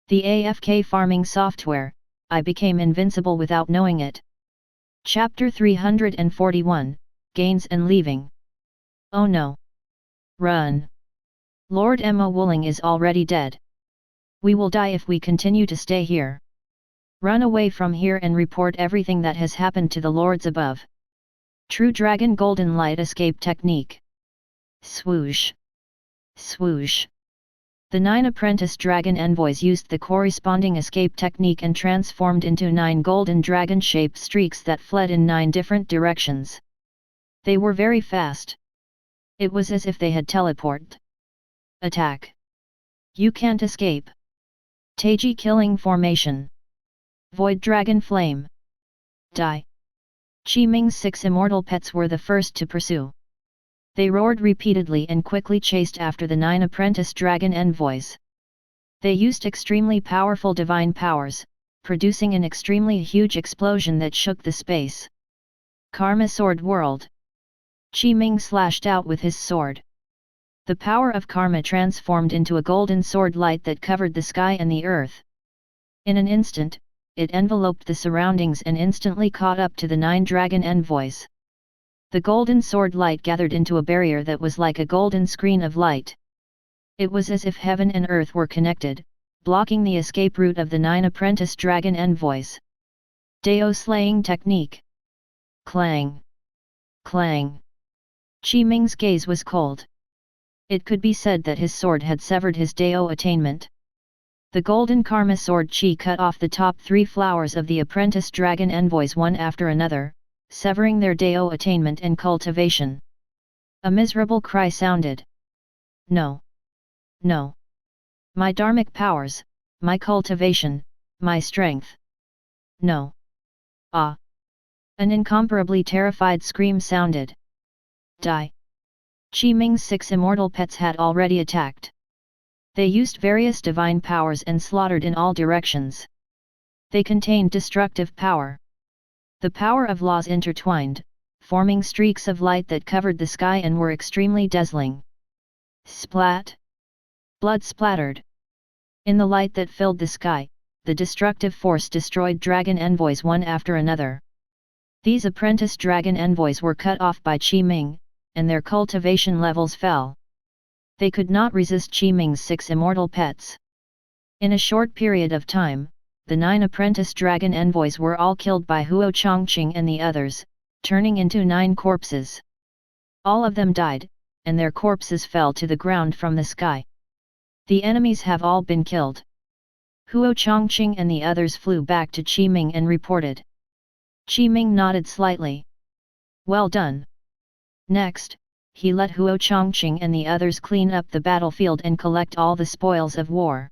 The AFK farming software, I became invincible without knowing it. Chapter 341, Gains and Leaving. Oh no! Run! Lord Emma Wooling is already dead. We will die if we continue to stay here. Run away from here and report everything that has happened to the lords above. True Dragon Golden Light Escape Technique. Swoosh! Swoosh! The 9 apprentice dragon envoys used the corresponding escape technique and transformed into 9 golden dragon-shaped streaks that fled in 9 different directions. They were very fast. It was as if they had teleported. Attack! You can't escape. Taiji killing formation. Void Dragon Flame. Die! Chi Ming's 6 immortal pets were the first to pursue. They roared repeatedly and quickly chased after the 9 apprentice dragon envoys. They used extremely powerful divine powers, producing an extremely huge explosion that shook the space. Karma Sword World. Chi Ming slashed out with his sword. The power of karma transformed into a golden sword light that covered the sky and the earth. In an instant, it enveloped the surroundings and instantly caught up to the 9 dragon envoys. The golden sword light gathered into a barrier that was like a golden screen of light. It was as if heaven and earth were connected, blocking the escape route of the 9 apprentice dragon envoys. Dao Slaying Technique. Clang! Clang! Chi Ming's gaze was cold. It could be said that his sword had severed his Dao attainment. The golden karma sword Chi cut off the top 3 flowers of the apprentice dragon envoys one after another, severing their Dao attainment and cultivation. A miserable cry sounded. No! No! My dharmic powers, my cultivation, my strength! No! Ah! An incomparably terrified scream sounded. Die! Chi Ming's 6 immortal pets had already attacked. They used various divine powers and slaughtered in all directions. They contained destructive power. The power of laws intertwined, forming streaks of light that covered the sky and were extremely dazzling. Splat! Blood splattered. In the light that filled the sky, the destructive force destroyed dragon envoys one after another. These apprentice dragon envoys were cut off by Chi Ming, and their cultivation levels fell. They could not resist Chi Ming's 6 immortal pets. In a short period of time, the 9 apprentice dragon envoys were all killed by Huo Chongqing and the others, turning into 9 corpses. All of them died, and their corpses fell to the ground from the sky. The enemies have all been killed. Huo Chongqing and the others flew back to Chi Ming and reported. Chi Ming nodded slightly. Well done. Next, he let Huo Chongqing and the others clean up the battlefield and collect all the spoils of war.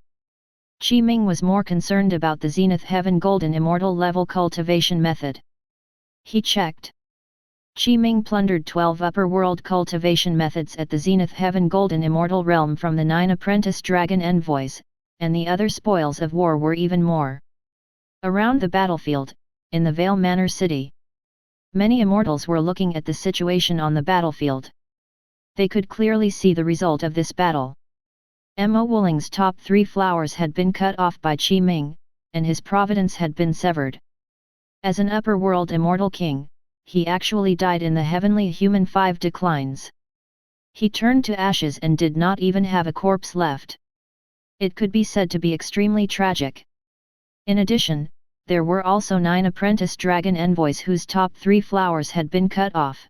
Chi Ming was more concerned about the Zenith Heaven Golden Immortal level cultivation method. He checked. Chi Ming plundered 12 upper world cultivation methods at the Zenith Heaven Golden Immortal realm from the 9 apprentice dragon envoys, and the other spoils of war were even more. Around the battlefield, in the Vale Manor city, many immortals were looking at the situation on the battlefield. They could clearly see the result of this battle. Emma Wooling's top 3 flowers had been cut off by Chi Ming, and his providence had been severed. As an upper world immortal king, he actually died in the heavenly human 5 declines. He turned to ashes and did not even have a corpse left. It could be said to be extremely tragic. In addition, there were also 9 apprentice dragon envoys whose top 3 flowers had been cut off.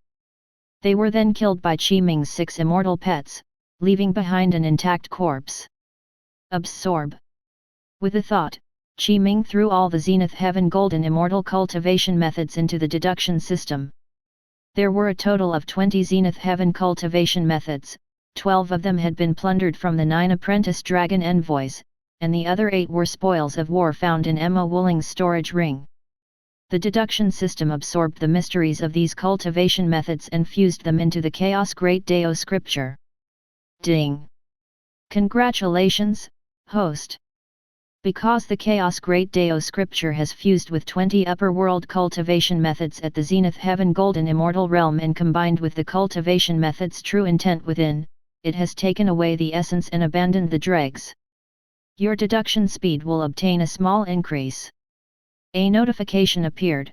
They were then killed by Chi Ming's 6 immortal pets, leaving behind an intact corpse. Absorb. With a thought, Chi Ming threw all the Zenith Heaven Golden Immortal cultivation methods into the deduction system. There were a total of 20 Zenith Heaven cultivation methods, 12 of them had been plundered from the 9 apprentice dragon envoys, and the other 8 were spoils of war found in Emma Wooling's storage ring. The deduction system absorbed the mysteries of these cultivation methods and fused them into the Chaos Great Dao scripture. Ding! Congratulations, host! Because the Chaos Great Dao scripture has fused with 20 upper world cultivation methods at the Zenith Heaven Golden Immortal realm and combined with the cultivation method's true intent within, it has taken away the essence and abandoned the dregs. Your deduction speed will obtain a small increase. A notification appeared.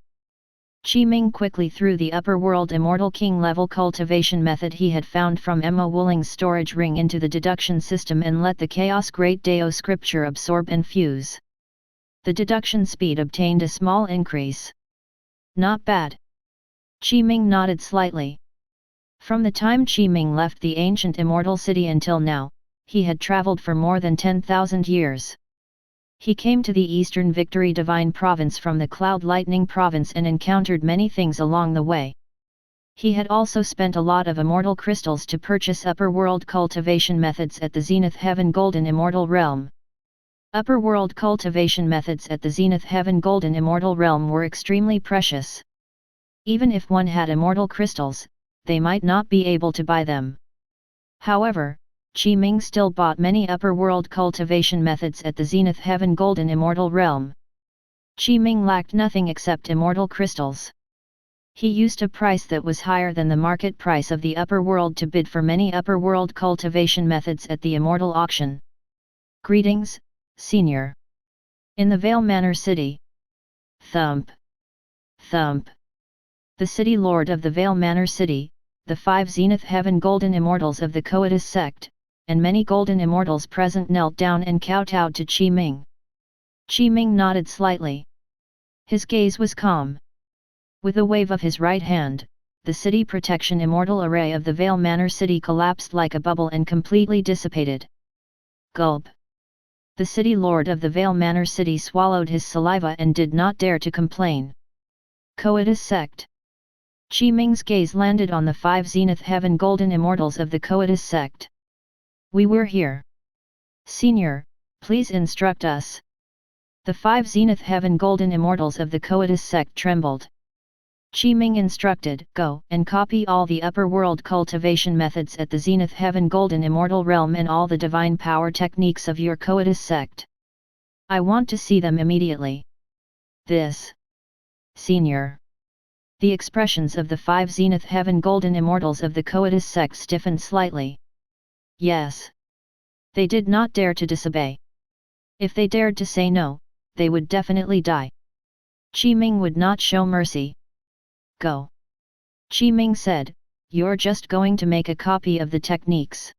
Qi Ming quickly threw the upper world Immortal King level cultivation method he had found from Emma Wooling's storage ring into the deduction system and let the Chaos Great Deo scripture absorb and fuse. The deduction speed obtained a small increase. Not bad. Qi Ming nodded slightly. From the time Qi Ming left the ancient immortal city until now, he had traveled for more than 10,000 years. He came to the Eastern Victory Divine Province from the Cloud Lightning Province and encountered many things along the way. He had also spent a lot of immortal crystals to purchase upper world cultivation methods at the Zenith Heaven Golden Immortal Realm. Upper world cultivation methods at the Zenith Heaven Golden Immortal Realm were extremely precious. Even if one had immortal crystals, they might not be able to buy them. However, Qi Ming still bought many upper world cultivation methods at the Zenith Heaven Golden Immortal Realm. Qi Ming lacked nothing except immortal crystals. He used a price that was higher than the market price of the upper world to bid for many upper world cultivation methods at the immortal auction. Greetings, Senior. In the Vale Manor City. Thump. Thump. The city lord of the Vale Manor City, the 5 Zenith Heaven Golden Immortals of the Coetus sect, and many Golden Immortals present knelt down and kowtowed to Qi Ming. Qi Ming nodded slightly. His gaze was calm. With a wave of his right hand, the city protection immortal array of the Vale Manor City collapsed like a bubble and completely dissipated. Gulp. The city lord of the Vale Manor City swallowed his saliva and did not dare to complain. Coetus sect. Qi Ming's gaze landed on the 5 Zenith Heaven Golden Immortals of the Coetus sect. We were here. Senior, please instruct us. The 5 Zenith Heaven Golden Immortals of the Coetus sect trembled. Qi Ming instructed, go and copy all the upper world cultivation methods at the Zenith Heaven Golden Immortal Realm and all the divine power techniques of your Coetus sect. I want to see them immediately. This. Senior. The expressions of the 5 Zenith Heaven Golden Immortals of the Coetus sect stiffened slightly. Yes. They did not dare to disobey. If they dared to say no, they would definitely die. Qi Ming would not show mercy. Go. Qi Ming said, you're just going to make a copy of the techniques.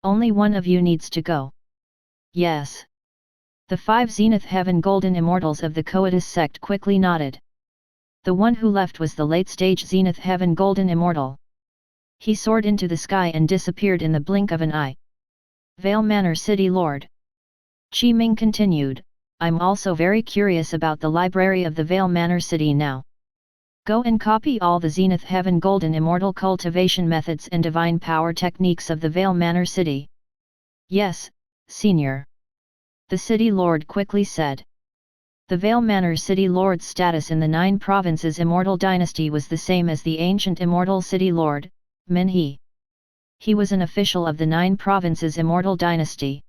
Only one of you needs to go. Yes. The 5 Zenith Heaven Golden Immortals of the Coetus sect quickly nodded. The one who left was the late-stage Zenith Heaven Golden Immortal. He soared into the sky and disappeared in the blink of an eye. Vale Manor City Lord. Qi Ming continued, I'm also very curious about the library of the Vale Manor City now. Go and copy all the Zenith Heaven Golden Immortal cultivation methods and divine power techniques of the Vale Manor City. Yes, Senior. The City Lord quickly said. The Vale Manor City Lord's status in the 9 provinces Immortal Dynasty was the same as the ancient Immortal City Lord, Min He. He was an official of the 9 provinces Immortal Dynasty.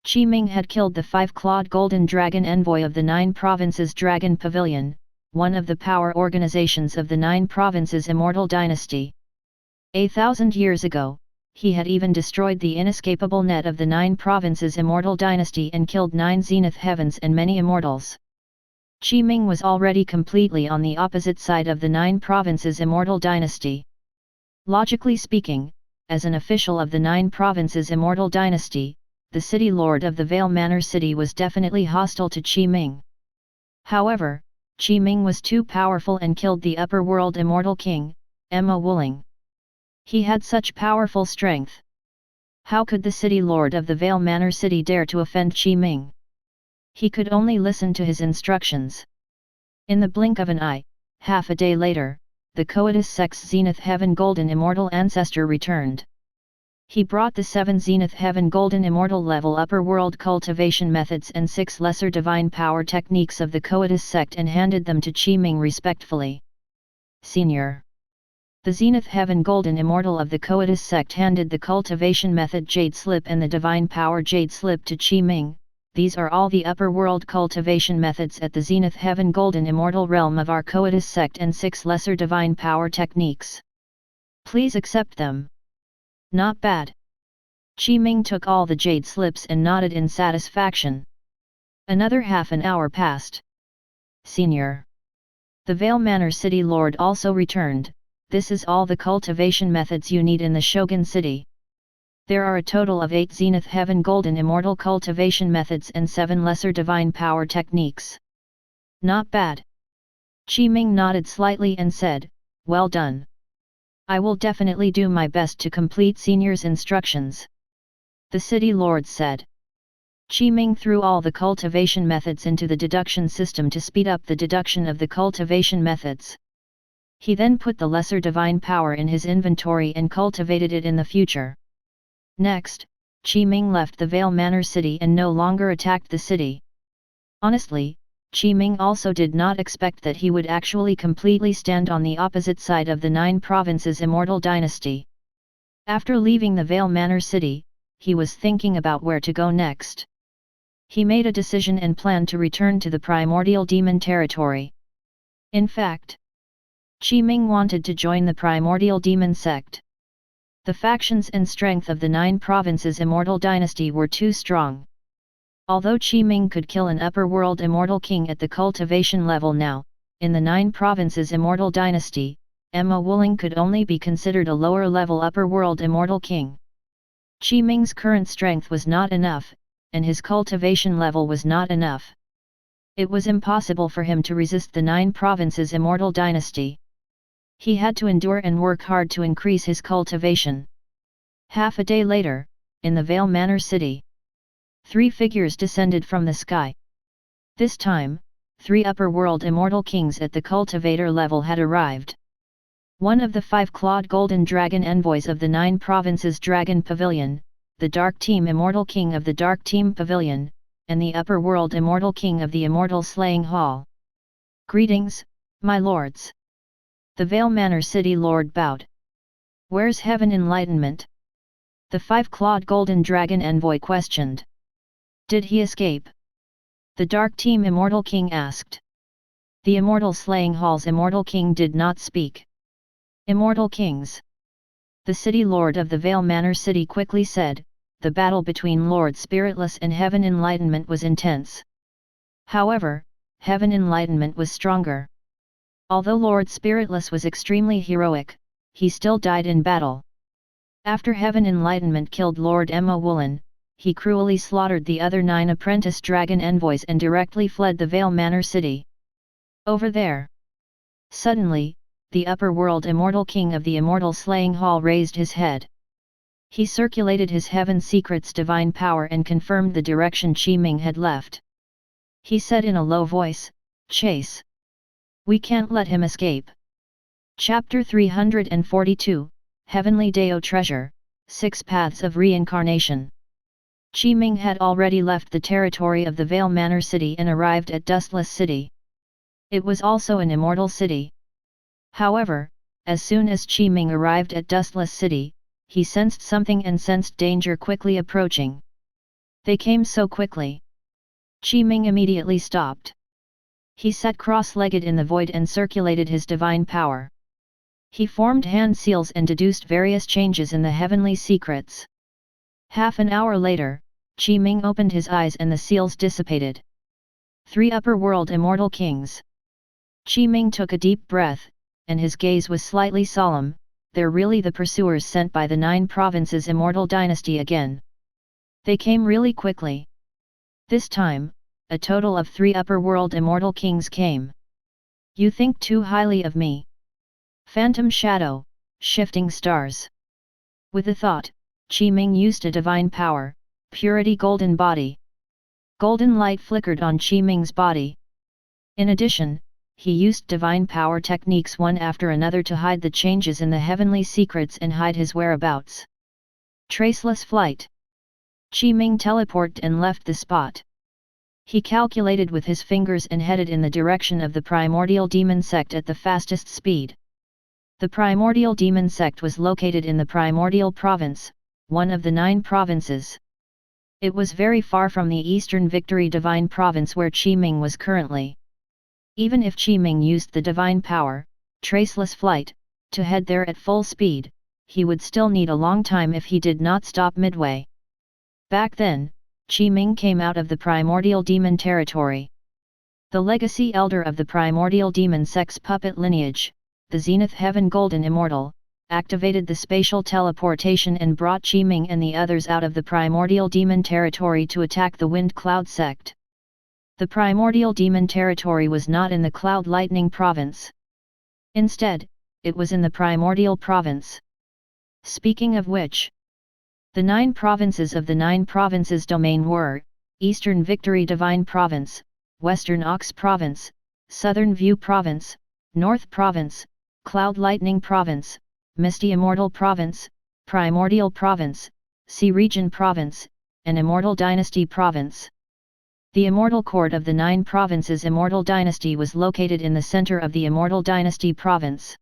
Qi Ming had killed the 5-clawed golden dragon envoy of the 9 provinces Dragon Pavilion, one of the power organizations of the 9 provinces Immortal Dynasty. 1,000 years ago, he had even destroyed the inescapable net of the 9 provinces Immortal Dynasty and killed 9 Zenith Heavens and many Immortals. Qi Ming was already completely on the opposite side of the 9 provinces Immortal Dynasty. Logically speaking, as an official of the 9 provinces Immortal Dynasty, the city lord of the Vale Manor City was definitely hostile to Qi Ming. However, Qi Ming was too powerful and killed the upper world Immortal King, Emma Wooling. He had such powerful strength. How could the city lord of the Vale Manor City dare to offend Qi Ming? He could only listen to his instructions. In the blink of an eye, half a day later, the Coetus sect's Zenith Heaven Golden Immortal ancestor returned. He brought the 7 Zenith Heaven Golden Immortal level upper world cultivation methods and 6 lesser divine power techniques of the Coetus sect and handed them to Qi Ming respectfully. Senior. The Zenith Heaven Golden Immortal of the Coetus sect handed the cultivation method Jade Slip and the divine power Jade Slip to Qi Ming. These are all the upper world cultivation methods at the Zenith Heaven Golden Immortal realm of our Coetus sect and 6 lesser divine power techniques. Please accept them. Not bad. Qi Ming took all the jade slips and nodded in satisfaction. Another half an hour passed. Senior. The Vale Manor City Lord also returned. This is all the cultivation methods you need in the Shogun City. There are a total of 8 Zenith Heaven Golden Immortal cultivation methods and 7 lesser divine power techniques. Not bad. Qi Ming nodded slightly and said, well done. I will definitely do my best to complete Senior's instructions. The City Lord said. Qi Ming threw all the cultivation methods into the deduction system to speed up the deduction of the cultivation methods. He then put the lesser divine power in his inventory and cultivated it in the future. Next, Qi Ming left the Vale Manor City and no longer attacked the city. Honestly, Qi Ming also did not expect that he would actually completely stand on the opposite side of the 9 provinces Immortal Dynasty. After leaving the Vale Manor City, he was thinking about where to go next. He made a decision and planned to return to the Primordial Demon territory. In fact, Qi Ming wanted to join the Primordial Demon sect. The factions and strength of the 9 provinces Immortal Dynasty were too strong. Although Qi Ming could kill an upper world Immortal King at the cultivation level now, in the 9 provinces Immortal Dynasty, Emma Wuling could only be considered a lower level upper world Immortal King. Qi Ming's current strength was not enough, and his cultivation level was not enough. It was impossible for him to resist the 9 provinces Immortal Dynasty. He had to endure and work hard to increase his cultivation. Half a day later, in the Vale Manor City, 3 figures descended from the sky. This time, 3 upper world Immortal Kings at the cultivator level had arrived. One of the 5-clawed golden dragon envoys of the 9 provinces Dragon Pavilion, the Dark Team Immortal King of the Dark Team Pavilion, and the Upper World Immortal King of the Immortal Slaying Hall. Greetings, my lords. The Vale Manor City Lord bowed. Where's Heaven Enlightenment? The 5-clawed golden dragon envoy questioned. Did he escape? The Dark Team Immortal King asked. The Immortal Slaying Hall's Immortal King did not speak. Immortal Kings. The City Lord of the Vale Manor City quickly said, the battle between Lord Spiritless and Heaven Enlightenment was intense. However, Heaven Enlightenment was stronger. Although Lord Spiritless was extremely heroic, he still died in battle. After Heaven Enlightenment killed Lord Emma Woolen, he cruelly slaughtered the other 9 apprentice dragon envoys and directly fled the Vale Manor City. Over there. Suddenly, the upper world Immortal King of the Immortal Slaying Hall raised his head. He circulated his Heaven Secret's divine power and confirmed the direction Qi Ming had left. He said in a low voice, Chase. We can't let him escape. Chapter 342, Heavenly Dao Treasure, 6 Paths of Reincarnation. Qi Ming had already left the territory of the Vale Manor City and arrived at Dustless City. It was also an immortal city. However, as soon as Qi Ming arrived at Dustless City, he sensed something and sensed danger quickly approaching. They came so quickly. Qi Ming immediately stopped. He sat cross-legged in the void and circulated his divine power. He formed hand seals and deduced various changes in the heavenly secrets. Half an hour later, Qi Ming opened his eyes and the seals dissipated. 3 upper world Immortal Kings. Qi Ming took a deep breath, and his gaze was slightly solemn. They're really the pursuers sent by the 9 provinces Immortal Dynasty again. They came really quickly. This time, a total of 3 upper world Immortal Kings came. You think too highly of me. Phantom Shadow, Shifting Stars. With a thought, Qi Ming used a divine power, Purity Golden Body. Golden light flickered on Qi Ming's body. In addition, he used divine power techniques one after another to hide the changes in the heavenly secrets and hide his whereabouts. Traceless flight. Qi Ming teleported and left the spot. He calculated with his fingers and headed in the direction of the Primordial Demon Sect at the fastest speed. The Primordial Demon Sect was located in the Primordial Province, one of the 9 provinces. It was very far from the Eastern Victory Divine Province where Qi Ming was currently. Even if Qi Ming used the divine power, Traceless Flight, to head there at full speed, he would still need a long time if he did not stop midway. Back then, Qi Ming came out of the primordial demon territory. The legacy elder of the primordial demon sex puppet lineage, the Zenith Heaven Golden Immortal, activated the spatial teleportation and brought Qi Ming and the others out of the primordial demon territory to attack the Wind Cloud sect. The primordial demon territory was not in the Cloud Lightning province. Instead, it was in the primordial province. Speaking of which, the 9 provinces of the 9 provinces domain were, Eastern Victory Divine Province, Western Ox Province, Southern View Province, North Province, Cloud Lightning Province, Misty Immortal Province, Primordial Province, Sea Region Province, and Immortal Dynasty Province. The Immortal Court of the 9 provinces Immortal Dynasty was located in the center of the Immortal Dynasty Province.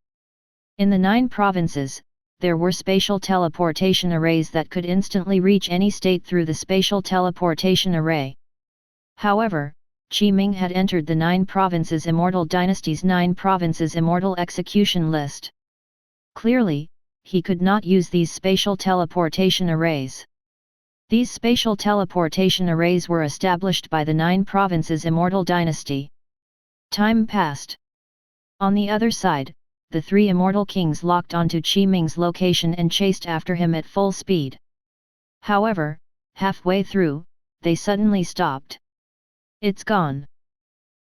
In the 9 provinces, there were spatial teleportation arrays that could instantly reach any state through the spatial teleportation array. However, Qi Ming had entered the 9 provinces Immortal Dynasty's 9 provinces Immortal execution list. Clearly, he could not use these spatial teleportation arrays. These spatial teleportation arrays were established by the 9 provinces Immortal Dynasty. Time passed. On the other side, the 3 Immortal Kings locked onto Qi Ming's location and chased after him at full speed. However, halfway through, they suddenly stopped. It's gone.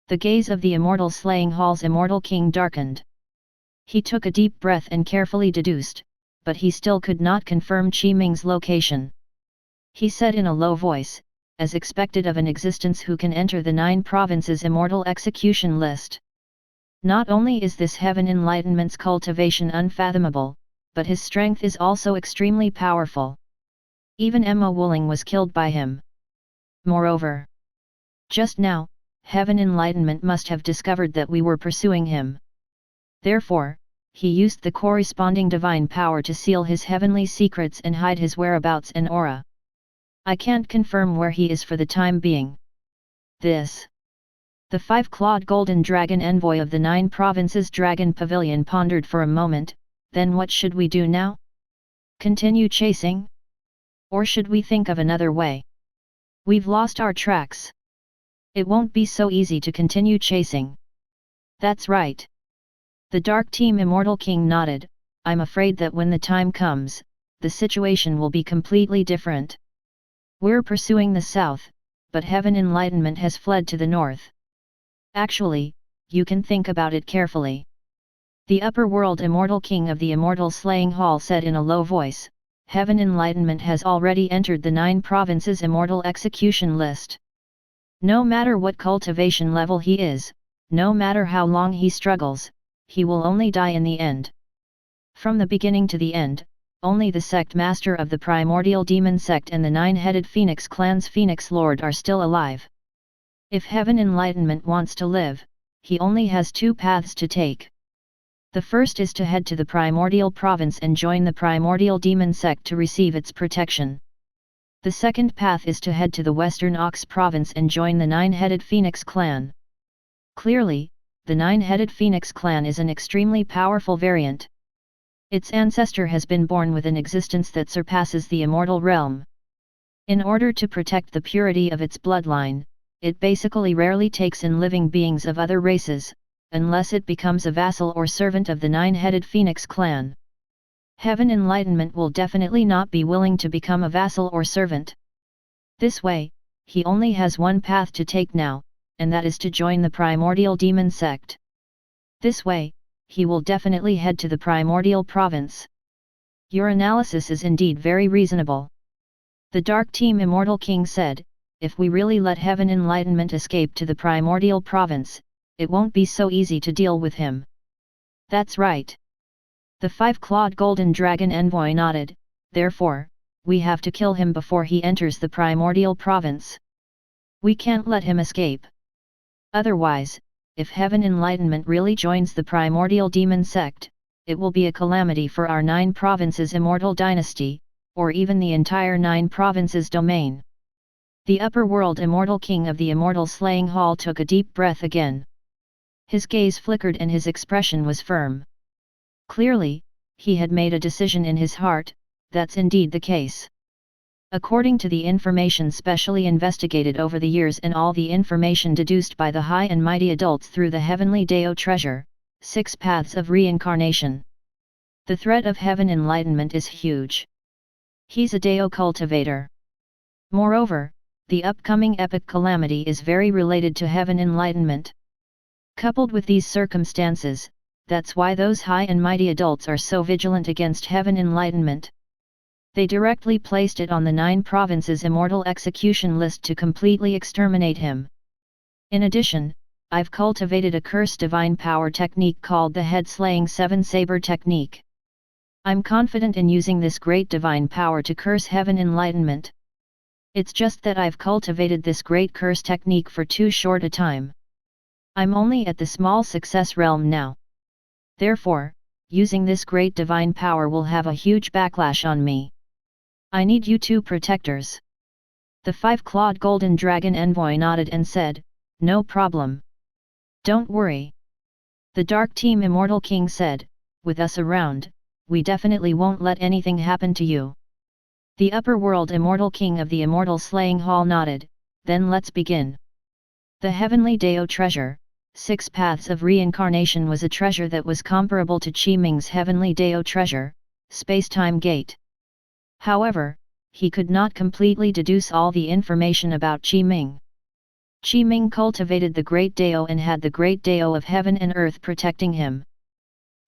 The gaze of the Immortal Slaying Hall's Immortal King darkened. He took a deep breath and carefully deduced, but he still could not confirm Qi Ming's location. He said in a low voice, as expected of an existence who can enter the 9 provinces Immortal execution list. Not only is this Heaven Enlightenment's cultivation unfathomable, but his strength is also extremely powerful. Even Emma Wooling was killed by him. Moreover, just now, Heaven Enlightenment must have discovered that we were pursuing him. Therefore, he used the corresponding divine power to seal his heavenly secrets and hide his whereabouts and aura. I can't confirm where he is for the time being. The 5-clawed golden dragon envoy of the 9 provinces Dragon Pavilion pondered for a moment. Then what should we do now? Continue chasing? Or should we think of another way? We've lost our tracks. It won't be so easy to continue chasing. That's right. The Dark Team Immortal King nodded. I'm afraid that when the time comes, the situation will be completely different. We're pursuing the south, but Heaven Enlightenment has fled to the north. Actually, you can think about it carefully. The Upper World Immortal King of the Immortal Slaying Hall said in a low voice, Heaven Enlightenment has already entered the 9 provinces Immortal execution list. No matter what cultivation level he is, no matter how long he struggles, he will only die in the end. From the beginning to the end, only the sect master of the primordial demon sect and the 9-headed Phoenix clan's Phoenix Lord are still alive. If Heaven Enlightenment wants to live, he only has 2 paths to take. The first is to head to the primordial province and join the primordial demon sect to receive its protection. The second path is to head to the Western Ox province and join the 9-headed Phoenix clan. Clearly, the 9-headed Phoenix clan is an extremely powerful variant. Its ancestor has been born with an existence that surpasses the immortal realm. In order to protect the purity of its bloodline, it basically rarely takes in living beings of other races, unless it becomes a vassal or servant of the 9-headed Phoenix clan. Heaven Enlightenment will definitely not be willing to become a vassal or servant. This way, he only has one path to take now, and that is to join the primordial demon sect. This way, he will definitely head to the primordial province. Your analysis is indeed very reasonable. The Dark Team Immortal King said, if we really let Heaven Enlightenment escape to the primordial province, it won't be so easy to deal with him. That's right. The 5-clawed golden dragon envoy nodded, therefore, we have to kill him before he enters the primordial province. We can't let him escape. Otherwise, if Heaven Enlightenment really joins the primordial demon sect, it will be a calamity for our 9 provinces Immortal Dynasty, or even the entire 9 provinces domain. The Upper World Immortal King of the Immortal Slaying Hall took a deep breath again. His gaze flickered and his expression was firm. Clearly, he had made a decision in his heart. That's indeed the case. According to the information specially investigated over the years and all the information deduced by the high and mighty adults through the heavenly Dao treasure, 6 paths of reincarnation. The threat of heaven enlightenment is huge. He's a Dao cultivator. Moreover, the upcoming epic calamity is very related to heaven enlightenment. Coupled with these circumstances, that's why those high and mighty adults are so vigilant against heaven enlightenment. They directly placed it on the 9 provinces immortal execution list to completely exterminate him. In addition, I've cultivated a curse divine power technique called the head-slaying 7-saber technique. I'm confident in using this great divine power to curse heaven enlightenment. It's just that I've cultivated this great curse technique for too short a time. I'm only at the small success realm now. Therefore, using this great divine power will have a huge backlash on me. I need you 2 protectors. The 5-clawed golden dragon envoy nodded and said, "No problem. Don't worry." The Dark Team Immortal King said, "With us around, we definitely won't let anything happen to you." The Upper World Immortal King of the Immortal Slaying Hall nodded, "Then let's begin." The Heavenly Dao Treasure, 6 Paths of Reincarnation was a treasure that was comparable to Qi Ming's Heavenly Dao Treasure, Space-Time Gate. However, he could not completely deduce all the information about Qi Ming. Qi Ming cultivated the Great Dao and had the Great Dao of Heaven and Earth protecting him.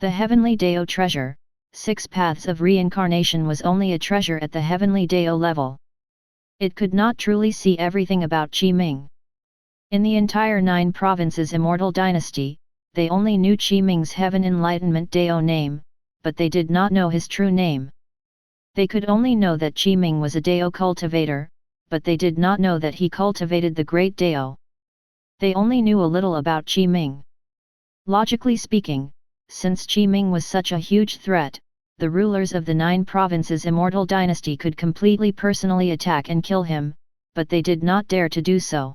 The Heavenly Dao Treasure, 6 Paths of Reincarnation was only a treasure at the Heavenly Dao level. It could not truly see everything about Qi Ming. In the entire 9 provinces Immortal Dynasty, they only knew Qi Ming's Heaven Enlightenment Dao name, but they did not know his true name. They could only know that Qi Ming was a Dao cultivator, but they did not know that he cultivated the Great Dao. They only knew a little about Qi Ming. Logically speaking, since Qi Ming was such a huge threat, the rulers of the 9 provinces Immortal Dynasty could completely personally attack and kill him, but they did not dare to do so.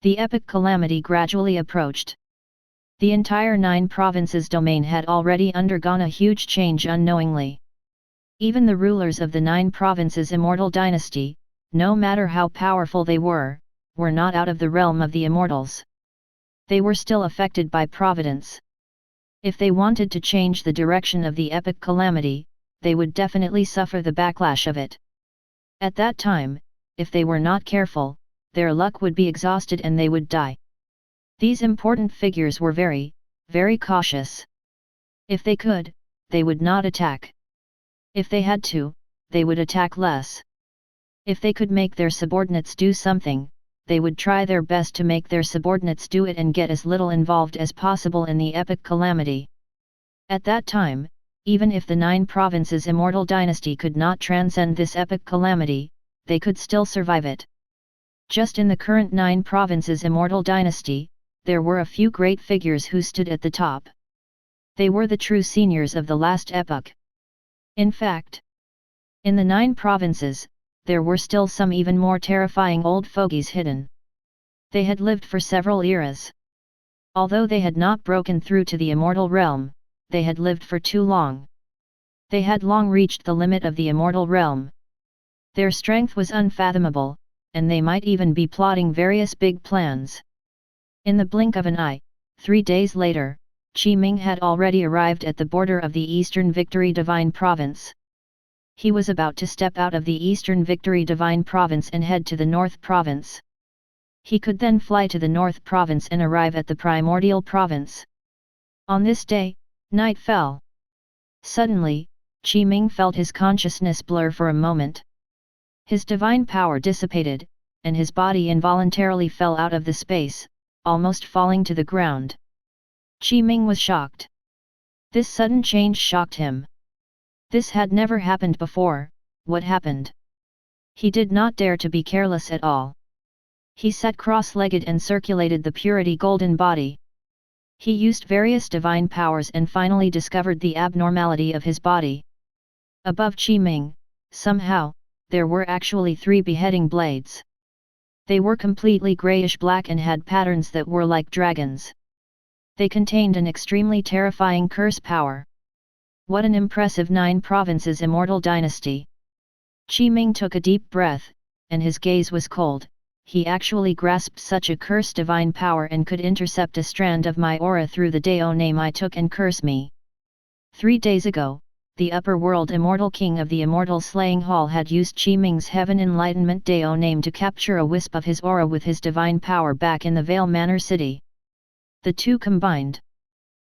The epic calamity gradually approached. The entire 9 provinces domain had already undergone a huge change unknowingly. Even the rulers of the 9 provinces Immortal Dynasty, no matter how powerful they were not out of the realm of the immortals. They were still affected by providence. If they wanted to change the direction of the epic calamity, they would definitely suffer the backlash of it. At that time, if they were not careful, their luck would be exhausted and they would die. These important figures were very, very cautious. If they could, they would not attack. If they had to, they would attack less. If they could make their subordinates do something, they would try their best to make their subordinates do it and get as little involved as possible in the epic calamity. At that time, even if the 9 provinces Immortal Dynasty could not transcend this epic calamity, they could still survive it. Just in the current 9 provinces Immortal Dynasty, there were a few great figures who stood at the top. They were the true seniors of the last epoch. In fact, in the 9 provinces, there were still some even more terrifying old fogies hidden. They had lived for several eras. Although they had not broken through to the immortal realm, they had lived for too long. They had long reached the limit of the immortal realm. Their strength was unfathomable, and they might even be plotting various big plans. In the blink of an eye, 3 days later, Qi Ming had already arrived at the border of the Eastern Victory Divine Province. He was about to step out of the Eastern Victory Divine Province and head to the North Province. He could then fly to the North Province and arrive at the Primordial Province. On this day, night fell. Suddenly, Qi Ming felt his consciousness blur for a moment. His divine power dissipated, and his body involuntarily fell out of the space, almost falling to the ground. Qi Ming was shocked. This sudden change shocked him. This had never happened before. What happened? He did not dare to be careless at all. He sat cross-legged and circulated the purity golden body. He used various divine powers and finally discovered the abnormality of his body. Above Qi Ming, somehow, there were actually 3 beheading blades. They were completely grayish-black and had patterns that were like dragons. They contained an extremely terrifying curse power. What an impressive 9 provinces Immortal Dynasty! Qi-Ming took a deep breath, and his gaze was cold. He actually grasped such a cursed divine power and could intercept a strand of my aura through the Dao name I took and curse me. 3 days ago, the upper world immortal king of the immortal slaying hall had used Qi-Ming's heaven enlightenment Dao name to capture a wisp of his aura with his divine power back in the Vale Manor city. The two combined.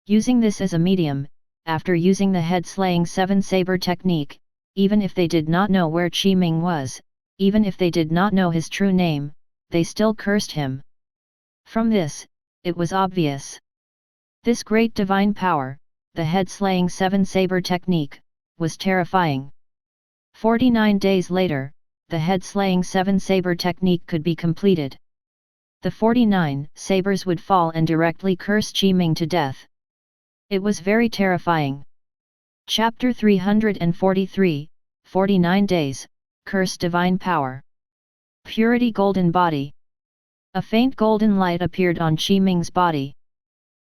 Using this as a medium, after using the head-slaying 7-saber technique, even if they did not know where Qi-Ming was, even if they did not know his true name, they still cursed him. From this, it was obvious. This great divine power, the head-slaying 7-saber technique, was terrifying. 49 days later, the head-slaying 7-saber technique could be completed. The 49 sabers would fall and directly curse Qi-Ming to death. It was very terrifying. Chapter 343, 49 Days, Curse Divine Power. Purity Golden Body. A faint golden light appeared on Qi-Ming's body.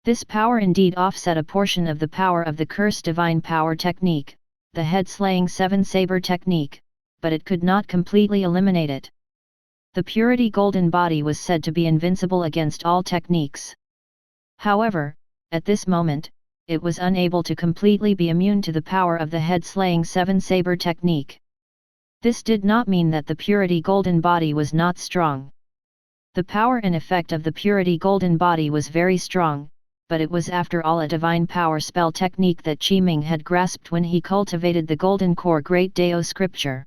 This power indeed offset a portion of the power of the Curse Divine Power technique, the head-slaying 7-saber technique, but it could not completely eliminate it. The Purity Golden Body was said to be invincible against all techniques. However, at this moment, it was unable to completely be immune to the power of the head-slaying 7-saber technique. This did not mean that the Purity Golden Body was not strong. The power and effect of the Purity Golden Body was very strong, but it was after all a divine power spell technique that Qi-Ming had grasped when he cultivated the Golden Core Great Dao scripture.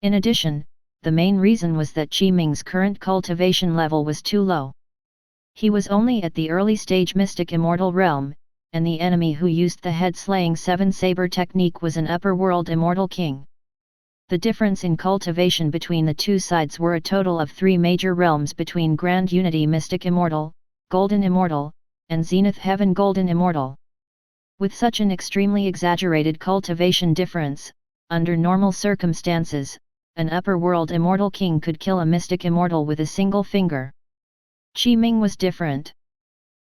In addition, the main reason was that Qi-Ming's current cultivation level was too low. He was only at the early stage Mystic Immortal realm, and the enemy who used the head-slaying 7-saber technique was an upper world immortal king. The difference in cultivation between the two sides were a total of 3 major realms between Grand Unity Mystic Immortal, Golden Immortal, and Zenith Heaven Golden Immortal. With such an extremely exaggerated cultivation difference, under normal circumstances, an upper world immortal king could kill a mystic immortal with a single finger. Qi-Ming was different.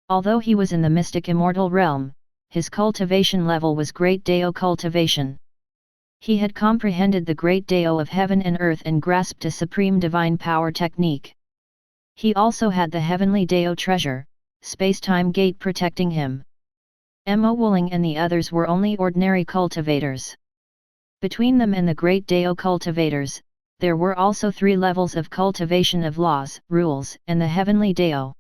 Although he was in the mystic immortal realm, his cultivation level was Great Dao cultivation. He had comprehended the Great Dao of heaven and earth and grasped a supreme divine power technique. He also had the heavenly Dao treasure, space-time gate protecting him. Mo Wuling and the others were only ordinary cultivators. Between them and the Great Dao cultivators, there were also 3 levels of cultivation of laws, rules, and the heavenly Dao.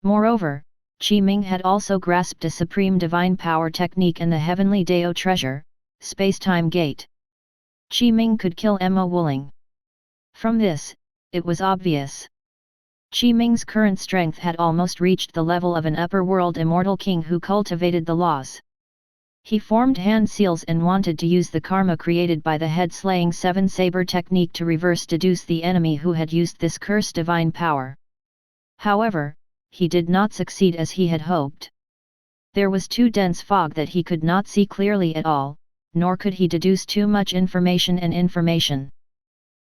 Moreover, Qi-Ming had also grasped a supreme divine power technique and the heavenly Dao treasure, space-time gate. Qi-Ming could kill Mo Wuling. From this, it was obvious. Qi-Ming's current strength had almost reached the level of an upper world immortal king who cultivated the laws. He formed hand seals and wanted to use the karma created by the head-slaying 7-saber technique to reverse deduce the enemy who had used this cursed divine power. However, he did not succeed as he had hoped. There was too dense fog that he could not see clearly at all, nor could he deduce too much information.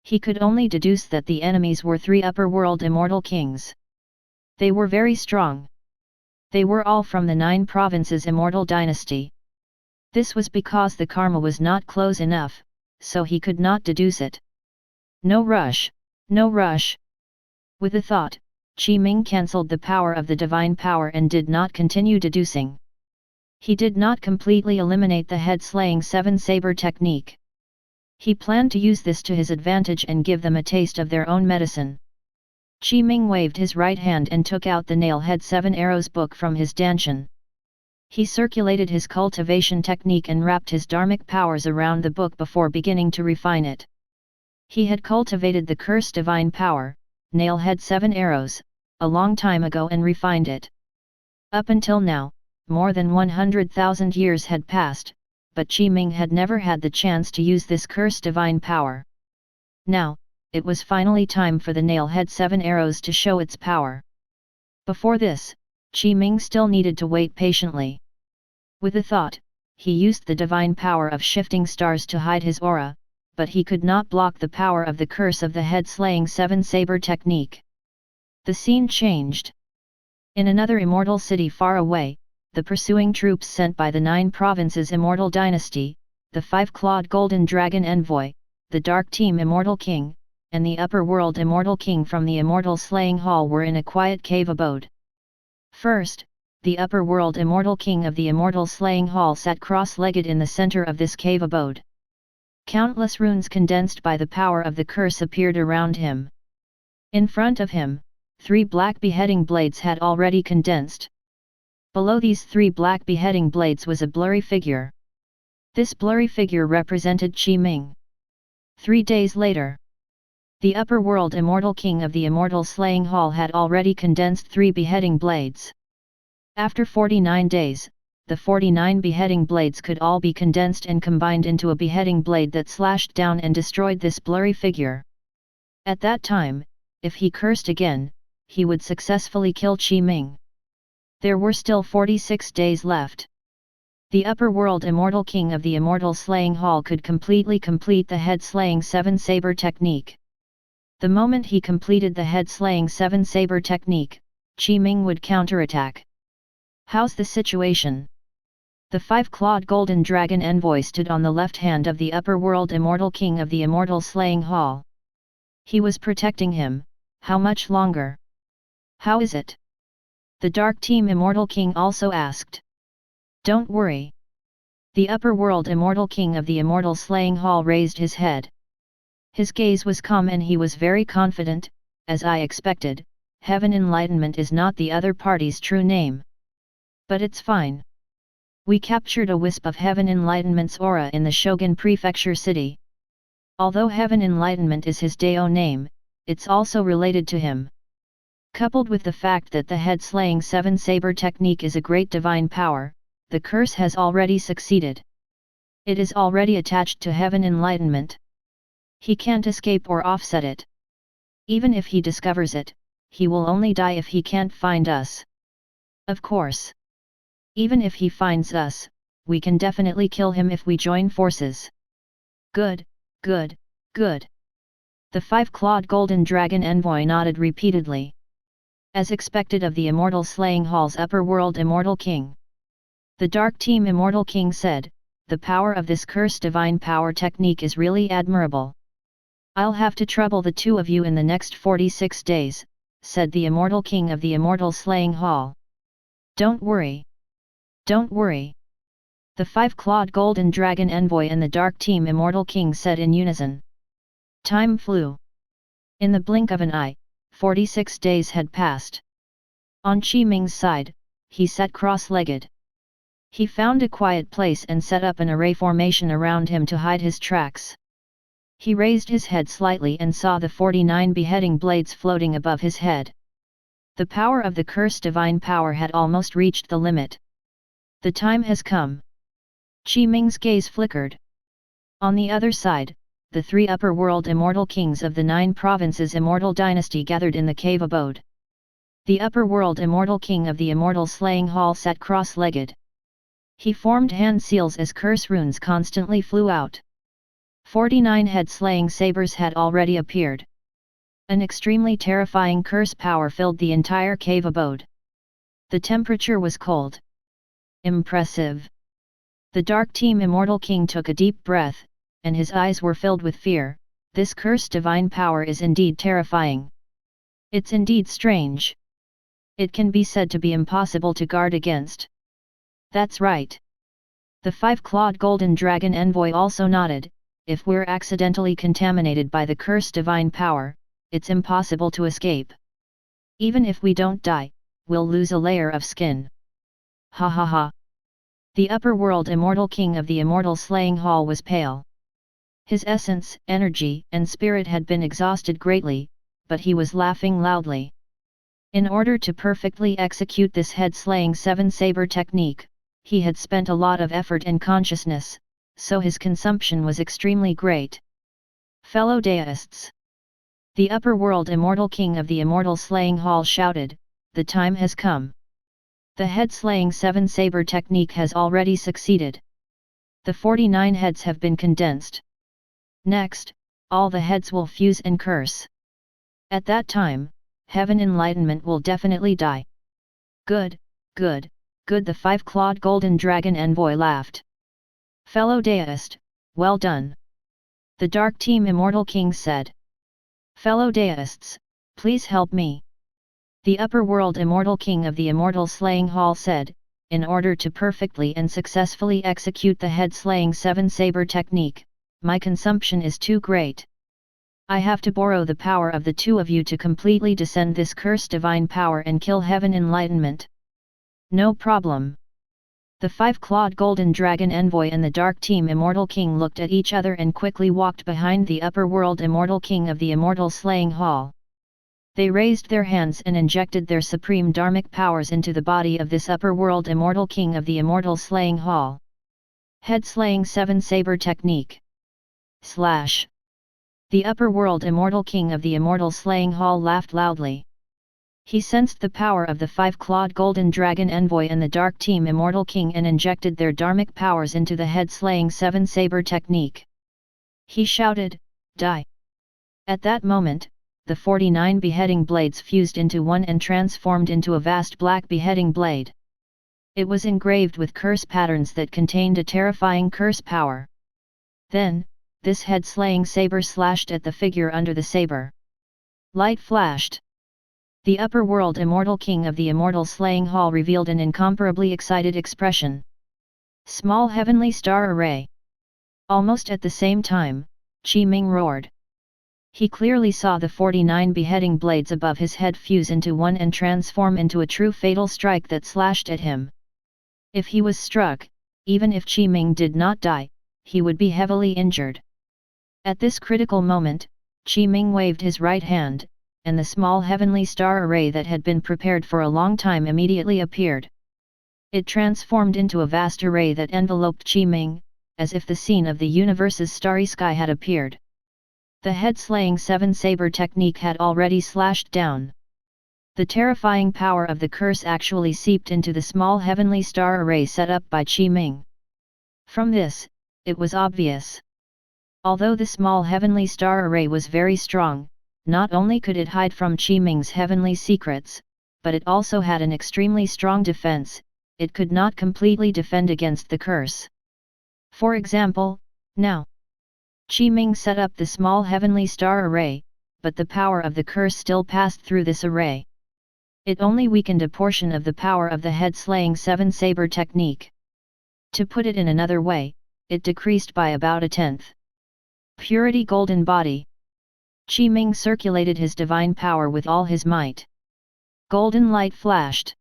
He could only deduce that the enemies were 3 upper world immortal kings. They were very strong. They were all from the 9 provinces Immortal Dynasty. This was because the karma was not close enough, so he could not deduce it. No rush, no rush. With a thought, Qi-Ming cancelled the power of the divine power and did not continue deducing. He did not completely eliminate the head-slaying 7-saber technique. He planned to use this to his advantage and give them a taste of their own medicine. Qi-Ming waved his right hand and took out the Nail-Head 7 Arrows book from his danshan. He circulated his cultivation technique and wrapped his dharmic powers around the book before beginning to refine it. He had cultivated the cursed divine power, Nail-Head 7 Arrows, a long time ago and refined it. Up until now, more than 100,000 years had passed, but Qi-Ming had never had the chance to use this cursed divine power. Now, it was finally time for the Nail-Head 7 Arrows to show its power. Before this, Qi-Ming still needed to wait patiently. With a thought, he used the divine power of shifting stars to hide his aura, but he could not block the power of the curse of the head-slaying 7-saber technique. The scene changed. In another immortal city far away, the pursuing troops sent by the 9 provinces Immortal Dynasty, the 5-clawed golden dragon envoy, the Dark Team Immortal King, and the Upper World Immortal King from the Immortal Slaying Hall were in a quiet cave abode. First, the Upper World Immortal King of the Immortal Slaying Hall sat cross-legged in the center of this cave abode. Countless runes condensed by the power of the curse appeared around him. In front of him, 3 black beheading blades had already condensed. Below these 3 black beheading blades was a blurry figure. This blurry figure represented Qi Ming. 3 days later, the Upper World Immortal King of the Immortal Slaying Hall had already condensed 3 beheading blades. After 49 days, the 49 beheading blades could all be condensed and combined into a beheading blade that slashed down and destroyed this blurry figure. At that time, if he cursed again, he would successfully kill Qi Ming. There were still 46 days left. The Upper World Immortal King of the Immortal Slaying Hall could completely complete the head-slaying 7-saber technique. The moment he completed the head-slaying 7-saber technique, Qi Ming would counterattack. How's the situation? The 5-clawed golden dragon envoy stood on the left hand of the Upper World Immortal King of the Immortal Slaying Hall. He was protecting him. How much longer? How is it? The Dark Team Immortal King also asked. Don't worry. The Upper World Immortal King of the Immortal Slaying Hall raised his head. His gaze was calm and he was very confident. As I expected, Heaven Enlightenment is not the other party's true name. But it's fine. We captured a wisp of Heaven Enlightenment's aura in the Shogun Prefecture city. Although Heaven Enlightenment is his Dao name, it's also related to him. Coupled with the fact that the head-slaying 7-saber technique is a great divine power, the curse has already succeeded. It is already attached to Heaven Enlightenment. He can't escape or offset it. Even if he discovers it, he will only die if he can't find us. Of course. Even if he finds us, we can definitely kill him if we join forces. Good, good, good. The 5-clawed golden dragon envoy nodded repeatedly. As expected of the Immortal Slaying Hall's Upper World Immortal King. The Dark Team Immortal King said, the power of this cursed divine power technique is really admirable. I'll have to trouble the 2 of you in the next 46 days, said the Immortal King of the Immortal Slaying Hall. Don't worry. Don't worry. The 5-clawed golden dragon envoy and the Dark Team Immortal King said in unison. Time flew. In the blink of an eye, 46 days had passed. On Qi Ming's side, he sat cross-legged. He found a quiet place and set up an array formation around him to hide his tracks. He raised his head slightly and saw the 49 beheading blades floating above his head. The power of the cursed divine power had almost reached the limit. The time has come. Qi Ming's gaze flickered. On the other side, the 3 Upper World Immortal Kings of the 9 provinces Immortal Dynasty gathered in the cave abode. The Upper World Immortal King of the Immortal Slaying Hall sat cross-legged. He formed hand seals as curse runes constantly flew out. 49 head-slaying sabers had already appeared. An extremely terrifying curse power filled the entire cave abode. The temperature was cold. Impressive. The Dark Team Immortal King took a deep breath, and his eyes were filled with fear. This cursed divine power is indeed terrifying. It's indeed strange. It can be said to be impossible to guard against. That's right. The 5-clawed golden dragon envoy also nodded. If we're accidentally contaminated by the cursed divine power, it's impossible to escape. Even if we don't die, we'll lose a layer of skin. Ha ha ha. The Upper World Immortal King of the Immortal Slaying Hall was pale. His essence, energy, and spirit had been exhausted greatly, but he was laughing loudly. In order to perfectly execute this head-slaying 7-saber technique, he had spent a lot of effort and consciousness, so his consumption was extremely great. Fellow Deists! The Upper World Immortal King of the Immortal Slaying Hall shouted, the time has come. The head-slaying 7-saber technique has already succeeded. The 49 heads have been condensed. Next, all the heads will fuse and curse. At that time, Heaven Enlightenment will definitely die. Good, good, good. The 5-clawed golden dragon envoy laughed. Fellow Deist, well done. The Dark Team Immortal King said. Fellow deists, please help me. The Upper World Immortal King of the Immortal Slaying Hall said, in order to perfectly and successfully execute the head-slaying 7-saber technique, my consumption is too great. I have to borrow the power of the two of you to completely descend this cursed divine power and kill heaven enlightenment. No problem. The 5-clawed golden dragon envoy and the Dark Team Immortal King looked at each other and quickly walked behind the Upper World Immortal King of the Immortal Slaying Hall. They raised their hands and injected their supreme dharmic powers into the body of this Upper World Immortal King of the Immortal Slaying Hall. Head-slaying 7-saber technique. Slash. The Upper World Immortal King of the Immortal Slaying Hall laughed loudly. He sensed the power of the 5-clawed golden dragon envoy and the Dark Team Immortal King and injected their dharmic powers into the head-slaying 7-saber technique. He shouted, "Die!" At that moment, the 49 beheading blades fused into one and transformed into a vast black beheading blade. It was engraved with curse patterns that contained a terrifying curse power. Then, this head-slaying saber slashed at the figure under the saber. Light flashed. The Upper World Immortal King of the Immortal Slaying Hall revealed an incomparably excited expression. Small heavenly star array. Almost at the same time, Qi Ming roared. He clearly saw the 49 beheading blades above his head fuse into one and transform into a true fatal strike that slashed at him. If he was struck, even if Qi Ming did not die, he would be heavily injured. At this critical moment, Qi Ming waved his right hand, and the small heavenly star array that had been prepared for a long time immediately appeared. It transformed into a vast array that enveloped Qi Ming, as if the scene of the universe's starry sky had appeared. The head-slaying 7-saber technique had already slashed down. The terrifying power of the curse actually seeped into the small heavenly star array set up by Qi Ming. From this, it was obvious. Although the small heavenly star array was very strong, not only could it hide from Qi Ming's heavenly secrets, but it also had an extremely strong defense. It could not completely defend against the curse. For example, now, Qi Ming set up the small heavenly star array, but the power of the curse still passed through this array. It only weakened a portion of the power of the head-slaying 7-saber technique. To put it in another way, it decreased by about a tenth. Purity golden body. Qi Ming circulated his divine power with all his might. Golden light flashed.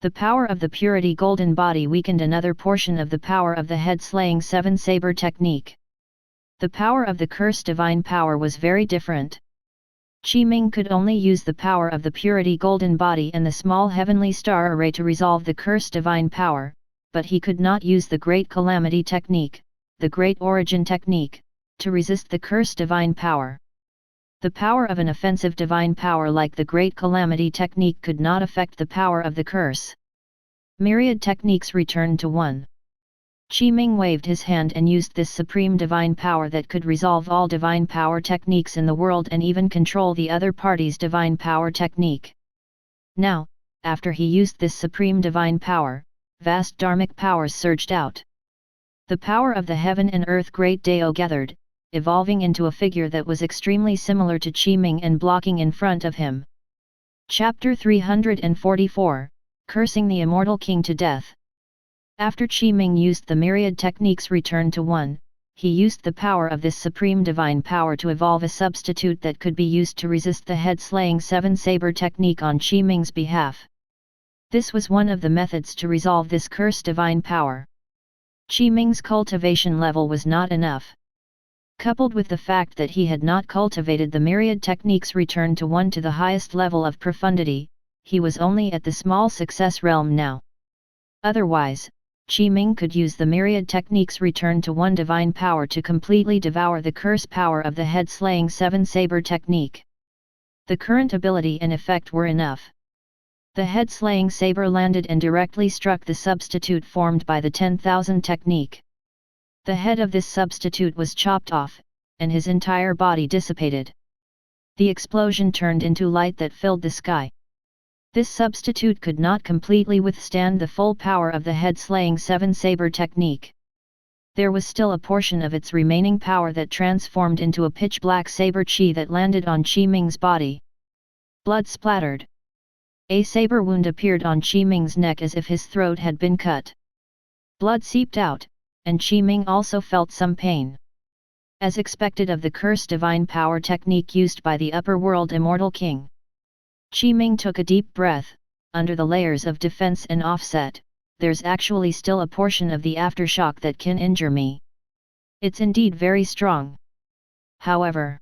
The power of the purity golden body weakened another portion of the power of the head-slaying 7-saber technique. The power of the curse divine power was very different. Qi Ming could only use the power of the purity golden body and the small heavenly star array to resolve the curse divine power, but he could not use the great calamity technique, the great origin technique, to resist the curse divine power. The power of an offensive divine power like the Great Calamity technique could not affect the power of the curse. Myriad techniques returned to one. Qi Ming waved his hand and used this supreme divine power that could resolve all divine power techniques in the world and even control the other party's divine power technique. Now, after he used this supreme divine power, vast dharmic powers surged out. The power of the heaven and earth great Dao gathered, evolving into a figure that was extremely similar to Qi Ming and blocking in front of him. Chapter 344, Cursing the Immortal King to Death. After Qi Ming used the myriad techniques return to one, he used the power of this supreme divine power to evolve a substitute that could be used to resist the head-slaying 7-saber technique on Qi Ming's behalf. This was one of the methods to resolve this curse divine power. Qi Ming's cultivation level was not enough. Coupled with the fact that he had not cultivated the myriad techniques return to one to the highest level of profundity, he was only at the small success realm now. Otherwise, Qi Ming could use the myriad techniques return to one divine power to completely devour the curse power of the head-slaying 7-saber technique. The current ability and effect were enough. The head-slaying saber landed and directly struck the substitute formed by the 10,000 technique. The head of this substitute was chopped off, and his entire body dissipated. The explosion turned into light that filled the sky. This substitute could not completely withstand the full power of the head-slaying 7-saber technique. there was still a portion of its remaining power that transformed into a pitch-black saber chi that landed on Qi Ming's body. Blood splattered. A saber wound appeared on Qi Ming's neck as if his throat had been cut. Blood seeped out, and Qi Ming also felt some pain. As expected of the curse divine power technique used by the upper world Immortal King, Qi Ming took a deep breath. Under the layers of defense and offset, there's actually still a portion of the aftershock that can injure me. It's indeed very strong. However,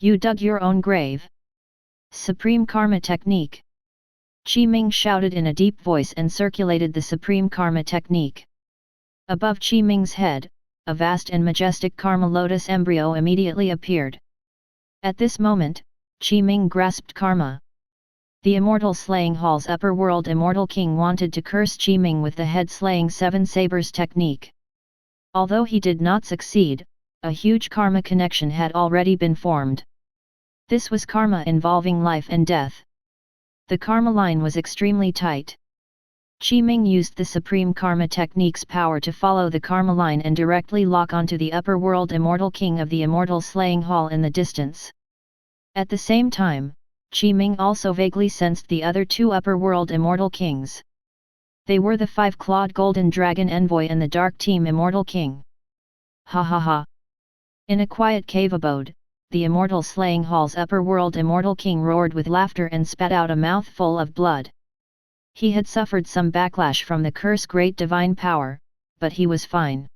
you dug your own grave. Supreme Karma Technique. Qi Ming shouted in a deep voice and circulated the Supreme Karma Technique. Above Qi Ming's head, a vast and majestic Karma Lotus embryo immediately appeared. At this moment, Qi Ming grasped Karma. The Immortal Slaying Hall's upper world Immortal King wanted to curse Qi Ming with the head-slaying seven sabers technique. Although he did not succeed, a huge karma connection had already been formed. This was karma involving life and death. The karma line was extremely tight. Qi Ming used the Supreme Karma Technique's power to follow the karma line and directly lock onto the upper world Immortal King of the Immortal Slaying Hall in the distance. At the same time, Qi Ming also vaguely sensed the other two upper world Immortal Kings. They were the five-clawed Golden Dragon Envoy and the Dark Team Immortal King. Ha ha ha! In a quiet cave abode, the Immortal Slaying Hall's upper world Immortal King roared with laughter and spat out a mouthful of blood. He had suffered some backlash from the curse great divine power, but he was fine.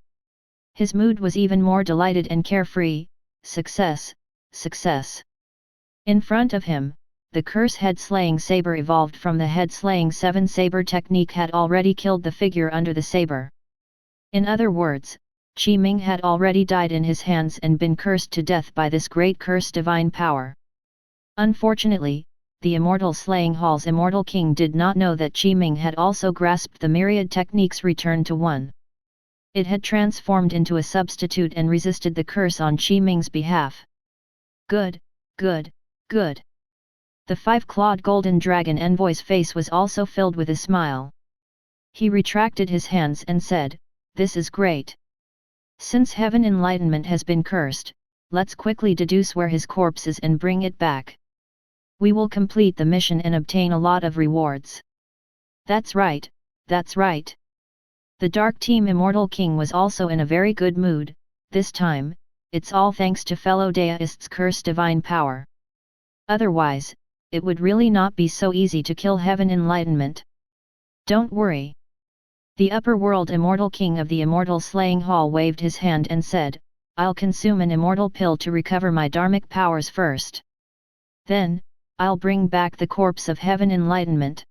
His mood was even more delighted and carefree. Success, success. In front of him, the curse head-slaying saber evolved from the head-slaying seven saber technique had already killed the figure under the saber. In other words, Qi Ming had already died in his hands and been cursed to death by this great curse divine power. Unfortunately, the Immortal Slaying Hall's Immortal King did not know that Qi Ming had also grasped the myriad technique's return to one. It had transformed into a substitute and resisted the curse on Qi Ming's behalf. Good, good, good. The five-clawed Golden Dragon Envoy's face was also filled with a smile. He retracted his hands and said, "This is great. Since Heaven Enlightenment has been cursed, let's quickly deduce where his corpse is and bring it back. We will complete the mission and obtain a lot of rewards." That's right, that's right. The Dark Team Immortal King was also in a very good mood. This time, it's all thanks to fellow deists' curse divine power. Otherwise, it would really not be so easy to kill Heaven Enlightenment. Don't worry. The upper world Immortal King of the Immortal Slaying Hall waved his hand and said, "I'll consume an immortal pill to recover my dharmic powers first. Then, I'll bring back the corpse of Heaven Enlightenment.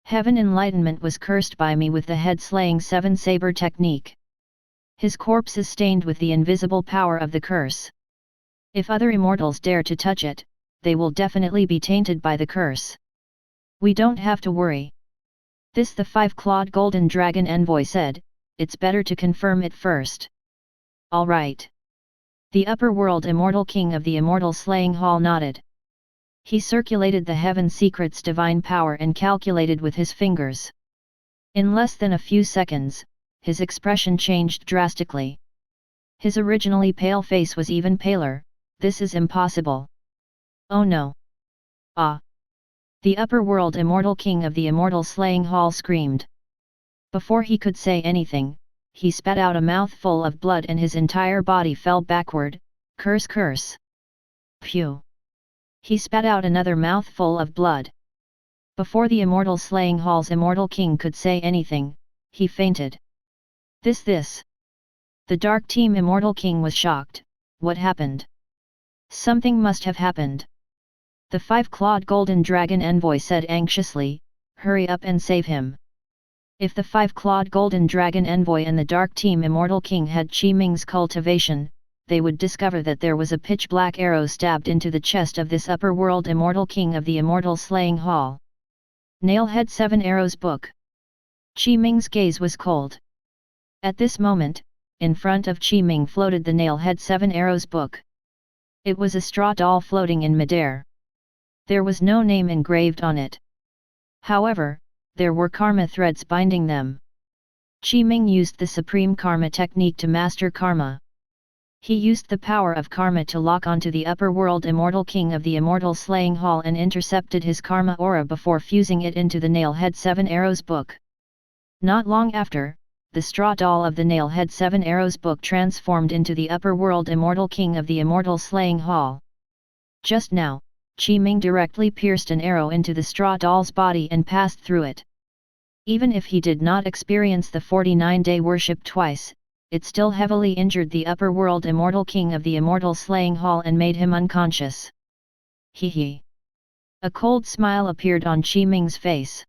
Heaven Enlightenment was cursed by me with the head-slaying seven saber technique. His corpse is stained with the invisible power of the curse. If other immortals dare to touch it, they will definitely be tainted by the curse. We don't have to worry." This the five-clawed Golden Dragon Envoy said, "It's better to confirm it first." All right. The upper world Immortal King of the Immortal Slaying Hall nodded. He circulated the Heaven Secret's divine power and calculated with his fingers. In less than a few seconds, his expression changed drastically. His originally pale face was even paler. "This is impossible. Oh no. Ah!" The upper world Immortal King of the Immortal Slaying Hall screamed. Before he could say anything, he spat out a mouthful of blood and his entire body fell backward. Curse, curse! Phew! He spat out another mouthful of blood. Before the Immortal Slaying Hall's Immortal King could say anything, he fainted. This. The Dark Team Immortal King was shocked. What happened? Something must have happened. The five-clawed Golden Dragon Envoy said anxiously, "Hurry up and save him." If the five-clawed Golden Dragon Envoy and the Dark Team Immortal King had Qi Ming's cultivation, they would discover that there was a pitch-black arrow stabbed into the chest of this upper world Immortal King of the Immortal Slaying Hall. Nailhead 7 Arrows Book. Qi Ming's gaze was cold. At this moment, in front of Qi Ming floated the Nailhead 7 Arrows Book. It was a straw doll floating in midair. There was no name engraved on it. However, there were karma threads binding them. Qi Ming used the supreme karma technique to master karma. He used the power of karma to lock onto the upper world immortal king of the immortal slaying hall and intercepted his karma aura before fusing it into the Nailhead 7 Arrows book. Not long after, the straw doll of the Nailhead 7 Arrows book transformed into the upper world immortal king of the immortal slaying hall. Just now, Qi Ming directly pierced an arrow into the straw doll's body and passed through it. Even if he did not experience the 49-day worship twice, it still heavily injured the upper world immortal king of the immortal slaying hall and made him unconscious. Hee hee. A cold smile appeared on Qi Ming's face.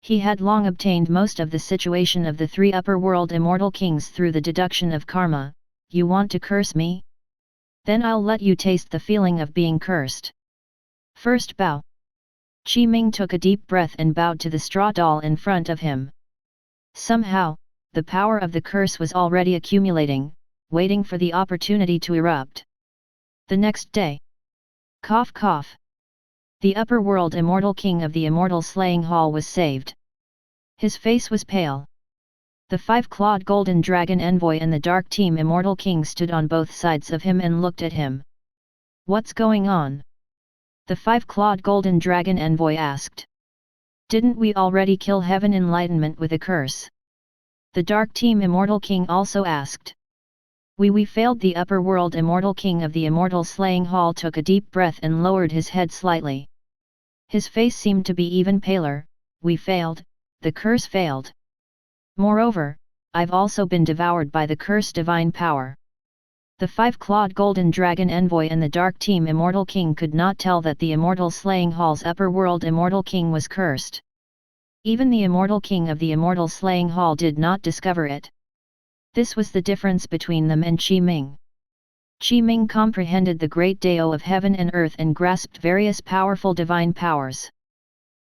He had long obtained most of the situation of the 3 upper world immortal kings through the deduction of karma. You want to curse me? Then I'll let you taste the feeling of being cursed. First bow. Qi Ming took a deep breath and bowed to the straw doll in front of him. Somehow, the power of the curse was already accumulating, waiting for the opportunity to erupt. The next day. Cough cough. The upper world immortal king of the immortal slaying hall was saved. His face was pale. The 5-clawed golden dragon envoy and the dark team immortal king stood on both sides of him and looked at him. What's going on? The 5-clawed golden dragon envoy asked. Didn't we already kill heaven enlightenment with a curse? The dark team immortal king also asked. We failed. The upper world immortal king of the immortal slaying hall took a deep breath and lowered his head slightly. His face seemed to be even paler. We failed, the curse failed. Moreover, I've also been devoured by the curse divine power. The 5-clawed golden dragon envoy and the dark team immortal king could not tell that the immortal slaying hall's upper world immortal king was cursed. Even the immortal king of the immortal slaying hall did not discover it. This was the difference between them and Qi Ming. Qi Ming comprehended the great Dao of heaven and earth and grasped various powerful divine powers.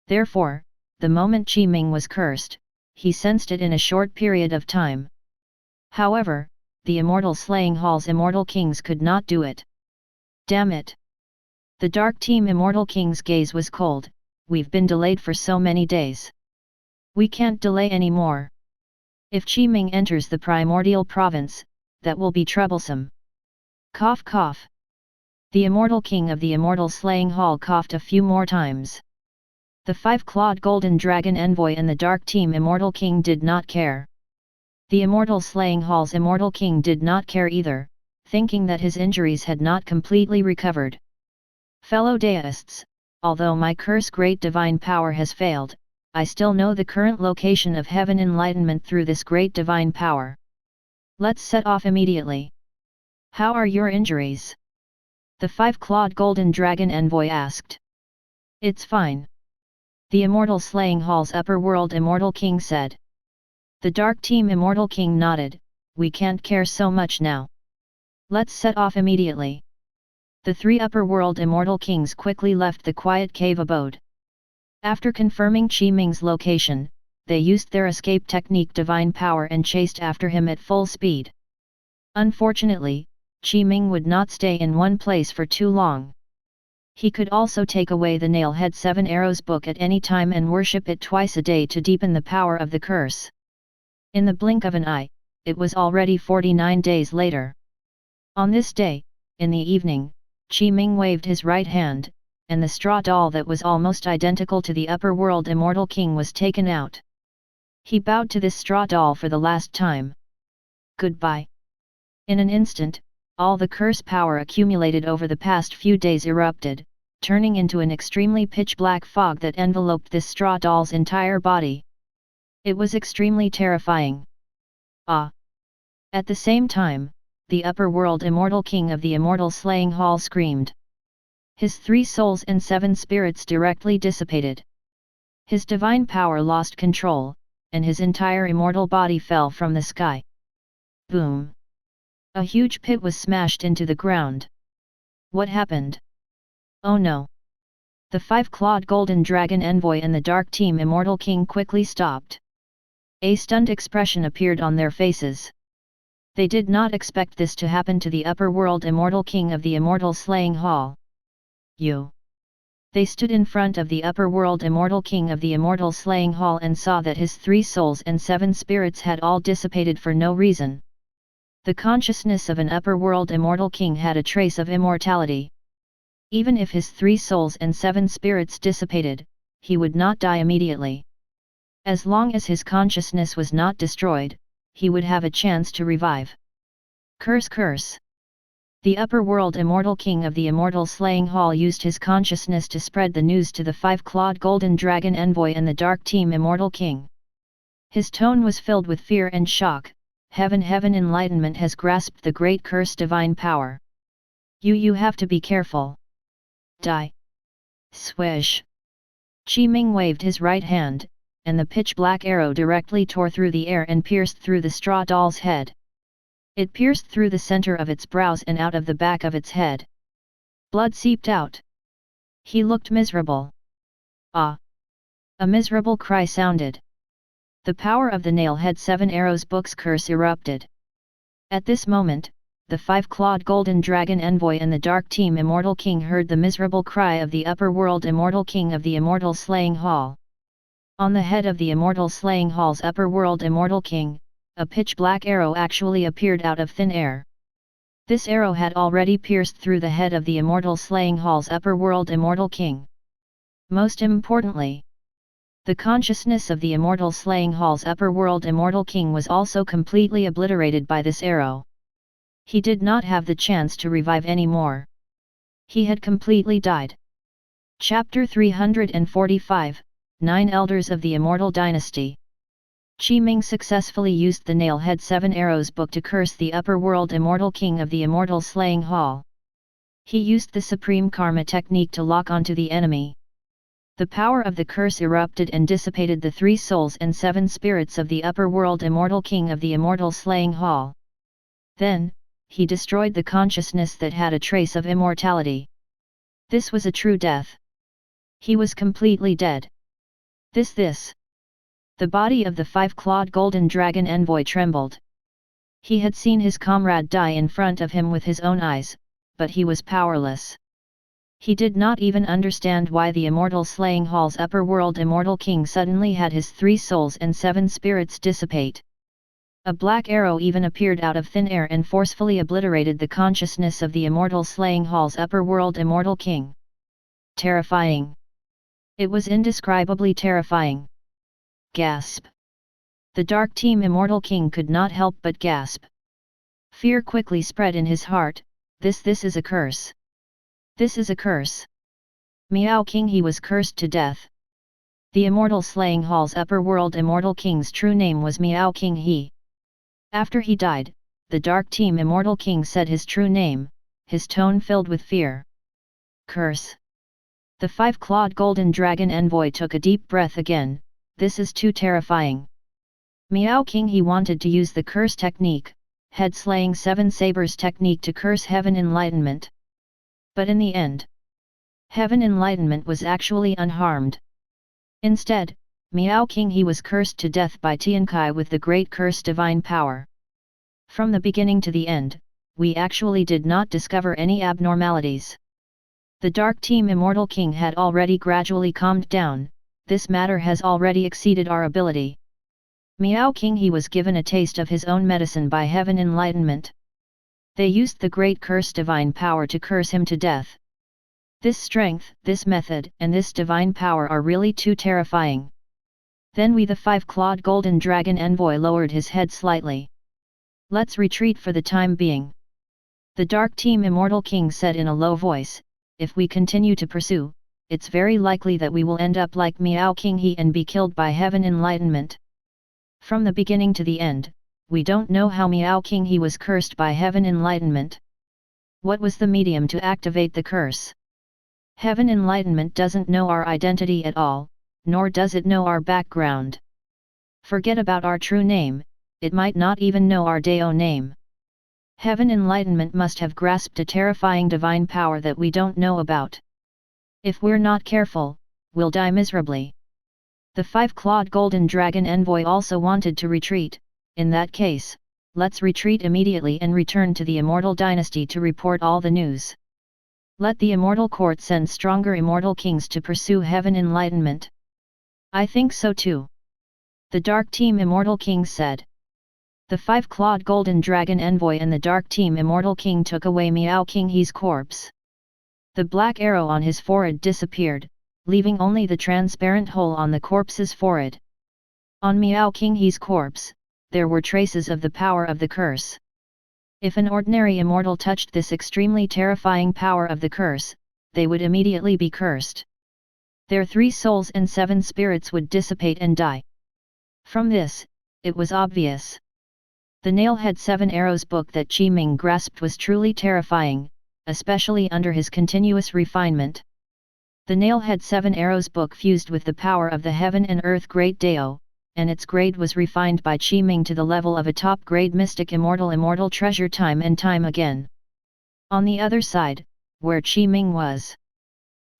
Therefore, the moment Qi Ming was cursed, he sensed it in a short period of time. However, the immortal slaying hall's immortal kings could not do it. Damn it! The dark team immortal king's gaze was cold. We've been delayed for so many days. We can't delay anymore. If Qi Ming enters the primordial province, that will be troublesome. Cough cough. The immortal king of the immortal slaying hall coughed a few more times. The 5-clawed golden dragon envoy and the dark team immortal king did not care. The immortal slaying hall's immortal king did not care either, thinking that his injuries had not completely recovered. Fellow deists, although my curse great divine power has failed, I still know the current location of heaven enlightenment through this great divine power. Let's set off immediately. How are your injuries? The 5-clawed golden dragon envoy asked. It's fine. The immortal slaying hall's upper world immortal king said. The dark team immortal king nodded. We can't care so much now. Let's set off immediately. The 3 upper world immortal kings quickly left the quiet cave abode. After confirming Qi Ming's location, they used their escape technique divine power and chased after him at full speed. Unfortunately, Qi Ming would not stay in one place for too long. He could also take away the Nailhead 7 Arrows book at any time and worship it twice a day to deepen the power of the curse. In the blink of an eye, it was already 49 days later. On this day, in the evening, Qi Ming waved his right hand, and the straw doll that was almost identical to the upper world immortal king was taken out. He bowed to this straw doll for the last time. Goodbye. In an instant, all the curse power accumulated over the past few days erupted, turning into an extremely pitch-black fog that enveloped this straw doll's entire body. It was extremely terrifying. Ah! At the same time, the upper world immortal king of the immortal slaying hall screamed. His 3 souls and 7 spirits directly dissipated. His divine power lost control, and his entire immortal body fell from the sky. Boom! A huge pit was smashed into the ground. What happened? Oh no! The 5-clawed golden dragon envoy and the dark team immortal king quickly stopped. A stunned expression appeared on their faces. They did not expect this to happen to the upper world immortal king of the immortal slaying hall. You! They stood in front of the upper world immortal king of the immortal slaying hall and saw that his 3 souls and 7 spirits had all dissipated for no reason. The consciousness of an upper world immortal king had a trace of immortality. Even if his 3 souls and 7 spirits dissipated, he would not die immediately. As long as his consciousness was not destroyed, he would have a chance to revive. Curse, curse. The upper world immortal king of the immortal slaying hall used his consciousness to spread the news to the 5-clawed golden dragon envoy and the dark team immortal king. His tone was filled with fear and shock. Heaven, enlightenment has grasped the great curse divine power. You have to be careful. Die. Swish. Qi Ming waved his right hand, and the pitch-black arrow directly tore through the air and pierced through the straw doll's head. It pierced through the center of its brows and out of the back of its head. Blood seeped out. He looked miserable. Ah! A miserable cry sounded. The power of the nail-head 7 arrows book's curse erupted. At this moment, the 5-clawed golden dragon envoy and the dark team immortal king heard the miserable cry of the upper world immortal king of the immortal slaying hall. On the head of the immortal slaying hall's upper world immortal king, a pitch-black arrow actually appeared out of thin air. This arrow had already pierced through the head of the immortal slaying hall's upper world immortal king. Most importantly, the consciousness of the immortal slaying hall's upper world immortal king was also completely obliterated by this arrow. He did not have the chance to revive anymore. He had completely died. Chapter 345, 9 Elders of the Immortal Dynasty. Qi Ming successfully used the nail-head 7 arrows book to curse the upper world immortal king of the immortal slaying hall. He used the supreme karma technique to lock onto the enemy. The power of the curse erupted and dissipated the 3 souls and 7 spirits of the upper world immortal king of the immortal slaying hall. Then, he destroyed the consciousness that had a trace of immortality. This was a true death. He was completely dead. This. The body of the 5-clawed golden dragon envoy trembled. He had seen his comrade die in front of him with his own eyes, but he was powerless. He did not even understand why the immortal slaying hall's upper world immortal king suddenly had his 3 souls and 7 spirits dissipate. A black arrow even appeared out of thin air and forcefully obliterated the consciousness of the immortal slaying hall's upper world immortal king. Terrifying. It was indescribably terrifying. Gasp. The dark team immortal king could not help but gasp. Fear quickly spread in his heart. This is a curse. This is a curse. Miao King, he was cursed to death. The immortal slaying hall's upper world immortal king's true name was Miao King he. After he died, the dark team immortal king said his true name, his tone filled with fear. Curse. The 5-clawed golden dragon envoy took a deep breath again. This is too terrifying. Miao King, he wanted to use the curse technique, head slaying 7 sabers technique to curse heaven enlightenment. But in the end, heaven enlightenment was actually unharmed. Instead, Miao King, he was cursed to death by Tiankai with the great curse divine power. From the beginning to the end, we actually did not discover any abnormalities. The dark team immortal king had already gradually calmed down. This matter has already exceeded our ability. Miao King, he was given a taste of his own medicine by heaven enlightenment. They used the great curse divine power to curse him to death. This strength, this method, and this divine power are really too terrifying. Then the 5-clawed golden dragon envoy lowered his head slightly. Let's retreat for the time being. The dark team immortal king said in a low voice, if we continue to pursue, it's very likely that we will end up like Miao King he and be killed by heaven enlightenment. From the beginning to the end, we don't know how Miao King he was cursed by heaven enlightenment. What was the medium to activate the curse? Heaven enlightenment doesn't know our identity at all, nor does it know our background. Forget about our true name, it might not even know our Dao name. Heaven enlightenment must have grasped a terrifying divine power that we don't know about. If we're not careful, we'll die miserably. The 5-clawed golden dragon envoy also wanted to retreat. In that case, let's retreat immediately and return to the Immortal Dynasty to report all the news. Let the Immortal Court send stronger immortal kings to pursue heaven enlightenment. I think so too. The Dark Team Immortal Kings said. The 5-clawed golden dragon envoy and the Dark Team Immortal King took away Miao King He's corpse. The black arrow on his forehead disappeared, leaving only the transparent hole on the corpse's forehead. On Miao King He's corpse, there were traces of the power of the curse. If an ordinary immortal touched this extremely terrifying power of the curse, they would immediately be cursed. Their 3 souls and 7 spirits would dissipate and die. From this, it was obvious. The Nailhead 7 Arrows book that Qi Ming grasped was truly terrifying, especially under his continuous refinement. The Nailhead 7 Arrows book fused with the power of the Heaven and Earth Great Dao, and its grade was refined by Qi Ming to the level of a top-grade mystic immortal treasure time and time again. On the other side, where Qi Ming was,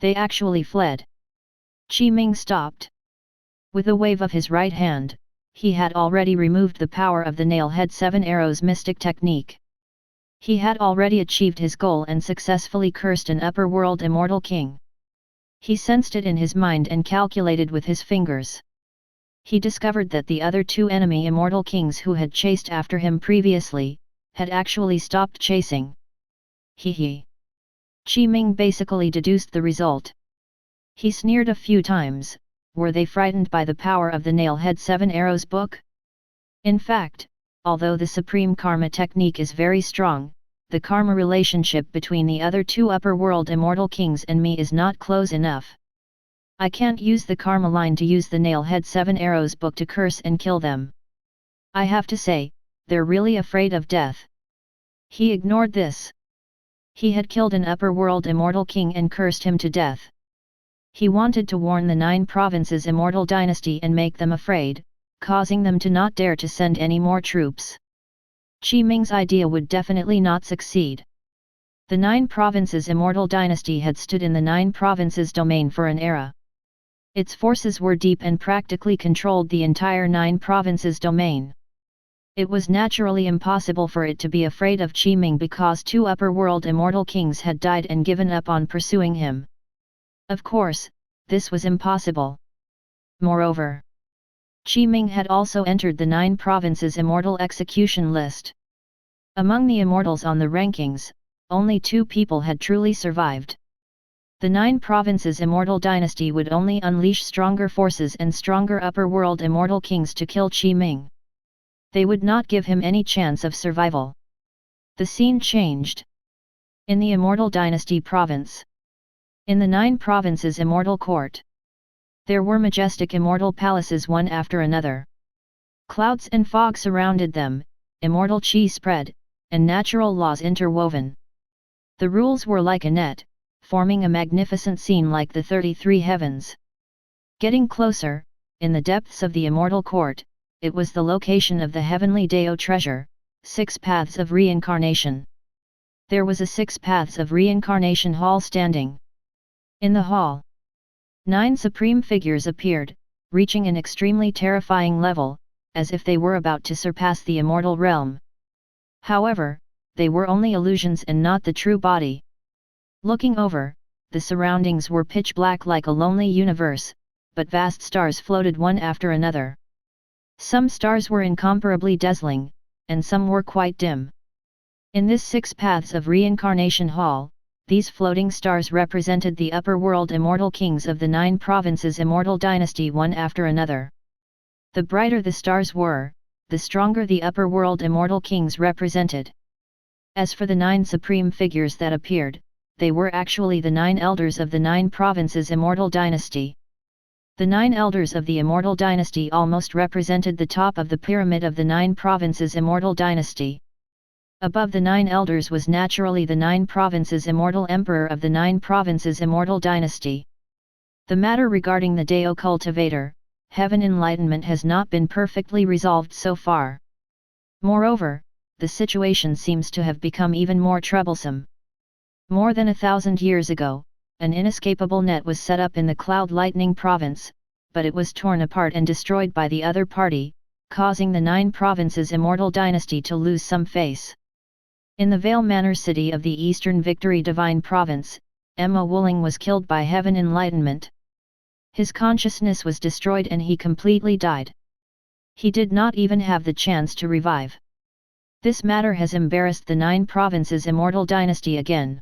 they actually fled. Qi Ming stopped. With a wave of his right hand, he had already removed the power of the Nailhead 7 Arrows mystic technique. He had already achieved his goal and successfully cursed an upper world immortal king. He sensed it in his mind and calculated with his fingers. He discovered that the other 2 enemy immortal kings who had chased after him previously, had actually stopped chasing. Qi Ming basically deduced the result. He sneered a few times. Were they frightened by the power of the Nailhead 7 Arrows book? In fact, although the Supreme Karma technique is very strong, the karma relationship between the other 2 upper world immortal kings and me is not close enough. I can't use the karma line to use the Nailhead 7 Arrows book to curse and kill them. I have to say, they're really afraid of death. He ignored this. He had killed an upper world immortal king and cursed him to death. He wanted to warn the 9 provinces Immortal Dynasty and make them afraid, causing them to not dare to send any more troops. Qi Ming's idea would definitely not succeed. The 9 provinces Immortal Dynasty had stood in the 9 provinces domain for an era. Its forces were deep and practically controlled the entire 9 provinces domain. It was naturally impossible for it to be afraid of Qi Ming because 2 upper world immortal kings had died and given up on pursuing him. Of course, this was impossible. Moreover, Qi Ming had also entered the 9 provinces immortal execution list. Among the immortals on the rankings, only 2 people had truly survived. The 9 provinces Immortal Dynasty would only unleash stronger forces and stronger upper world immortal kings to kill Qi Ming. They would not give him any chance of survival. The scene changed. In the Immortal Dynasty province. In the 9 provinces Immortal Court. There were majestic immortal palaces one after another. Clouds and fog surrounded them, immortal qi spread, and natural laws interwoven. The rules were like a net, forming a magnificent scene like the 33 heavens. Getting closer, in the depths of the Immortal Court, it was the location of the heavenly Dao treasure, 6 paths of reincarnation. There was a 6 paths of reincarnation hall standing. In the hall, 9 supreme figures appeared, reaching an extremely terrifying level, as if they were about to surpass the immortal realm. However, they were only illusions and not the true body. Looking over, the surroundings were pitch black like a lonely universe, but vast stars floated one after another. Some stars were incomparably dazzling, and some were quite dim. In this 6 paths of reincarnation hall, these floating stars represented the upper world immortal kings of the 9 provinces Immortal Dynasty one after another. The brighter the stars were, the stronger the upper world immortal kings represented. As for the 9 supreme figures that appeared, they were actually the 9 elders of the 9 provinces Immortal Dynasty. The 9 elders of the Immortal Dynasty almost represented the top of the pyramid of the 9 provinces Immortal Dynasty. Above the 9 elders was naturally the 9 provinces Immortal Emperor of the 9 provinces Immortal Dynasty. The matter regarding the Dao Cultivator, Heaven Enlightenment has not been perfectly resolved so far. Moreover, the situation seems to have become even more troublesome. More than 1,000 years ago, an inescapable net was set up in the Cloud Lightning province, but it was torn apart and destroyed by the other party, causing the 9 provinces Immortal Dynasty to lose some face. In the Vale Manor city of the Eastern Victory Divine Province, Emma Wuling was killed by heaven enlightenment. His consciousness was destroyed and he completely died. He did not even have the chance to revive. This matter has embarrassed the 9 provinces Immortal Dynasty again.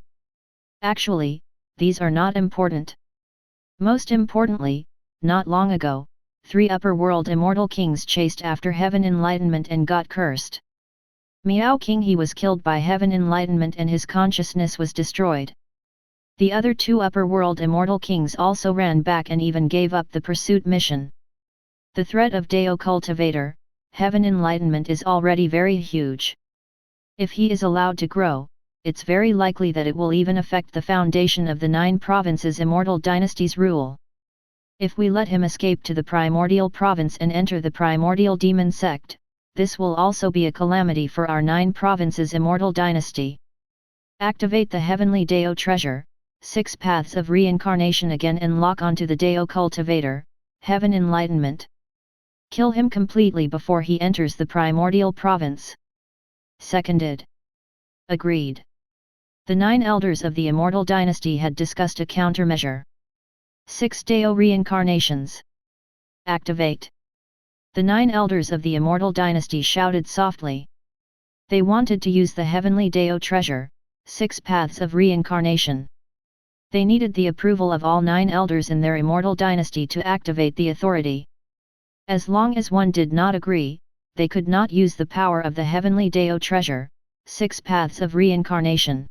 Actually, these are not important. Most importantly, not long ago, 3 upper world immortal kings chased after heaven enlightenment and got cursed. Miao King he was killed by heaven enlightenment and his consciousness was destroyed. The other 2 upper world immortal kings also ran back and even gave up the pursuit mission. The threat of Deo Cultivator, heaven enlightenment is already very huge. If he is allowed to grow, it's very likely that it will even affect the foundation of the 9 provinces Immortal Dynasty's rule. If we let him escape to the Primordial Province and enter the Primordial Demon Sect, this will also be a calamity for our 9 provinces Immortal Dynasty. Activate the Heavenly Deo Treasure, 6 Paths of Reincarnation again and lock onto the Deo Cultivator, Heaven Enlightenment. Kill him completely before he enters the Primordial Province. Seconded. Agreed. The 9 elders of the Immortal Dynasty had discussed a countermeasure. 6 Deo Reincarnations. Activate. The 9 elders of the Immortal Dynasty shouted softly. They wanted to use the Heavenly Deo Treasure, 6 Paths of Reincarnation. They needed the approval of all 9 elders in their Immortal Dynasty to activate the authority. As long as one did not agree, they could not use the power of the Heavenly Deo Treasure, 6 Paths of Reincarnation.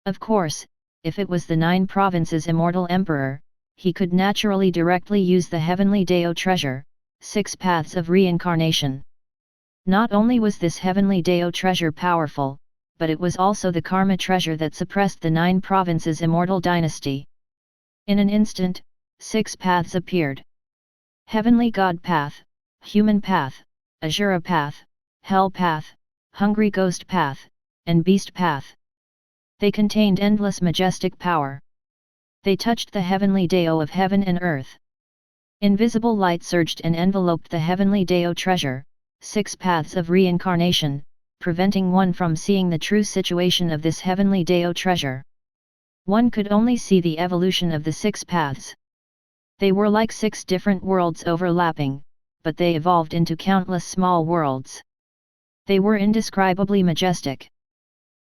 Of course, if it was the 9 provinces Immortal Emperor, he could naturally directly use the Heavenly Deo Treasure, 6 Paths of Reincarnation. Not only was this Heavenly Deo Treasure powerful, but it was also the Karma Treasure that suppressed the 9 provinces Immortal Dynasty. In an instant, 6 paths appeared. Heavenly God Path, Human Path, Asura Path, Hell Path, Hungry Ghost Path, and Beast Path. They contained endless majestic power. They touched the Heavenly Deo of heaven and earth. Invisible light surged and enveloped the Heavenly Deo Treasure, 6 Paths of Reincarnation, preventing one from seeing the true situation of this Heavenly Deo Treasure. One could only see the evolution of the 6 paths. They were like 6 different worlds overlapping, but they evolved into countless small worlds. They were indescribably majestic.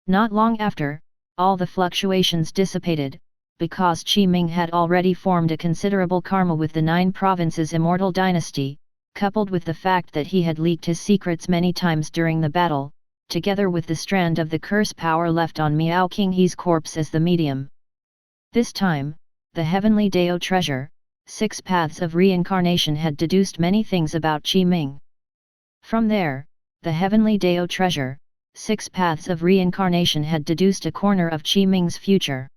Not long after, all the fluctuations dissipated, because Qi Ming had already formed a considerable karma with the 9 provinces Immortal Dynasty, coupled with the fact that he had leaked his secrets many times during the battle, together with the strand of the curse power left on Miao King He's corpse as the medium. This time, the Heavenly Deo Treasure, 6 Paths of Reincarnation had deduced many things about Qi Ming. From there, the Heavenly Deo Treasure, 6 Paths of Reincarnation had deduced a corner of Qi Ming's future.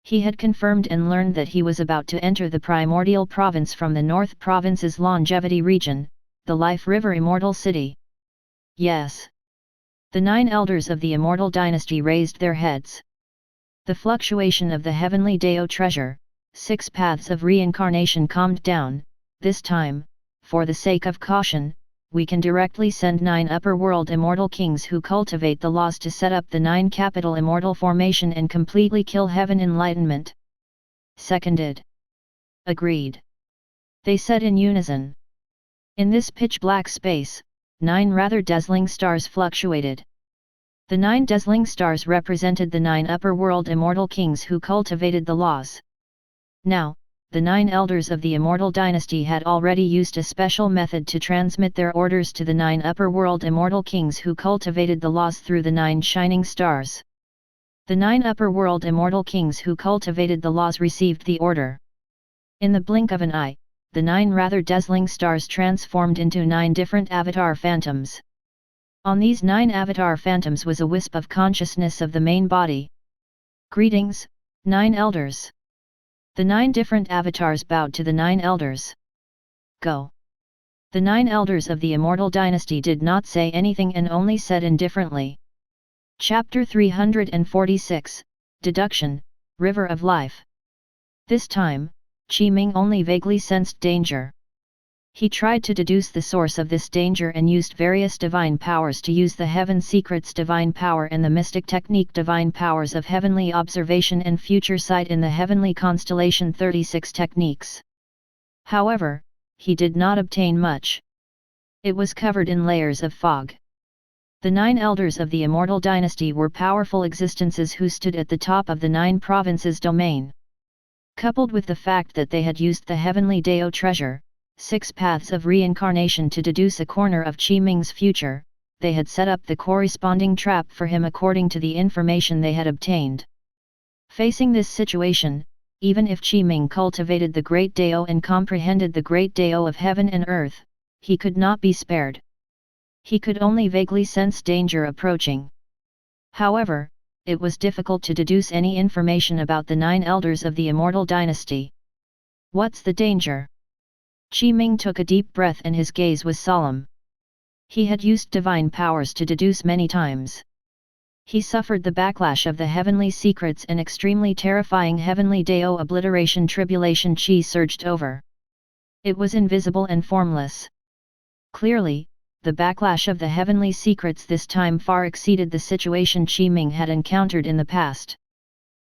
He had confirmed and learned that he was about to enter the Primordial Province from the North Province's Longevity region, the Life River Immortal City. Yes. The 9 elders of the Immortal Dynasty raised their heads. The fluctuation of the Heavenly Deo Treasure, 6 Paths of Reincarnation calmed down. This time, for the sake of caution, we can directly send 9 upper world immortal kings who cultivate the laws to set up the 9 capital immortal formation and completely kill heaven enlightenment. Seconded. Agreed. They said in unison. In this pitch-black space, 9 rather dazzling stars fluctuated. The 9 dazzling stars represented the 9 upper world immortal kings who cultivated the laws. Now, the 9 elders of the Immortal Dynasty had already used a special method to transmit their orders to the 9 upper world immortal kings who cultivated the laws through the 9 shining stars. The 9 upper world immortal kings who cultivated the laws received the order. In the blink of an eye, the 9 rather dazzling stars transformed into 9 different avatar phantoms. On these 9 avatar phantoms was a wisp of consciousness of the main body. Greetings, 9 elders. The 9 different avatars bowed to the 9 elders. Go. The 9 elders of the Immortal Dynasty did not say anything and only said indifferently. Chapter 346, Deduction, River of Life. This time, Qi Ming only vaguely sensed danger. He tried to deduce the source of this danger and used various divine powers to use the Heaven Secrets divine power and the mystic technique divine powers of heavenly observation and future sight in the heavenly constellation 36 techniques. However, he did not obtain much. It was covered in layers of fog. The 9 elders of the Immortal Dynasty were powerful existences who stood at the top of the 9 provinces domain. Coupled with the fact that they had used the heavenly Dao treasure, 6 paths of reincarnation to deduce a corner of Qi Ming's future, they had set up the corresponding trap for him according to the information they had obtained. Facing this situation, even if Qi Ming cultivated the Great Dao and comprehended the Great Dao of heaven and earth, he could not be spared. He could only vaguely sense danger approaching. However, it was difficult to deduce any information about the 9 elders of the Immortal Dynasty. What's the danger? Qi Ming took a deep breath and his gaze was solemn. He had used divine powers to deduce many times. He suffered the backlash of the heavenly secrets and extremely terrifying heavenly Dao obliteration tribulation Qi surged over. It was invisible and formless. Clearly, the backlash of the heavenly secrets this time far exceeded the situation Qi Ming had encountered in the past.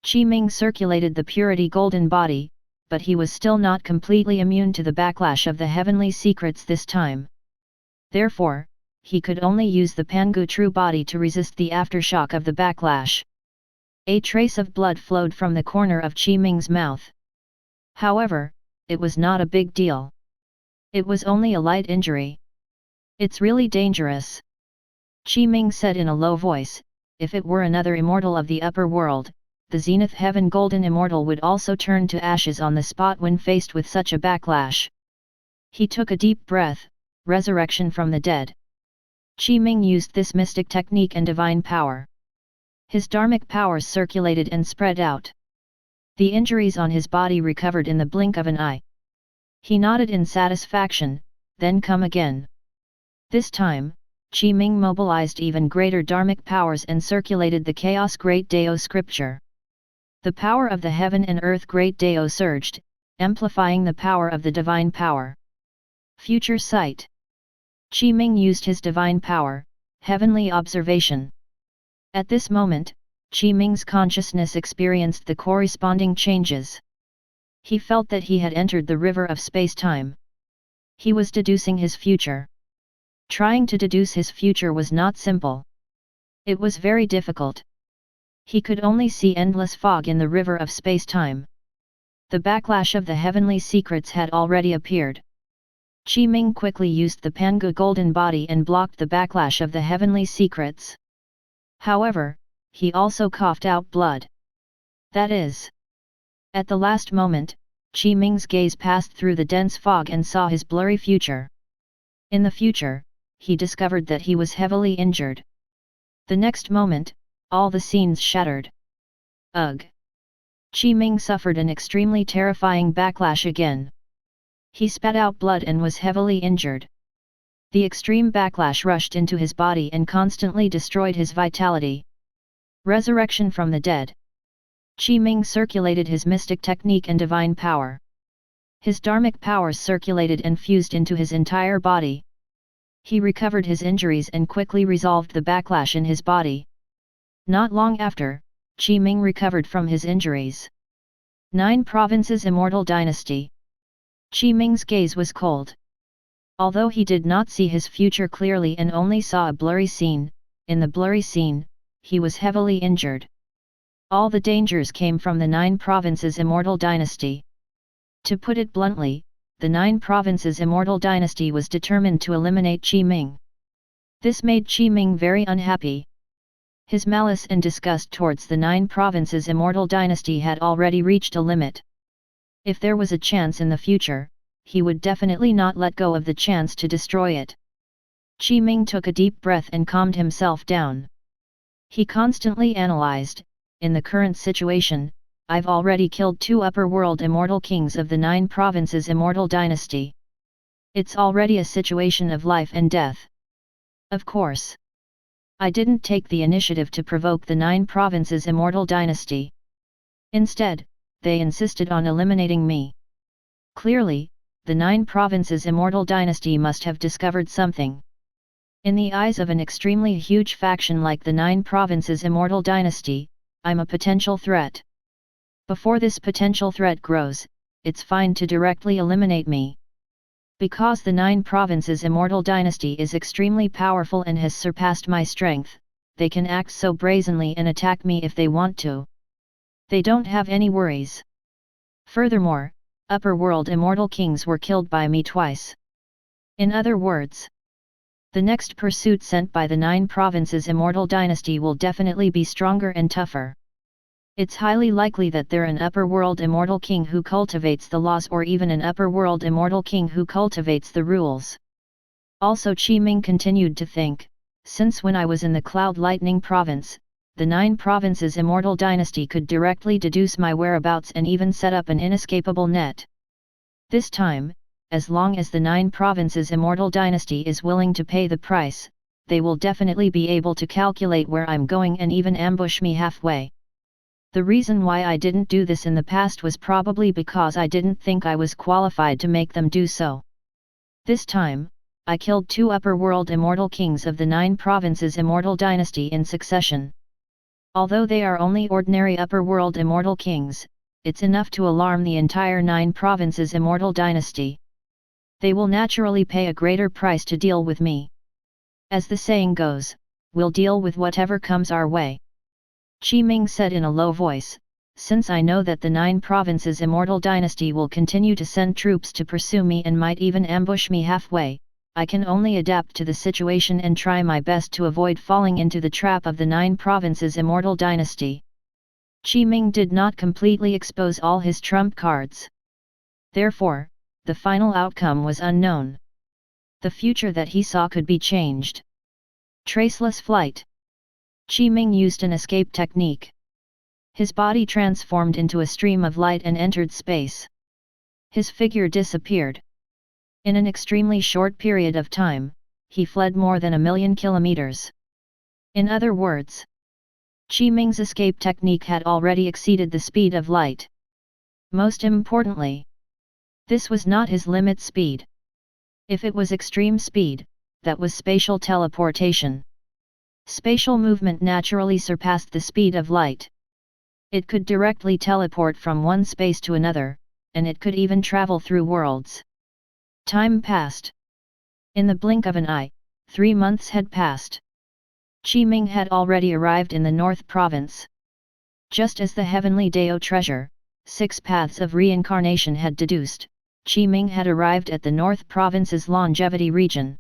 Qi Ming circulated the purity golden body, but he was still not completely immune to the backlash of the heavenly secrets this time. Therefore, he could only use the Pangu true body to resist the aftershock of the backlash. A trace of blood flowed from the corner of Qi Ming's mouth. However, it was not a big deal. It was only a light injury. It's really dangerous. Qi Ming said in a low voice, if it were another immortal of the upper world, the Zenith Heaven Golden Immortal would also turn to ashes on the spot when faced with such a backlash. He took a deep breath, resurrection from the dead. Qi Ming used this mystic technique and divine power. His dharmic powers circulated and spread out. The injuries on his body recovered in the blink of an eye. He nodded in satisfaction, then come again. This time, Qi Ming mobilized even greater dharmic powers and circulated the Chaos Great Dao scripture. The power of the heaven and earth Great Dao surged, amplifying the power of the divine power. Future sight. Qi Ming used his divine power, heavenly observation. At this moment, Qi Ming's consciousness experienced the corresponding changes. He felt that he had entered the river of space-time. He was deducing his future. Trying to deduce his future was not simple. It was very difficult. He could only see endless fog in the river of space-time. The backlash of the heavenly secrets had already appeared. Qi Ming quickly used the Pangu golden body and blocked the backlash of the heavenly secrets. However, he also coughed out blood. That is. At the last moment, Qi Ming's gaze passed through the dense fog and saw his blurry future. In the future, he discovered that he was heavily injured. The next moment, all the scenes shattered. Ugh! Qi Ming suffered an extremely terrifying backlash again. He spat out blood and was heavily injured. The extreme backlash rushed into his body and constantly destroyed his vitality. Resurrection from the dead. Qi Ming circulated his mystic technique and divine power. His dharmic powers circulated and fused into his entire body. He recovered his injuries and quickly resolved the backlash in his body. Not long after, Qi Ming recovered from his injuries. 9 Provinces Immortal Dynasty. Qi Ming's gaze was cold. Although he did not see his future clearly and only saw a blurry scene, in the blurry scene, he was heavily injured. All the dangers came from the 9 Provinces Immortal Dynasty. To put it bluntly, the 9 Provinces Immortal Dynasty was determined to eliminate Qi Ming. This made Qi Ming very unhappy. His malice and disgust towards the 9 Provinces Immortal Dynasty had already reached a limit. If there was a chance in the future, he would definitely not let go of the chance to destroy it. Qi Ming took a deep breath and calmed himself down. He constantly analyzed, in the current situation, I've already killed 2 upper world immortal kings of the 9 Provinces Immortal Dynasty. It's already a situation of life and death. Of course. I didn't take the initiative to provoke the 9 Provinces Immortal Dynasty. Instead, they insisted on eliminating me. Clearly, the 9 provinces Immortal Dynasty must have discovered something. In the eyes of an extremely huge faction like the 9 provinces Immortal Dynasty, I'm a potential threat. Before this potential threat grows, it's fine to directly eliminate me. Because the 9 provinces Immortal Dynasty is extremely powerful and has surpassed my strength, they can act so brazenly and attack me if they want to. They don't have any worries. Furthermore, Upper World Immortal Kings were killed by me twice. In other words, the next pursuit sent by the 9 provinces Immortal Dynasty will definitely be stronger and tougher. It's highly likely that they're an Upper World Immortal King who cultivates the laws or even an Upper World Immortal King who cultivates the rules. Also Qi Ming continued to think, since when I was in the Cloud Lightning Province, the 9 provinces Immortal Dynasty could directly deduce my whereabouts and even set up an inescapable net. This time, as long as the 9 provinces Immortal Dynasty is willing to pay the price, they will definitely be able to calculate where I'm going and even ambush me halfway. The reason why I didn't do this in the past was probably because I didn't think I was qualified to make them do so. This time, I killed 2 Upper World Immortal Kings of the 9 provinces Immortal Dynasty in succession. Although they are only ordinary Upper World Immortal Kings, it's enough to alarm the entire 9 provinces Immortal Dynasty. They will naturally pay a greater price to deal with me. As the saying goes, we'll deal with whatever comes our way. Qi Ming said in a low voice, since I know that the 9 provinces Immortal Dynasty will continue to send troops to pursue me and might even ambush me halfway, I can only adapt to the situation and try my best to avoid falling into the trap of the 9 provinces Immortal Dynasty. Qi Ming did not completely expose all his trump cards. Therefore, the final outcome was unknown. The future that he saw could be changed. Traceless flight. Qi Ming used an escape technique. His body transformed into a stream of light and entered space. His figure disappeared. In an extremely short period of time, he fled more than 1,000,000 kilometers. In other words, Qi Ming's escape technique had already exceeded the speed of light. Most importantly, this was not his limit speed. If it was extreme speed, that was spatial teleportation. Spatial movement naturally surpassed the speed of light. It could directly teleport from one space to another, and it could even travel through worlds. Time passed. In the blink of an eye, 3 months had passed. Qi Ming had already arrived in the North Province. Just as the Heavenly Dao treasure, 6 paths of reincarnation had deduced, Qi Ming had arrived at the North Province's longevity region.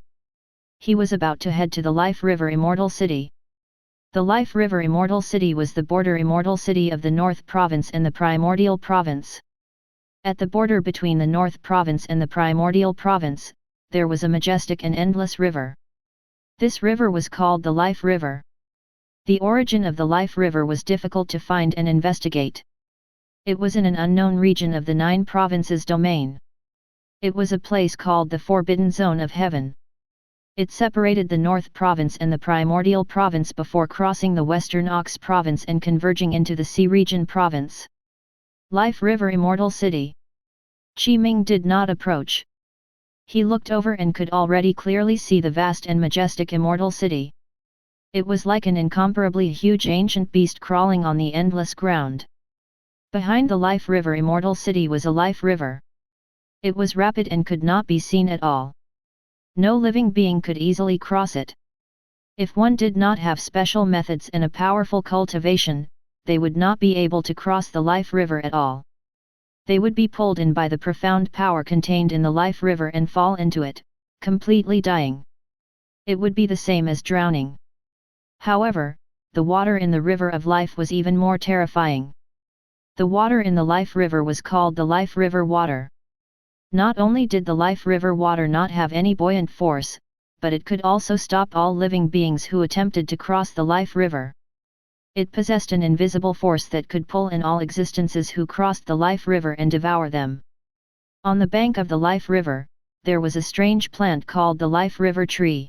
He was about to head to the Life River Immortal City. The Life River Immortal City was the border Immortal City of the North Province and the Primordial Province. At the border between the North Province and the Primordial Province, there was a majestic and endless river. This river was called the Life River. The origin of the Life River was difficult to find and investigate. It was in an unknown region of the 9 provinces domain. It was a place called the Forbidden Zone of Heaven. It separated the North Province and the Primordial Province before crossing the Western Ox Province and converging into the Sea Region Province. Life River Immortal City. Qi Ming did not approach. He looked over and could already clearly see the vast and majestic Immortal City. It was like an incomparably huge ancient beast crawling on the endless ground. Behind the Life River Immortal City was a Life River. It was rapid and could not be seen at all. No living being could easily cross it. If one did not have special methods and a powerful cultivation, they would not be able to cross the Life River at all. They would be pulled in by the profound power contained in the Life River and fall into it, completely dying. It would be the same as drowning. However, the water in the River of Life was even more terrifying. The water in the Life River was called the Life River Water. Not only did the Life River water not have any buoyant force, but it could also stop all living beings who attempted to cross the Life River. It possessed an invisible force that could pull in all existences who crossed the Life River and devour them. On the bank of the Life River, there was a strange plant called the Life River Tree.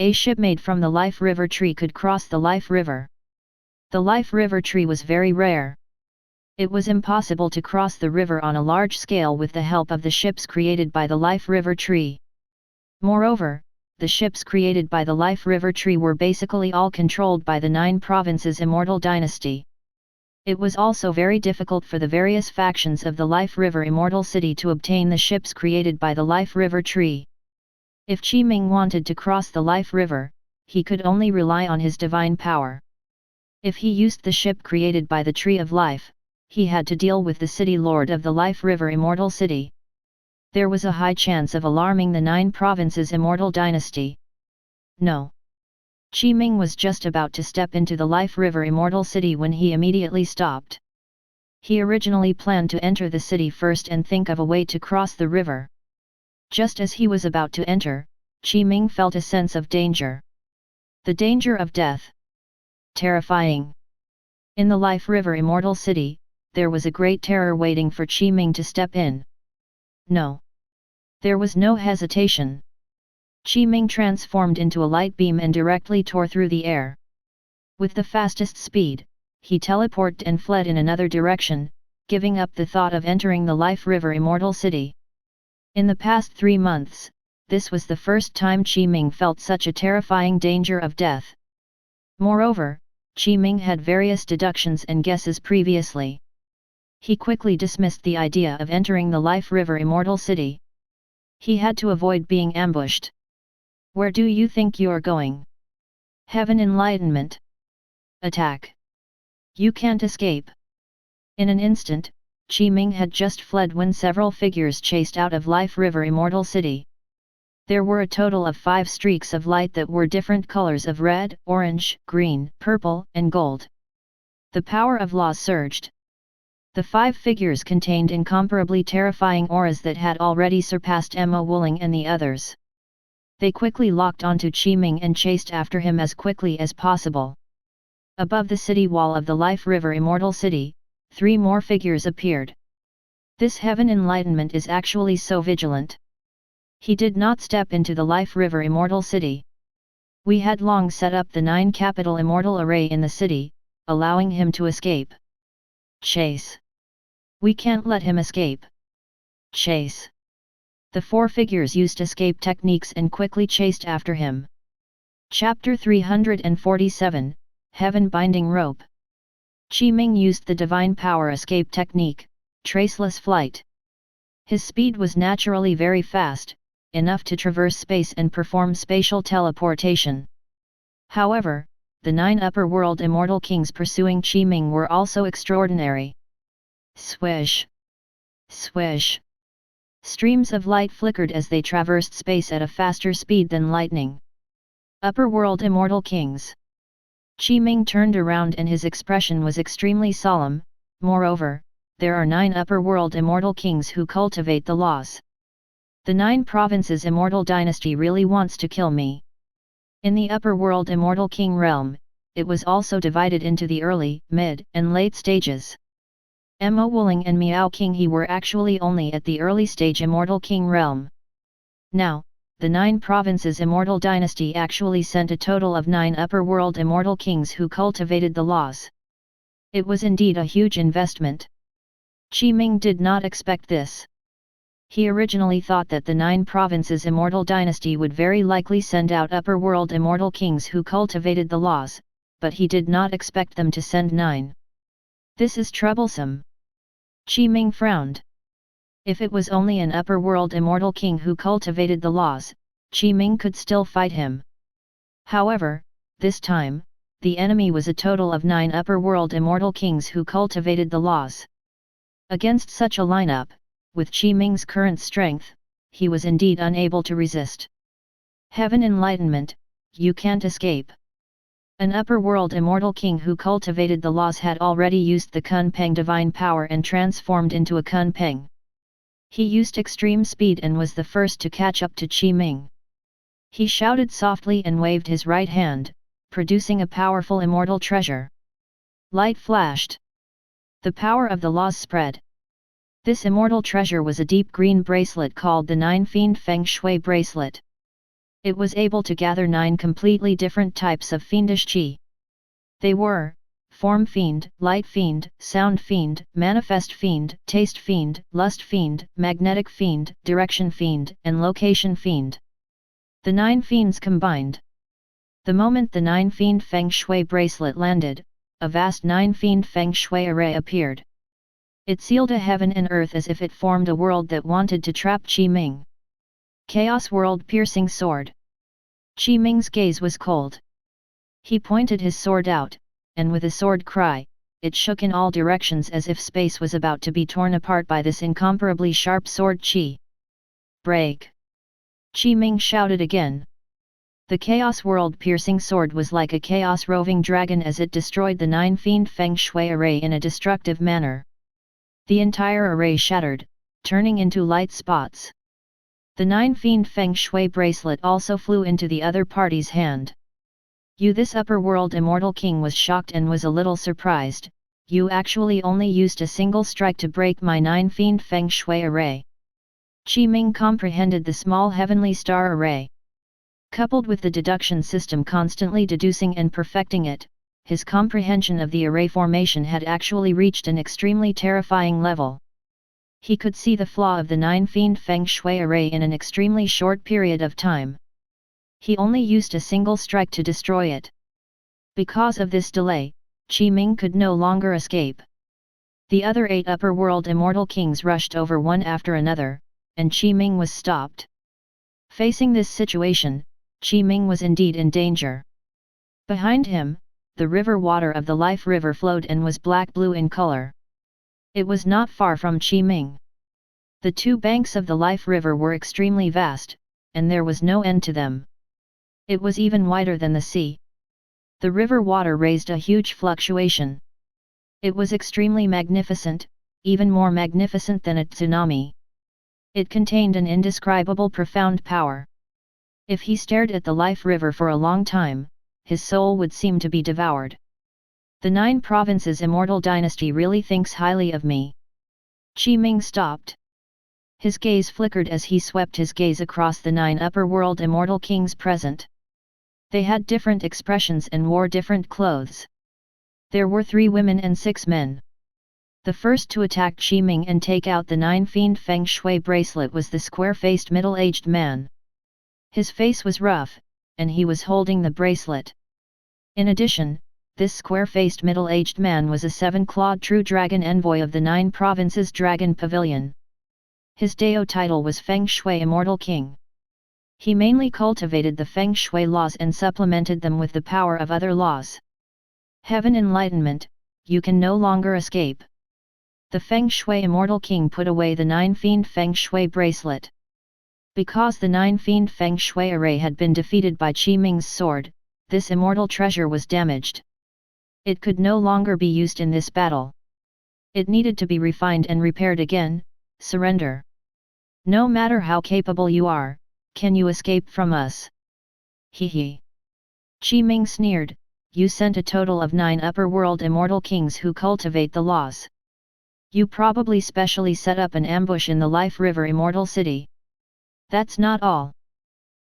A ship made from the Life River Tree could cross the Life River. The Life River Tree was very rare. It was impossible to cross the river on a large scale with the help of the ships created by the Life River Tree. Moreover, the ships created by the Life River Tree were basically all controlled by the 9 provinces Immortal Dynasty. It was also very difficult for the various factions of the Life River Immortal City to obtain the ships created by the Life River Tree. If Qi Ming wanted to cross the Life River, he could only rely on his divine power. If he used the ship created by the Tree of Life, he had to deal with the City Lord of the Life River Immortal City. There was a high chance of alarming the 9 provinces Immortal Dynasty. No. Qi Ming was just about to step into the Life River Immortal City when he immediately stopped. He originally planned to enter the city first and think of a way to cross the river. Just as he was about to enter, Qi Ming felt a sense of danger. The danger of death. Terrifying. In the Life River Immortal City, there was a great terror waiting for Qi Ming to step in. No. There was no hesitation. Qi Ming transformed into a light beam and directly tore through the air. With the fastest speed, he teleported and fled in another direction, giving up the thought of entering the Life River Immortal City. In the past 3 months, this was the first time Qi Ming felt such a terrifying danger of death. Moreover, Qi Ming had various deductions and guesses previously. He quickly dismissed the idea of entering the Life River Immortal City. He had to avoid being ambushed. Where do you think you're going? Heaven Enlightenment. Attack. You can't escape. In an instant, Qi Ming had just fled when several figures chased out of Life River Immortal City. There were a total of 5 streaks of light that were different colors of red, orange, green, purple, and gold. The power of law surged. The 5 figures contained incomparably terrifying auras that had already surpassed Mo Wuling and the others. They quickly locked onto Qi Ming and chased after him as quickly as possible. Above the city wall of the Life River Immortal City, 3 more figures appeared. This Heaven Enlightenment is actually so vigilant. He did not step into the Life River Immortal City. We had long set up the 9 capital immortal array in the city, allowing him to escape. Chase. We can't let him escape. Chase. The 4 figures used escape techniques and quickly chased after him. Chapter 347, Heaven Binding Rope. Qi Ming used the Divine Power Escape technique, Traceless Flight. His speed was naturally very fast, enough to traverse space and perform spatial teleportation. However, the 9 upper world immortal kings pursuing Qi Ming were also extraordinary. Swish! Swish! Streams of light flickered as they traversed space at a faster speed than lightning. Upper world immortal kings. Qi Ming turned around and his expression was extremely solemn. Moreover, there are 9 upper world immortal kings who cultivate the laws. The 9 provinces Immortal Dynasty really wants to kill me. In the upper world Immortal King realm, it was also divided into the early, mid, and late stages. Mo Wuling and Miao Qinghe were actually only at the early stage Immortal King realm. Now, the 9 provinces Immortal Dynasty actually sent a total of 9 upper world immortal kings who cultivated the laws. It was indeed a huge investment. Qi Ming did not expect this. He originally thought that the 9 provinces Immortal Dynasty would very likely send out upper world immortal kings who cultivated the laws, but he did not expect them to send 9. This is troublesome. Qi Ming frowned. If it was only an upper world immortal king who cultivated the laws, Qi Ming could still fight him. However, this time, the enemy was a total of 9 upper world immortal kings who cultivated the laws. Against such a lineup, with Qi Ming's current strength, he was indeed unable to resist. Heaven Enlightenment, you can't escape. An upper world immortal king who cultivated the laws had already used the Kunpeng divine power and transformed into a Kunpeng. He used extreme speed and was the first to catch up to Qi Ming. He shouted softly and waved his right hand, producing a powerful immortal treasure. Light flashed. The power of the laws spread. This immortal treasure was a deep green bracelet called the 9 Fiend Feng Shui bracelet. It was able to gather 9 completely different types of fiendish qi. They were Form Fiend, Light Fiend, Sound Fiend, Manifest Fiend, Taste Fiend, Lust Fiend, Magnetic Fiend, Direction Fiend, and Location Fiend. The 9 fiends combined. The moment the 9 fiend Feng Shui bracelet landed, a vast 9 fiend Feng Shui array appeared. It sealed a heaven and earth as if it formed a world that wanted to trap Qi Ming. Chaos World Piercing Sword. Qi Ming's gaze was cold. He pointed his sword out, and with a sword cry, it shook in all directions as if space was about to be torn apart by this incomparably sharp sword Qi. Break! Qi Ming shouted again. The Chaos World Piercing Sword was like a chaos roving dragon as it destroyed the 9 fiend Feng Shui array in a destructive manner. The entire array shattered, turning into light spots. The 9 fiend Feng Shui bracelet also flew into the other party's hand. This upper world immortal king was shocked and was a little surprised. You actually only used a single strike to break my 9 fiend Feng Shui array. Qi Ming comprehended the small heavenly star array. Coupled with the deduction system constantly deducing and perfecting it, his comprehension of the array formation had actually reached an extremely terrifying level. He could see the flaw of the 9 fiend Feng Shui array in an extremely short period of time. He only used a single strike to destroy it. Because of this delay, Qi Ming could no longer escape. The other 8 upper world immortal kings rushed over one after another, and Qi Ming was stopped. Facing this situation, Qi Ming was indeed in danger. Behind him, the river water of the Life River flowed and was black-blue in color. It was not far from Qi Ming. The 2 banks of the Life River were extremely vast, and there was no end to them. It was even wider than the sea. The river water raised a huge fluctuation. It was extremely magnificent, even more magnificent than a tsunami. It contained an indescribable profound power. If he stared at the Life River for a long time, his soul would seem to be devoured. The 9 provinces Immortal Dynasty really thinks highly of me. Qi Ming stopped. His gaze flickered as he swept his gaze across the 9 upper world immortal kings present. They had different expressions and wore different clothes. There were 3 women and 6 men. The first to attack Qi Ming and take out the 9 fiend Feng Shui bracelet was the square-faced middle-aged man. His face was rough, and he was holding the bracelet. In addition, this square-faced middle-aged man was a 7-clawed true dragon envoy of the 9 provinces Dragon Pavilion. His Dao title was Feng Shui Immortal King. He mainly cultivated the Feng Shui laws and supplemented them with the power of other laws. Heaven Enlightenment, you can no longer escape. The Feng Shui Immortal King put away the 9 fiend Feng Shui bracelet. Because the 9 fiend Feng Shui array had been defeated by Qi Ming's sword, this immortal treasure was damaged. It could no longer be used in this battle. It needed to be refined and repaired again. Surrender. No matter how capable you are, can you escape from us? He. Qi Ming sneered, you sent a total of 9 upper world immortal kings who cultivate the laws. You probably specially set up an ambush in the Life River Immortal City. That's not all.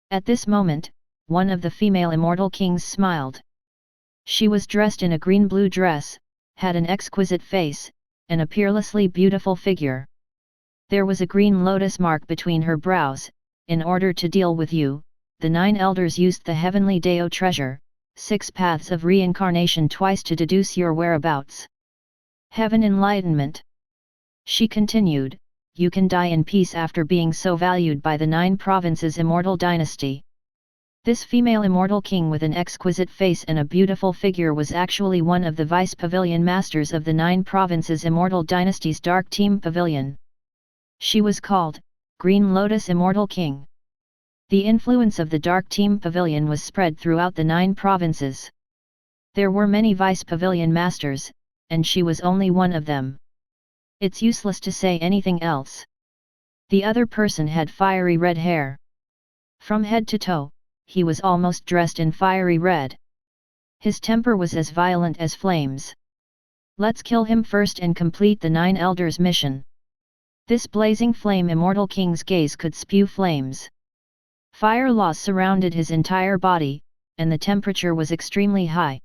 At this moment, one of the female immortal kings smiled. She was dressed in a green-blue dress, had an exquisite face, and a peerlessly beautiful figure. There was a green lotus mark between her brows. In order to deal with you, the 9 elders used the heavenly Dao treasure, 6 paths of reincarnation twice to deduce your whereabouts. Heaven Enlightenment. She continued, you can die in peace after being so valued by the 9 provinces Immortal Dynasty. This female immortal king with an exquisite face and a beautiful figure was actually one of the vice pavilion masters of the 9 provinces Immortal Dynasty's Dark Team Pavilion. She was called Green Lotus Immortal King. The influence of the Dark Team Pavilion was spread throughout the 9 provinces. There were many vice pavilion masters, and she was only one of them. It's useless to say anything else. The other person had fiery red hair. From head to toe, he was almost dressed in fiery red. His temper was as violent as flames. Let's kill him first and complete the 9 elders' mission. This blazing flame immortal king's gaze could spew flames. Fire laws surrounded his entire body, and the temperature was extremely high.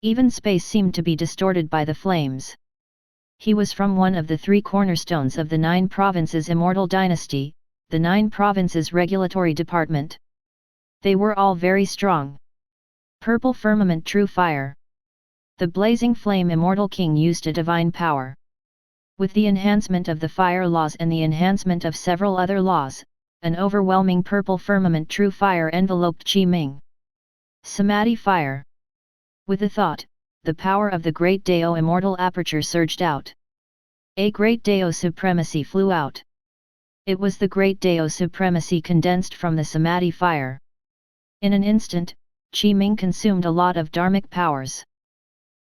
Even space seemed to be distorted by the flames. He was from one of the 3 cornerstones of the 9 provinces Immortal Dynasty, the 9 provinces regulatory department. They were all very strong. Purple firmament true fire. The blazing flame Immortal King used a divine power. With the enhancement of the fire laws and the enhancement of several other laws, an overwhelming purple firmament true fire enveloped Qi Ming. Samadhi fire. With the thought, the power of the Great Dao Immortal Aperture surged out. A Great Dao Supremacy flew out. It was the Great Dao Supremacy condensed from the Samadhi fire. In an instant, Qi Ming consumed a lot of dharmic powers.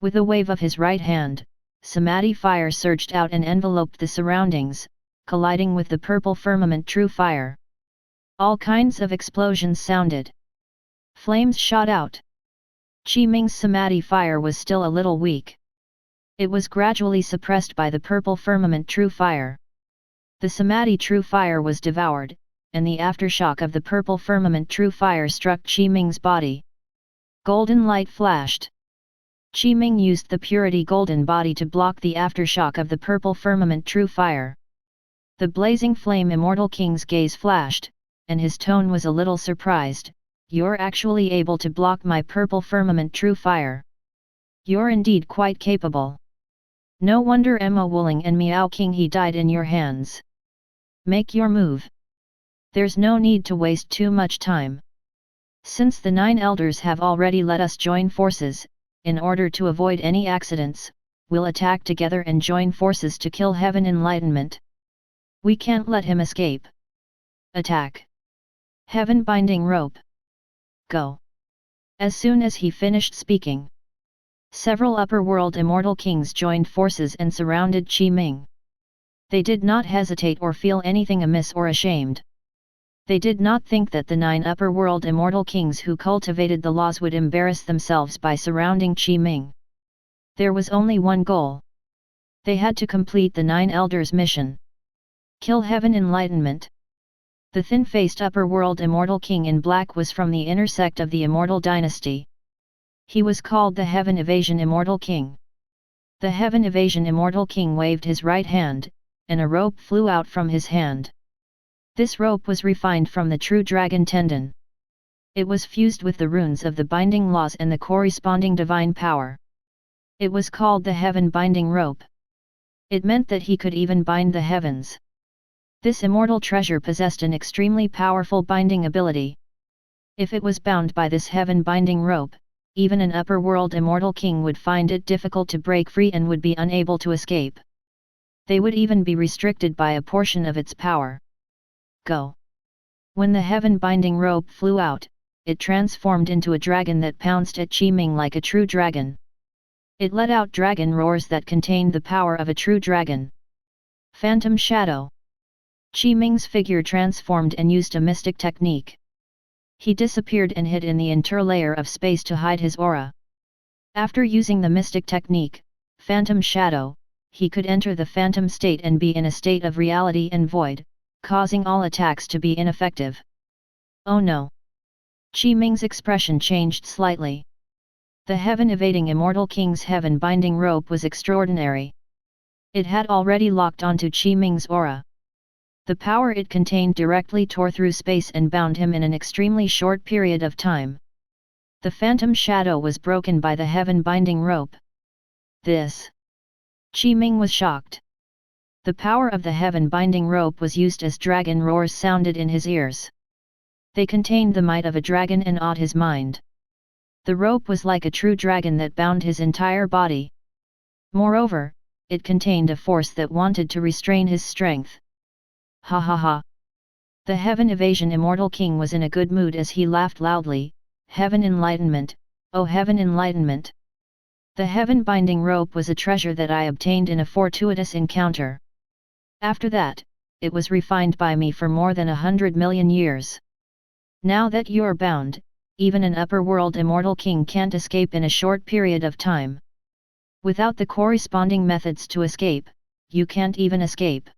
With a wave of his right hand, Samadhi fire surged out and enveloped the surroundings, colliding with the purple firmament true fire. All kinds of explosions sounded. Flames shot out. Qi Ming's Samadhi fire was still a little weak. It was gradually suppressed by the purple firmament true fire. The Samadhi true fire was devoured, and the aftershock of the purple firmament true fire struck Qi Ming's body. Golden light flashed. Qi Ming used the purity golden body to block the aftershock of the purple firmament true fire. The blazing flame Immortal King's gaze flashed, and his tone was a little surprised. You're actually able to block my purple firmament true fire. You're indeed quite capable. No wonder Emma Wuling and Miao King he died in your hands. Make your move. There's no need to waste too much time. Since the 9 elders have already let us join forces, in order to avoid any accidents, we'll attack together and join forces to kill Heaven Enlightenment. We can't let him escape. Attack. Heaven Binding Rope. Go. As soon as he finished speaking, several upper world immortal kings joined forces and surrounded Qi Ming. They did not hesitate or feel anything amiss or ashamed. They did not think that the 9 upper world immortal kings who cultivated the laws would embarrass themselves by surrounding Qi Ming. There was only one goal. They had to complete the 9 elders' mission. Kill Heaven Enlightenment. The thin-faced upper world immortal king in black was from the inner sect of the Immortal Dynasty. He was called the Heaven Evasion Immortal King. The Heaven Evasion Immortal King waved his right hand, and a rope flew out from his hand. This rope was refined from the true dragon tendon. It was fused with the runes of the binding laws and the corresponding divine power. It was called the Heaven Binding Rope. It meant that he could even bind the heavens. This immortal treasure possessed an extremely powerful binding ability. If it was bound by this heaven binding rope, even an upper world immortal king would find it difficult to break free and would be unable to escape. They would even be restricted by a portion of its power. Go. When the heaven binding rope flew out, it transformed into a dragon that pounced at Qi Ming like a true dragon. It let out dragon roars that contained the power of a true dragon. Phantom Shadow. Qi Ming's figure transformed and used a mystic technique. He disappeared and hid in the interlayer of space to hide his aura. After using the mystic technique, Phantom Shadow, he could enter the phantom state and be in a state of reality and void, causing all attacks to be ineffective. Oh no! Qi Ming's expression changed slightly. The heaven-evading Immortal King's heaven-binding rope was extraordinary. It had already locked onto Qi Ming's aura. The power it contained directly tore through space and bound him in an extremely short period of time. The phantom shadow was broken by the heaven-binding rope. This. Qi Ming was shocked. The power of the heaven-binding rope was used as dragon roars sounded in his ears. They contained the might of a dragon and awed his mind. The rope was like a true dragon that bound his entire body. Moreover, it contained a force that wanted to restrain his strength. Ha ha ha! The Heaven Evasion Immortal King was in a good mood as he laughed loudly. Heaven Enlightenment, oh Heaven Enlightenment! The Heaven Binding Rope was a treasure that I obtained in a fortuitous encounter. After that, it was refined by me for more than 100 million years. Now that you're bound, even an upper world immortal king can't escape in a short period of time. Without the corresponding methods to escape, you can't even escape.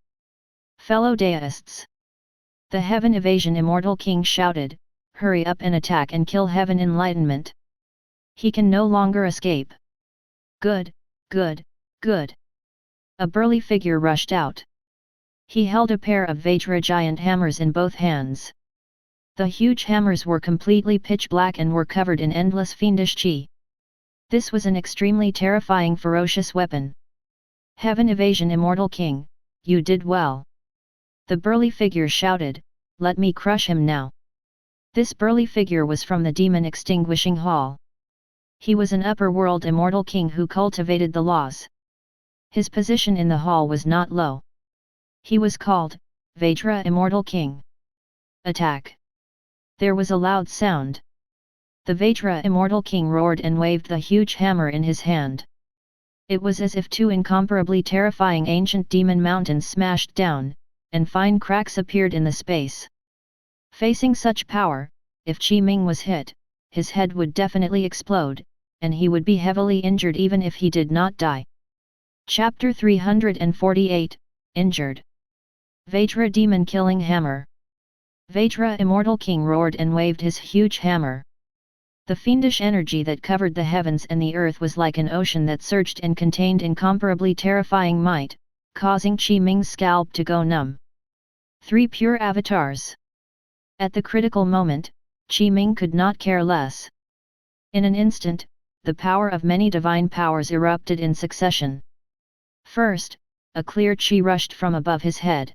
Fellow deists! The Heaven Evasion Immortal King shouted, hurry up and attack and kill Heaven Enlightenment. He can no longer escape. Good, good, good. A burly figure rushed out. He held a pair of Vajra giant hammers in both hands. The huge hammers were completely pitch black and were covered in endless fiendish chi. This was an extremely terrifying ferocious weapon. Heaven Evasion Immortal King, you did well. The burly figure shouted, let me crush him now. This burly figure was from the Demon Extinguishing Hall. He was an upper world immortal king who cultivated the laws. His position in the hall was not low. He was called, Vajra Immortal King. Attack! There was a loud sound. The Vajra Immortal King roared and waved the huge hammer in his hand. It was as if two incomparably terrifying ancient demon mountains smashed down, and fine cracks appeared in the space. Facing such power, if Qi Ming was hit, his head would definitely explode, and he would be heavily injured even if he did not die. Chapter 348, Injured. Vajra Demon Killing Hammer. Vajra Immortal King roared and waved his huge hammer. The fiendish energy that covered the heavens and the earth was like an ocean that surged and contained incomparably terrifying might, causing Qi Ming's scalp to go numb. 3 pure avatars. At the critical moment, Qi Ming could not care less. In an instant, the power of many divine powers erupted in succession. First, a clear Qi rushed from above his head.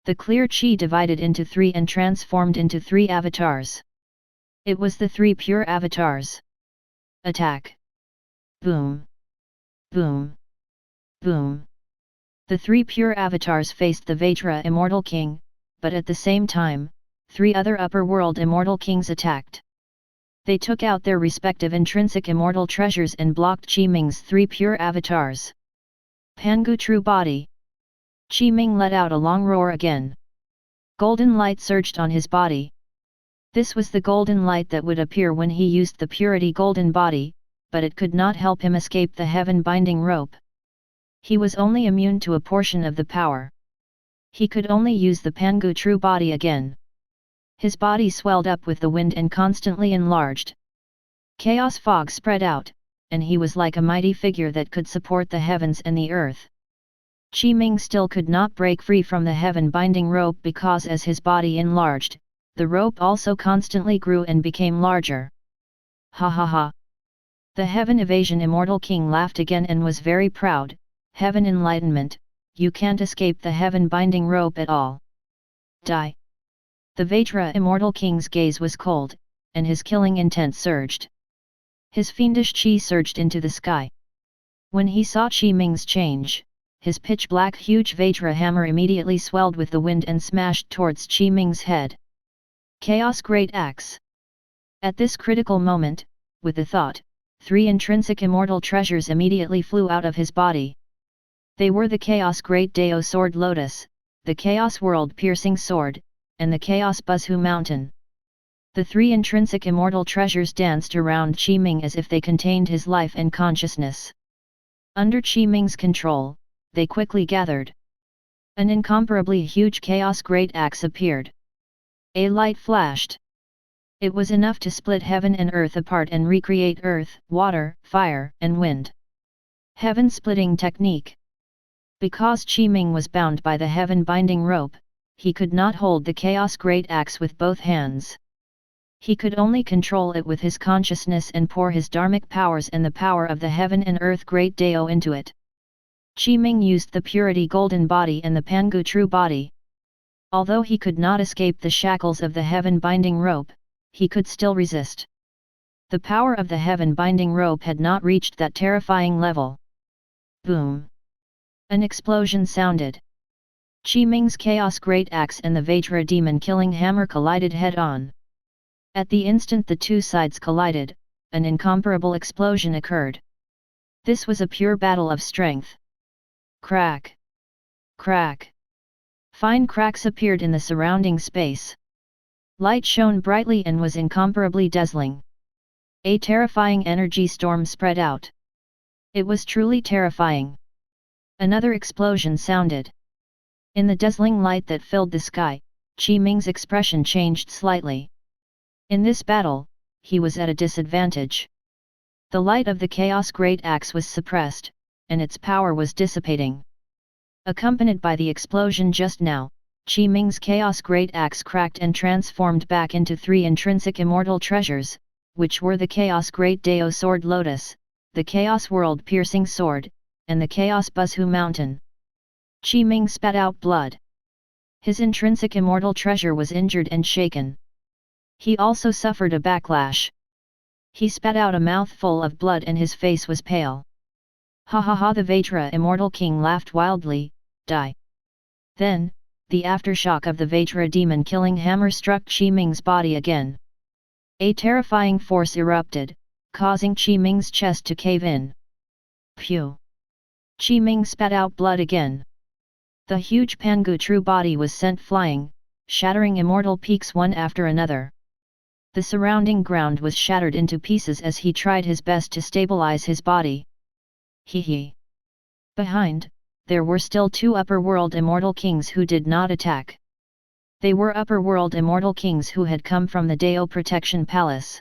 The clear Qi divided into 3 and transformed into 3 avatars. It was the 3 pure avatars. Attack! Boom! Boom! Boom! The 3 pure avatars faced the Vajra Immortal King, but at the same time, 3 other upper world immortal kings attacked. They took out their respective intrinsic immortal treasures and blocked Qi Ming's 3 pure avatars. Pangu True Body. Qi Ming let out a long roar again. Golden light surged on his body. This was the golden light that would appear when he used the purity golden body, but it could not help him escape the heaven binding rope. He was only immune to a portion of the power. He could only use the Pangu True Body again. His body swelled up with the wind and constantly enlarged. Chaos fog spread out, and he was like a mighty figure that could support the heavens and the earth. Qi Ming still could not break free from the heaven binding rope because as his body enlarged, the rope also constantly grew and became larger. Ha ha ha! The Heaven Evasion Immortal King laughed again and was very proud. Heaven Enlightenment, you can't escape the heaven binding rope at all. Die! The Vajra Immortal King's gaze was cold, and his killing intent surged. His fiendish chi surged into the sky. When he saw Qi Ming's change, his pitch-black huge Vajra hammer immediately swelled with the wind and smashed towards Qi Ming's head. Chaos Great Axe. At this critical moment, with the thought, 3 intrinsic immortal treasures immediately flew out of his body. They were the Chaos Great Dao Sword Lotus, the Chaos World Piercing Sword, and the Chaos Buzhu Mountain. The 3 intrinsic immortal treasures danced around Qi Ming as if they contained his life and consciousness. Under Qi Ming's control, they quickly gathered. An incomparably huge Chaos Great Axe appeared. A light flashed. It was enough to split heaven and earth apart and recreate earth, water, fire, and wind. Heaven Splitting Technique. Because Qi Ming was bound by the heaven binding rope, he could not hold the Chaos Great Axe with both hands. He could only control it with his consciousness and pour his dharmic powers and the power of the heaven and earth Great Dao into it. Qi Ming used the Purity Golden Body and the Pangu True Body. Although he could not escape the shackles of the heaven binding rope, he could still resist. The power of the heaven binding rope had not reached that terrifying level. Boom! An explosion sounded. Qi Ming's Chaos Great Axe and the Vajra Demon Killing Hammer collided head-on. At the instant the 2 sides collided, an incomparable explosion occurred. This was a pure battle of strength. Crack! Crack! Fine cracks appeared in the surrounding space. Light shone brightly and was incomparably dazzling. A terrifying energy storm spread out. It was truly terrifying. Another explosion sounded. In the dazzling light that filled the sky, Qi Ming's expression changed slightly. In this battle, he was at a disadvantage. The light of the Chaos Great Axe was suppressed, and its power was dissipating. Accompanied by the explosion just now, Qi Ming's Chaos Great Axe cracked and transformed back into 3 intrinsic immortal treasures, which were the Chaos Great Dao Sword Lotus, the Chaos World Piercing Sword, and the Chaos Buzhu Mountain. Qi Ming spat out blood. His intrinsic immortal treasure was injured and shaken. He also suffered a backlash. He spat out a mouthful of blood and his face was pale. Ha ha ha! The Vajra Immortal King laughed wildly. Die. Then, the aftershock of the Vajra demon killing hammer struck Qi Ming's body again. A terrifying force erupted, causing Qi Ming's chest to cave in. Phew! Qi Ming spat out blood again. The huge Pangu true body was sent flying, shattering immortal peaks one after another. The surrounding ground was shattered into pieces as he tried his best to stabilize his body. Hee hee. Behind, there were still 2 upper world immortal kings who did not attack. They were upper world immortal kings who had come from the Dao Protection Palace.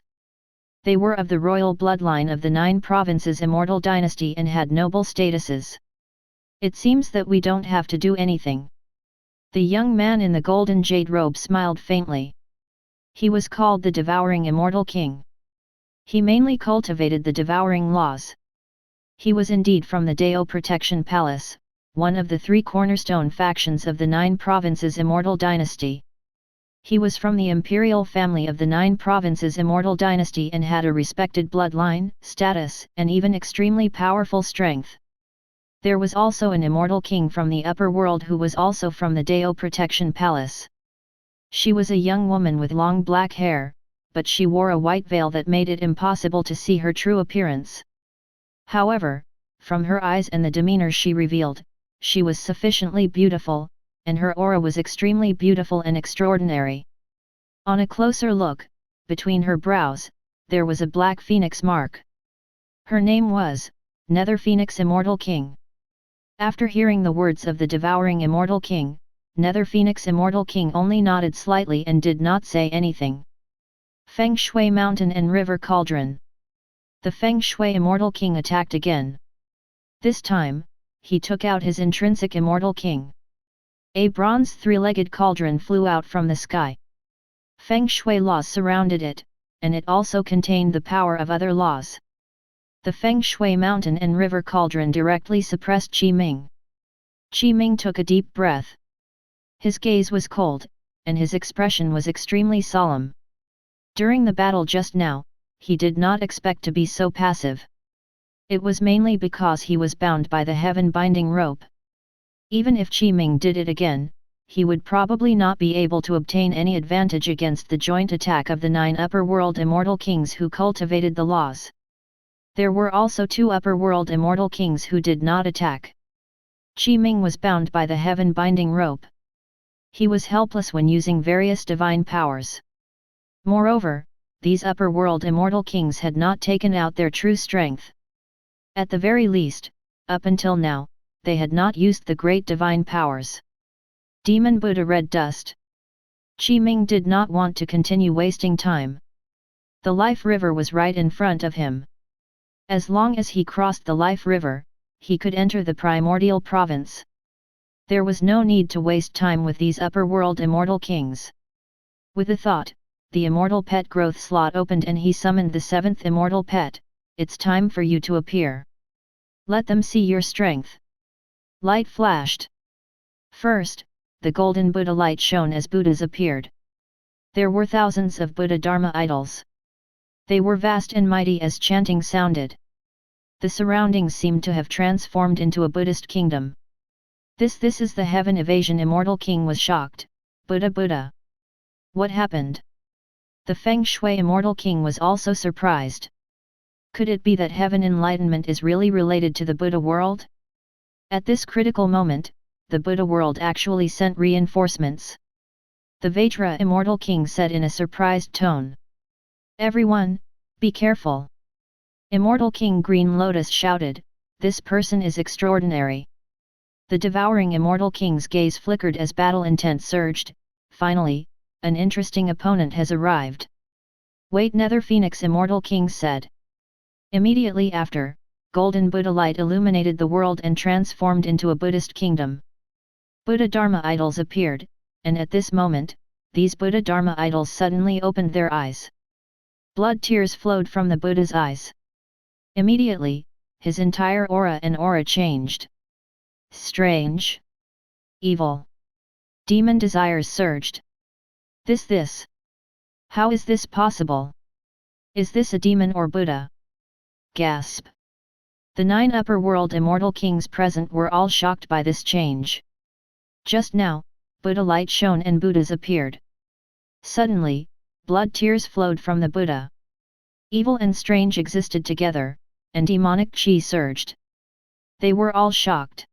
They were of the royal bloodline of the 9 provinces Immortal Dynasty and had noble statuses. It seems that we don't have to do anything. The young man in the golden jade robe smiled faintly. He was called the Devouring Immortal King. He mainly cultivated the devouring laws. He was indeed from the Dao Protection Palace, one of the 3 cornerstone factions of the 9 provinces Immortal Dynasty. He was from the imperial family of the 9 provinces Immortal Dynasty and had a respected bloodline, status, and even extremely powerful strength. There was also an immortal king from the upper world who was also from the Dao Protection Palace. She was a young woman with long black hair, but she wore a white veil that made it impossible to see her true appearance. However, from her eyes and the demeanor she revealed, she was sufficiently beautiful, and her aura was extremely beautiful and extraordinary. On a closer look, between her brows, there was a black phoenix mark. Her name was Nether Phoenix Immortal King. After hearing the words of the Devouring Immortal King, Nether Phoenix Immortal King only nodded slightly and did not say anything. Feng Shui Mountain and River Cauldron. The Feng Shui Immortal King attacked again. This time, he took out his intrinsic Immortal King. A bronze 3-legged cauldron flew out from the sky. Feng Shui laws surrounded it, and it also contained the power of other laws. The Feng Shui Mountain and River Cauldron directly suppressed Qi Ming. Qi Ming took a deep breath. His gaze was cold, and his expression was extremely solemn. During the battle just now, he did not expect to be so passive. It was mainly because he was bound by the heaven-binding rope. Even if Qi Ming did it again, he would probably not be able to obtain any advantage against the joint attack of the 9 upper world immortal kings who cultivated the laws. There were also 2 upper world immortal kings who did not attack. Qi Ming was bound by the heaven-binding rope. He was helpless when using various divine powers. Moreover, these upper world immortal kings had not taken out their true strength. At the very least, up until now, they had not used the great divine powers. Demon Buddha Red Dust. Qi Ming did not want to continue wasting time. The Life River was right in front of him. As long as he crossed the Life River, he could enter the Primordial Province. There was no need to waste time with these upper world immortal kings. With a thought, the immortal pet growth slot opened and he summoned the 7th immortal pet. It's time for you to appear. Let them see your strength. Light flashed. First, the golden Buddha light shone as Buddhas appeared. There were thousands of Buddha Dharma idols. They were vast and mighty as chanting sounded. The surroundings seemed to have transformed into a Buddhist kingdom. This is the Heaven Evasion Immortal King was shocked. Buddha. What happened? The Feng Shui Immortal King was also surprised. Could it be that heaven enlightenment is really related to the Buddha world? At this critical moment, the Buddha world actually sent reinforcements. The Vajra Immortal King said in a surprised tone. Everyone, be careful. Immortal King Green Lotus shouted, this person is extraordinary. The devouring Immortal King's gaze flickered as battle intent surged. Finally, an interesting opponent has arrived. Wait, Nether Phoenix Immortal King said. Immediately after, golden Buddha light illuminated the world and transformed into a Buddhist kingdom. Buddha Dharma idols appeared, and at this moment, these Buddha Dharma idols suddenly opened their eyes. Blood tears flowed from the Buddha's eyes. Immediately, his entire aura changed. Strange. Evil. Demon desires surged. This. How is this possible? Is this a demon or Buddha? Gasp. The 9 upper world immortal kings present were all shocked by this change. Just now, Buddha light shone and Buddhas appeared. Suddenly, blood tears flowed from the Buddha. Evil and strange existed together, and demonic chi surged. They were all shocked.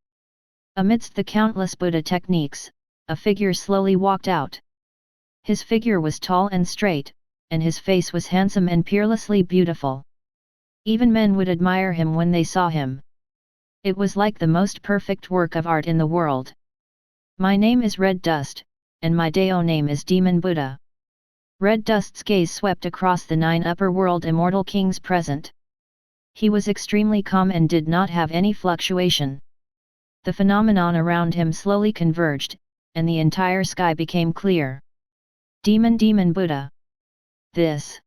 Amidst the countless Buddha techniques, a figure slowly walked out. His figure was tall and straight, and his face was handsome and peerlessly beautiful. Even men would admire him when they saw him. It was like the most perfect work of art in the world. My name is Red Dust, and my Dao name is Demon Buddha. Red Dust's gaze swept across the 9 upper world immortal kings present. He was extremely calm and did not have any fluctuation. The phenomenon around him slowly converged, and the entire sky became clear. Demon Buddha. This.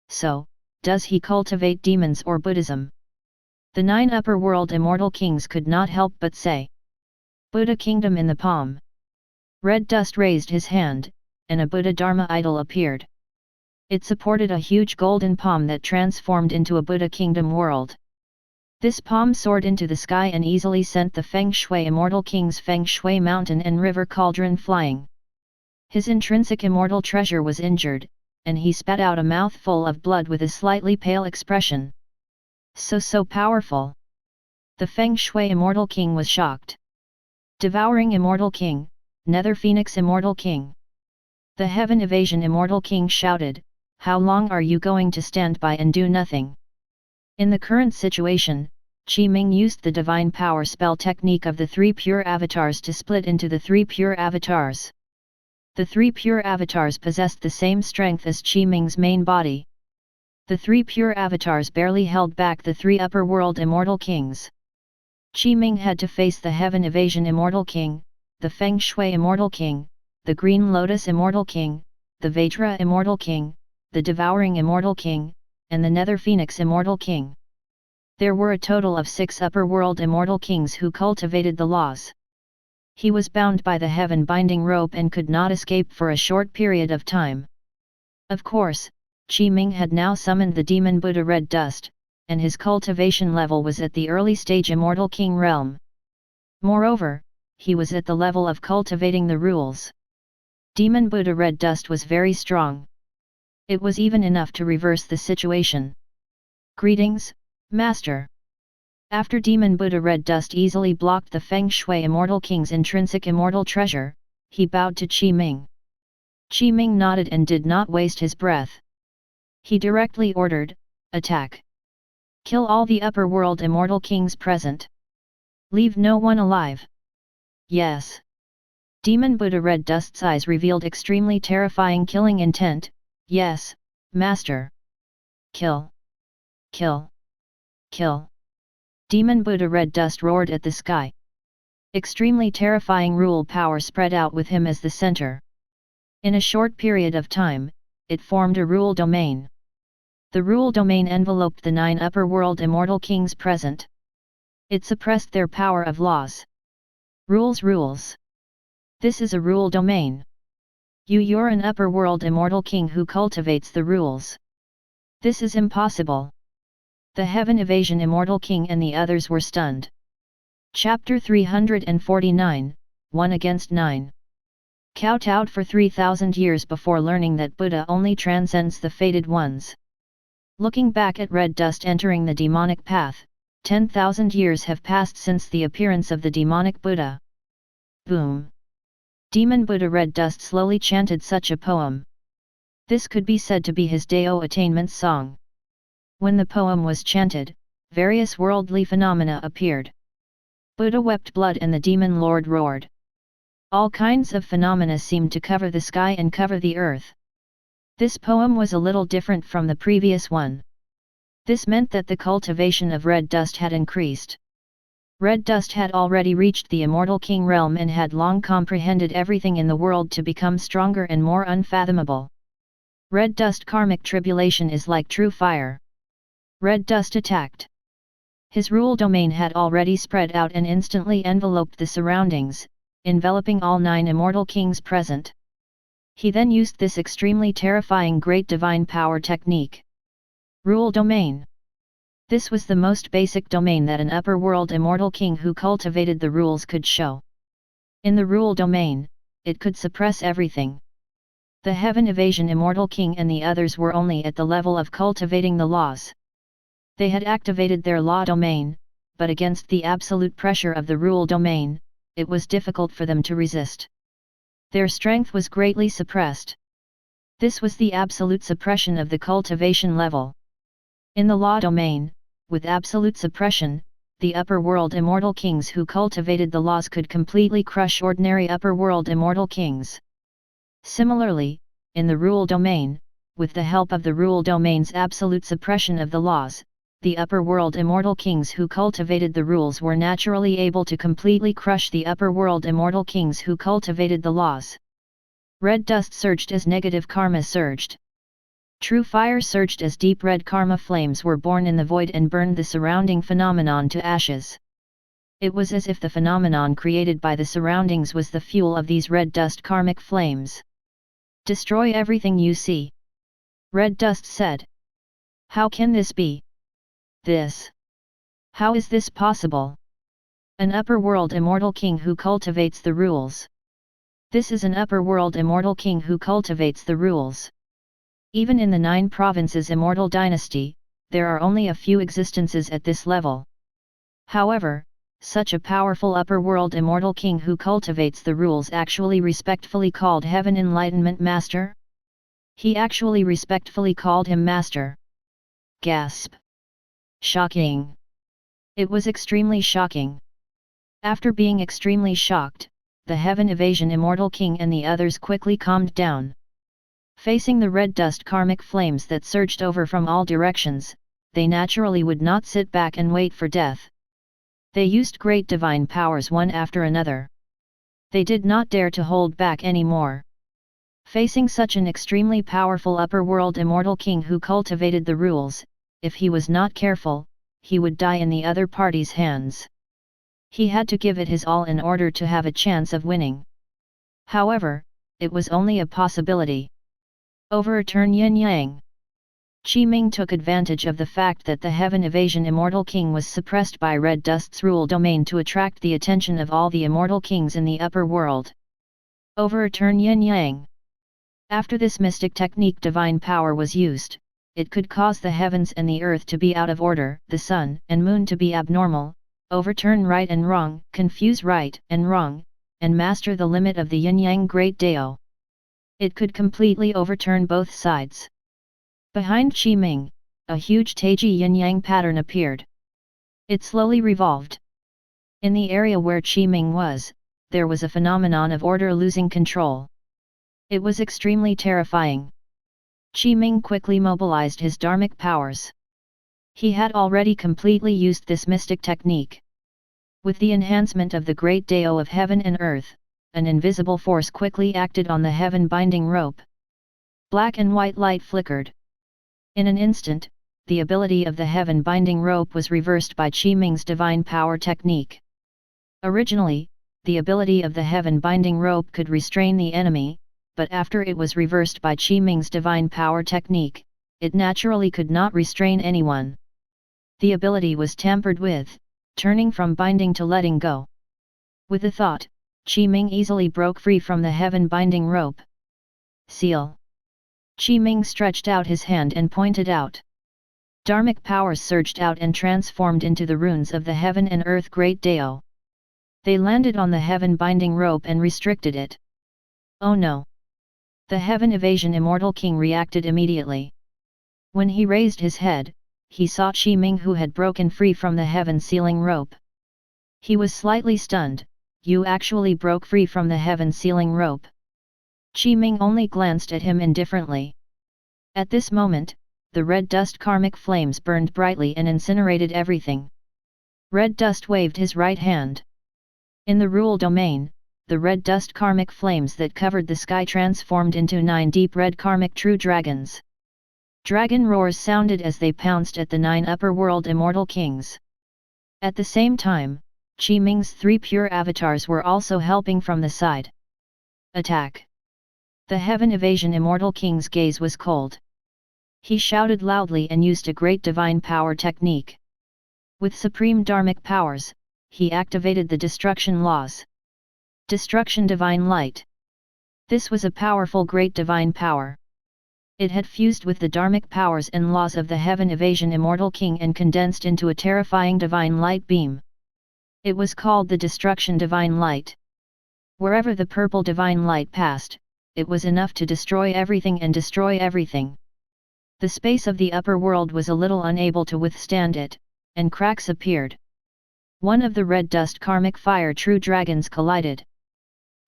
So, does he cultivate demons or Buddhism? The 9 upper world immortal kings could not help but say. Buddha kingdom in the palm. Red Dust raised his hand, and a Buddha Dharma idol appeared. It supported a huge golden palm that transformed into a Buddha kingdom world. This palm soared into the sky and easily sent the Feng Shui immortal king's Feng Shui mountain and river cauldron flying. His intrinsic immortal treasure was injured, and he spat out a mouthful of blood with a slightly pale expression. So powerful. The Feng Shui immortal king was shocked. Devouring immortal king, Nether Phoenix immortal king. The Heaven Evasion immortal king shouted, "How long are you going to stand by and do nothing?" In the current situation, Qi Ming used the divine power spell technique of the 3 pure avatars to split into the 3 pure avatars. The 3 pure avatars possessed the same strength as Qi Ming's main body. The 3 pure avatars barely held back the 3 upper world immortal kings. Qi Ming had to face the Heaven Evasion immortal king, the Feng Shui immortal king, the Green Lotus immortal king, the Vajra immortal king, the Devouring immortal king, and the Nether Phoenix immortal king. There were a total of 6 upper world immortal kings who cultivated the laws. He was bound by the heaven binding rope and could not escape for a short period of time. Of course, Qi Ming had now summoned the demon Buddha Red Dust, and his cultivation level was at the early stage immortal king realm. Moreover, he was at the level of cultivating the rules. Demon Buddha Red Dust was very strong. It was even enough to reverse the situation. Greetings, Master. After Demon Buddha Red Dust easily blocked the Feng Shui immortal king's intrinsic immortal treasure, he bowed to Qi Ming. Qi Ming nodded and did not waste his breath. He directly ordered, "Attack! Kill all the upper world immortal kings present. Leave no one alive." Yes. Demon Buddha Red Dust's eyes revealed extremely terrifying killing intent. "Yes, Master. Kill! Kill! Kill!" Demon Buddha Red Dust roared at the sky. Extremely terrifying rule power spread out with him as the center. In a short period of time, it formed a rule domain. The rule domain enveloped the 9 upper world immortal kings present. It suppressed their power of laws. Rules. This is a rule domain. You're an upper world immortal king who cultivates the rules. This is impossible. The Heaven Evasion immortal king and the others were stunned. Chapter 349, 1 against 9. Kowtowed for 3,000 years before learning that Buddha only transcends the fated ones. Looking back at Red Dust entering the demonic path, 10,000 years have passed since the appearance of the demonic Buddha. Boom! Demon Buddha Red Dust slowly chanted such a poem. This could be said to be his Dao attainment song. When the poem was chanted, various worldly phenomena appeared. Buddha wept blood and the demon lord roared. All kinds of phenomena seemed to cover the sky and cover the earth. This poem was a little different from the previous one. This meant that the cultivation of red dust had increased. Red dust had already reached the Immortal King realm and had long comprehended everything in the world to become stronger and more unfathomable. Red dust karmic tribulation is like true fire. Red dust attacked. His rule domain had already spread out and instantly enveloped the surroundings, enveloping all 9 immortal kings present. He then used this extremely terrifying great divine power technique. Rule domain. This was the most basic domain that an upper world immortal king who cultivated the rules could show. In the rule domain, it could suppress everything. The Heaven Evasion Immortal King and the others were only at the level of cultivating the laws. They had activated their law domain, but against the absolute pressure of the rule domain, it was difficult for them to resist. Their strength was greatly suppressed. This was the absolute suppression of the cultivation level. In the law domain, with absolute suppression, the upper world immortal kings who cultivated the laws could completely crush ordinary upper world immortal kings. Similarly, in the rule domain, with the help of the rule domain's absolute suppression of the laws, the upper world immortal kings who cultivated the rules were naturally able to completely crush the upper world immortal kings who cultivated the laws. Red dust surged as negative karma surged. True fire surged as deep red karma flames were born in the void and burned the surrounding phenomenon to ashes. It was as if the phenomenon created by the surroundings was the fuel of these red dust karmic flames. Destroy everything you see. Red dust said. How can this be? This. How is this possible? An upper world immortal king who cultivates the rules. This is an upper world immortal king who cultivates the rules. Even in the 9 provinces Immortal Dynasty, there are only a few existences at this level. However, such a powerful upper world immortal king who cultivates the rules actually respectfully called Heaven Enlightenment Master? He actually respectfully called him Master. Gasp. Shocking. It was extremely shocking. After being extremely shocked, the Heaven Evasion Immortal King and the others quickly calmed down. Facing the red dust karmic flames that surged over from all directions, they naturally would not sit back and wait for death. They used great divine powers one after another. They did not dare to hold back anymore. Facing such an extremely powerful upper world immortal king who cultivated the rules, if he was not careful, he would die in the other party's hands. He had to give it his all in order to have a chance of winning. However, it was only a possibility. Overturn Yin Yang. Qi Ming took advantage of the fact that the Heaven Evasion Immortal King was suppressed by Red Dust's rule domain to attract the attention of all the immortal kings in the upper world. Overturn Yin Yang. After this mystic technique, divine power was used. It could cause the heavens and the earth to be out of order, the sun and moon to be abnormal, overturn right and wrong, confuse right and wrong, and master the limit of the yin-yang great Dao. It could completely overturn both sides. Behind Qi Ming, a huge Taiji yin-yang pattern appeared. It slowly revolved. In the area where Qi Ming was, there was a phenomenon of order losing control. It was extremely terrifying. Qi Ming quickly mobilized his dharmic powers. He had already completely used this mystic technique. With the enhancement of the great Dao of heaven and earth, an invisible force quickly acted on the heaven binding rope. Black and white light flickered. In an instant, the ability of the heaven binding rope was reversed by Qi Ming's divine power technique. Originally, the ability of the heaven binding rope could restrain the enemy, but after it was reversed by Qi Ming's divine power technique, it naturally could not restrain anyone. The ability was tampered with, turning from binding to letting go. With a thought, Qi Ming easily broke free from the heaven binding rope. Seal. Qi Ming stretched out his hand and pointed out. Dharmic powers surged out and transformed into the runes of the heaven and earth great Dao. They landed on the heaven binding rope and restricted it. Oh no! The Heaven Evasion Immortal King reacted immediately. When he raised his head, he saw Qi Ming who had broken free from the heaven sealing rope. He was slightly stunned. You actually broke free from the heaven sealing rope. Qi Ming only glanced at him indifferently. At this moment, the red dust karmic flames burned brightly and incinerated everything. Red Dust waved his right hand. In the rule domain, the red dust karmic flames that covered the sky transformed into 9 deep red karmic true dragons. Dragon roars sounded as they pounced at the 9 upper world immortal kings. At the same time, Qi Ming's 3 pure avatars were also helping from the side. Attack! The Heaven Evasion immortal king's gaze was cold. He shouted loudly and used a great divine power technique. With supreme dharmic powers, he activated the destruction laws. Destruction divine light. This was a powerful great divine power. It had fused with the dharmic powers and laws of the Heaven Evasion immortal king and condensed into a terrifying divine light beam. It was called the destruction divine light. Wherever the purple divine light passed, it was enough to destroy everything and destroy everything. The space of the upper world was a little unable to withstand it, and cracks appeared. One of the red dust karmic fire true dragons collided.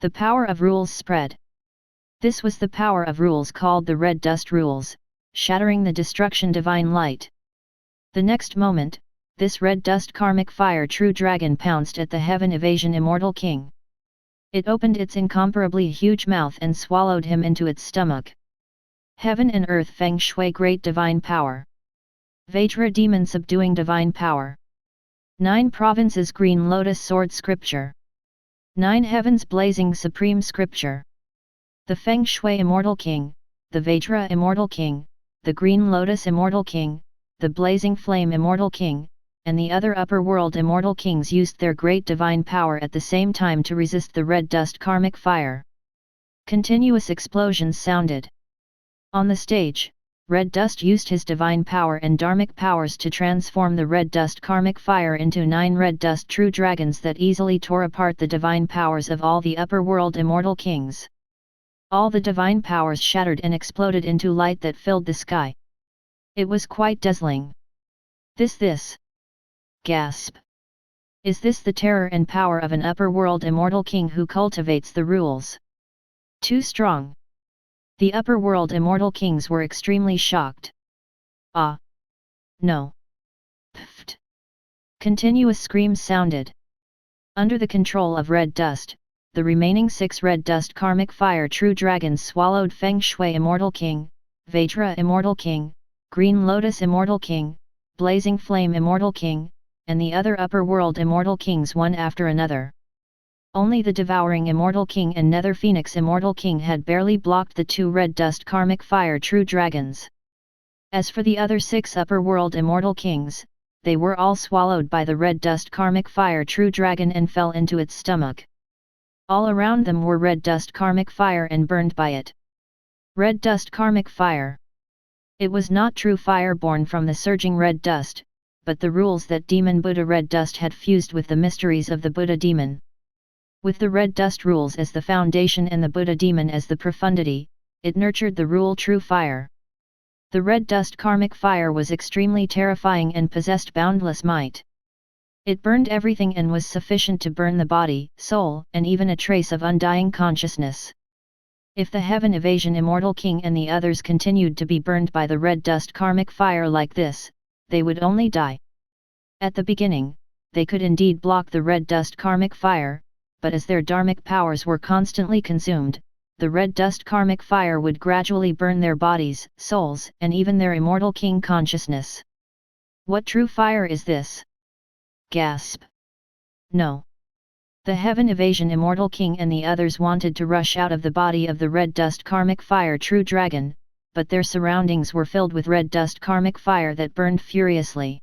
The power of rules spread. This was the power of rules called the red dust rules, shattering the destruction divine light. The next moment, this red dust karmic fire true dragon pounced at the Heaven Evasion immortal king. It opened its incomparably huge mouth and swallowed him into its stomach. Heaven and Earth Feng Shui Great Divine Power. Vajra Demon Subduing Divine Power. 9 Provinces Green Lotus Sword Scripture. 9 Heavens Blazing Supreme Scripture. The Feng Shui Immortal King, the Vajra Immortal King, the Green Lotus Immortal King, the Blazing Flame Immortal King, and the other upper world immortal kings used their great divine power at the same time to resist the red dust karmic fire. Continuous explosions sounded. On the stage, Red Dust used his divine power and dharmic powers to transform the red dust karmic fire into 9 red dust true dragons that easily tore apart the divine powers of all the upper world immortal kings. All the divine powers shattered and exploded into light that filled the sky. It was quite dazzling. This. Gasp! Is this the terror and power of an upper world immortal king who cultivates the rules? Too strong. The upper world immortal kings were extremely shocked. Ah! No! Pfft! Continuous screams sounded. Under the control of Red Dust, the remaining 6 red dust karmic fire true dragons swallowed Feng Shui Immortal King, Vajra Immortal King, Green Lotus Immortal King, Blazing Flame Immortal King, and the other upper world immortal kings one after another. Only the Devouring Immortal King and Nether Phoenix Immortal King had barely blocked the 2 red dust karmic fire true dragons. As for the other 6 upper world immortal kings, they were all swallowed by the red dust karmic fire true dragon and fell into its stomach. All around them were red dust karmic fire and burned by it. Red dust karmic fire. It was not true fire born from the surging red dust, but the rules that Demon Buddha Red Dust had fused with the mysteries of the Buddha Demon. With the red dust rules as the foundation and the Buddha Demon as the profundity, it nurtured the rule true fire. The red dust karmic fire was extremely terrifying and possessed boundless might. It burned everything and was sufficient to burn the body, soul, and even a trace of undying consciousness. If the Heaven Evasion Immortal King and the others continued to be burned by the red dust karmic fire like this, they would only die. At the beginning, they could indeed block the red dust karmic fire, but as their dharmic powers were constantly consumed, the red dust karmic fire would gradually burn their bodies, souls, and even their immortal king consciousness. What true fire is this? Gasp! No. The Heaven Evasion Immortal King and the others wanted to rush out of the body of the red dust karmic fire true dragon, but their surroundings were filled with red dust karmic fire that burned furiously.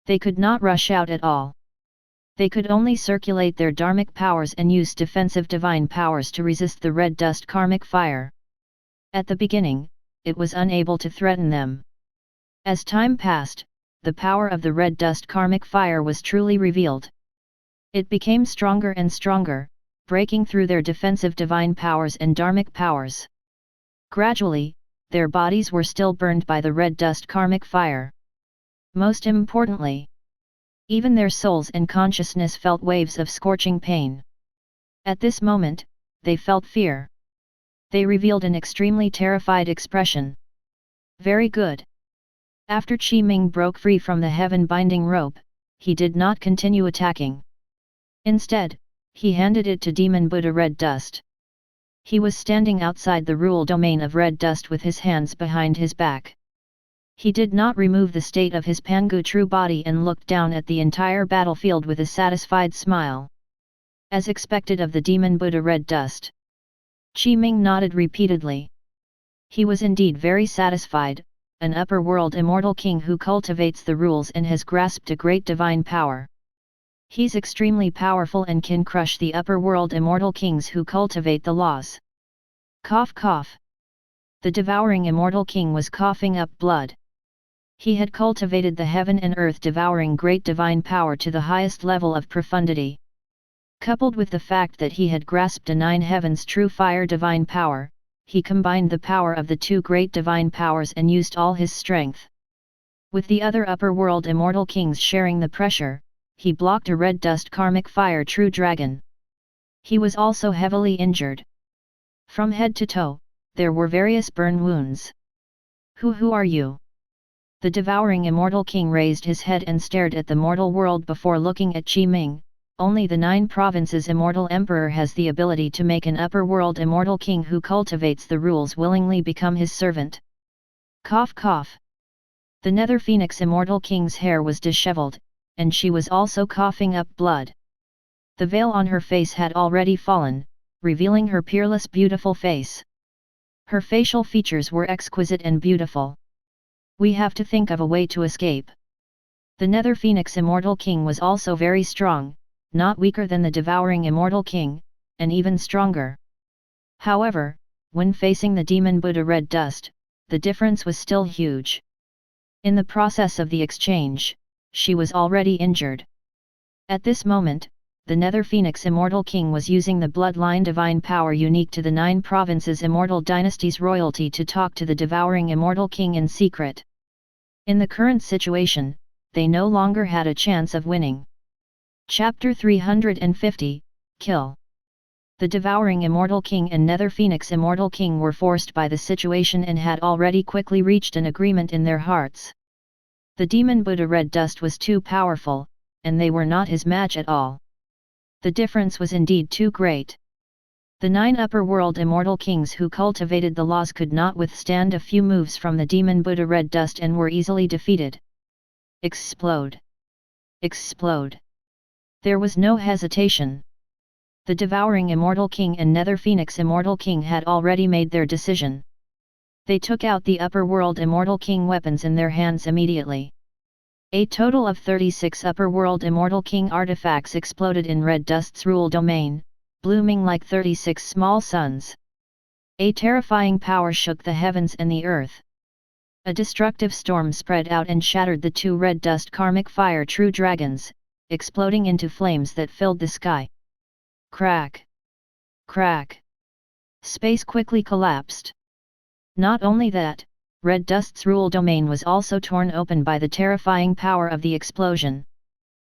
They could not rush out at all. They could only circulate their dharmic powers and use defensive divine powers to resist the red dust karmic fire. At the beginning, it was unable to threaten them. As time passed, the power of the red dust karmic fire was truly revealed. It became stronger and stronger, breaking through their defensive divine powers and dharmic powers. Gradually, their bodies were still burned by the red dust karmic fire. Most importantly, even their souls and consciousness felt waves of scorching pain. At this moment, they felt fear. They revealed an extremely terrified expression. Very good. After Qi Ming broke free from the heaven-binding rope, he did not continue attacking. Instead, he handed it to Demon Buddha Red Dust. He was standing outside the rule domain of Red Dust with his hands behind his back. He did not remove the state of his Pangu true body and looked down at the entire battlefield with a satisfied smile. As expected of the Demon Buddha Red Dust. Qi Ming nodded repeatedly. He was indeed very satisfied, an upper world immortal king who cultivates the rules and has grasped a great divine power. He's extremely powerful and can crush the upper world immortal kings who cultivate the laws. Cough cough. The devouring immortal king was coughing up blood. He had cultivated the heaven and earth devouring great divine power to the highest level of profundity. Coupled with the fact that he had grasped a nine heavens true fire divine power, he combined the power of the two great divine powers and used all his strength. With the other upper world immortal kings sharing the pressure, he blocked a red dust karmic fire true dragon. He was also heavily injured. From head to toe, there were various burn wounds. Who are you? The devouring immortal king raised his head and stared at the mortal world before looking at Qi Ming. Only the 9 provinces immortal emperor has the ability to make an upper world immortal king who cultivates the rules willingly become his servant. Cough cough. The nether phoenix immortal king's hair was disheveled, and she was also coughing up blood. The veil on her face had already fallen, revealing her peerless beautiful face. Her facial features were exquisite and beautiful. We have to think of a way to escape. The nether phoenix immortal king was also very strong, not weaker than the devouring immortal king, and even stronger. However, when facing the demon Buddha Red Dust, the difference was still huge. In the process of the exchange, she was already injured. At this moment, the nether phoenix immortal king was using the bloodline divine power unique to the 9 provinces immortal dynasty's royalty to talk to the devouring immortal king in secret. In the current situation, they no longer had a chance of winning. Chapter 350, Kill. The devouring immortal king and nether phoenix immortal king were forced by the situation and had already quickly reached an agreement in their hearts. The demon Buddha Red Dust was too powerful, and they were not his match at all. The difference was indeed too great. The 9 upper world immortal kings who cultivated the laws could not withstand a few moves from the demon Buddha Red Dust and were easily defeated. Explode! Explode! There was no hesitation. The devouring immortal king and nether phoenix immortal king had already made their decision. They took out the upper world immortal king weapons in their hands immediately. A total of 36 upper world immortal king artifacts exploded in Red Dust's rule domain, blooming like 36 small suns. A terrifying power shook the heavens and the earth. A destructive storm spread out and shattered the 2 Red Dust karmic fire true dragons, exploding into flames that filled the sky. Crack! Crack! Space quickly collapsed. Not only that, Red Dust's rule domain was also torn open by the terrifying power of the explosion.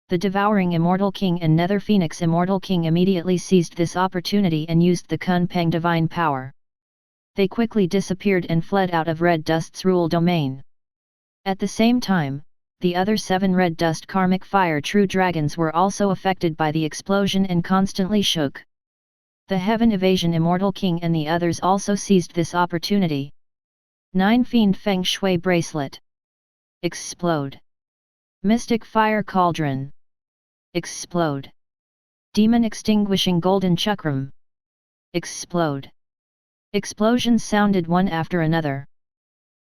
The devouring immortal king and nether phoenix immortal king immediately seized this opportunity and used the Kunpeng divine power. They quickly disappeared and fled out of Red Dust's rule domain. At the same time, the other 7 Red Dust karmic fire true dragons were also affected by the explosion and constantly shook. The Heaven Evasion Immortal King and the others also seized this opportunity. 9 Fiend Feng Shui Bracelet. Explode. Mystic Fire Cauldron. Explode. Demon Extinguishing Golden Chakram. Explode. Explosions sounded one after another.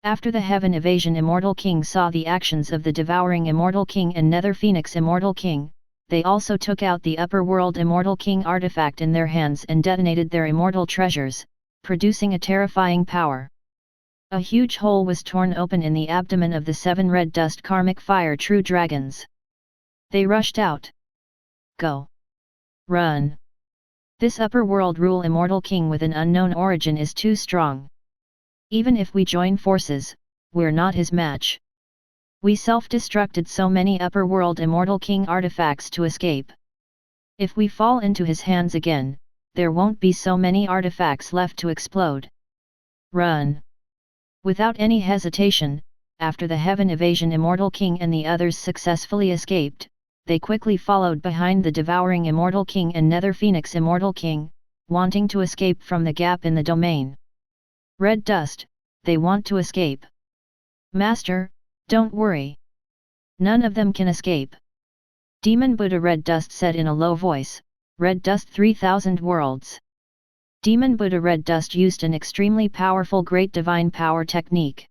After the Heaven Evasion Immortal King saw the actions of the Devouring Immortal King and Nether Phoenix Immortal King, they also took out the Upper World Immortal King artifact in their hands and detonated their immortal treasures, producing a terrifying power. A huge hole was torn open in the abdomen of the 7 Red Dust Karmic Fire True Dragons. They rushed out. Go! Run! This Upper World Rule Immortal King with an unknown origin is too strong. Even if we join forces, we're not his match. We self-destructed so many Upper World Immortal King artifacts to escape. If we fall into his hands again, there won't be so many artifacts left to explode. Run! Without any hesitation, after the Heaven Evasion Immortal King and the others successfully escaped, they quickly followed behind the Devouring Immortal King and Nether Phoenix Immortal King, wanting to escape from the gap in the domain. Red Dust, they want to escape. Master, don't worry. None of them can escape. Demon Buddha Red Dust said in a low voice, Red Dust 3000 worlds. Demon Buddha Red Dust used an extremely powerful Great Divine Power technique.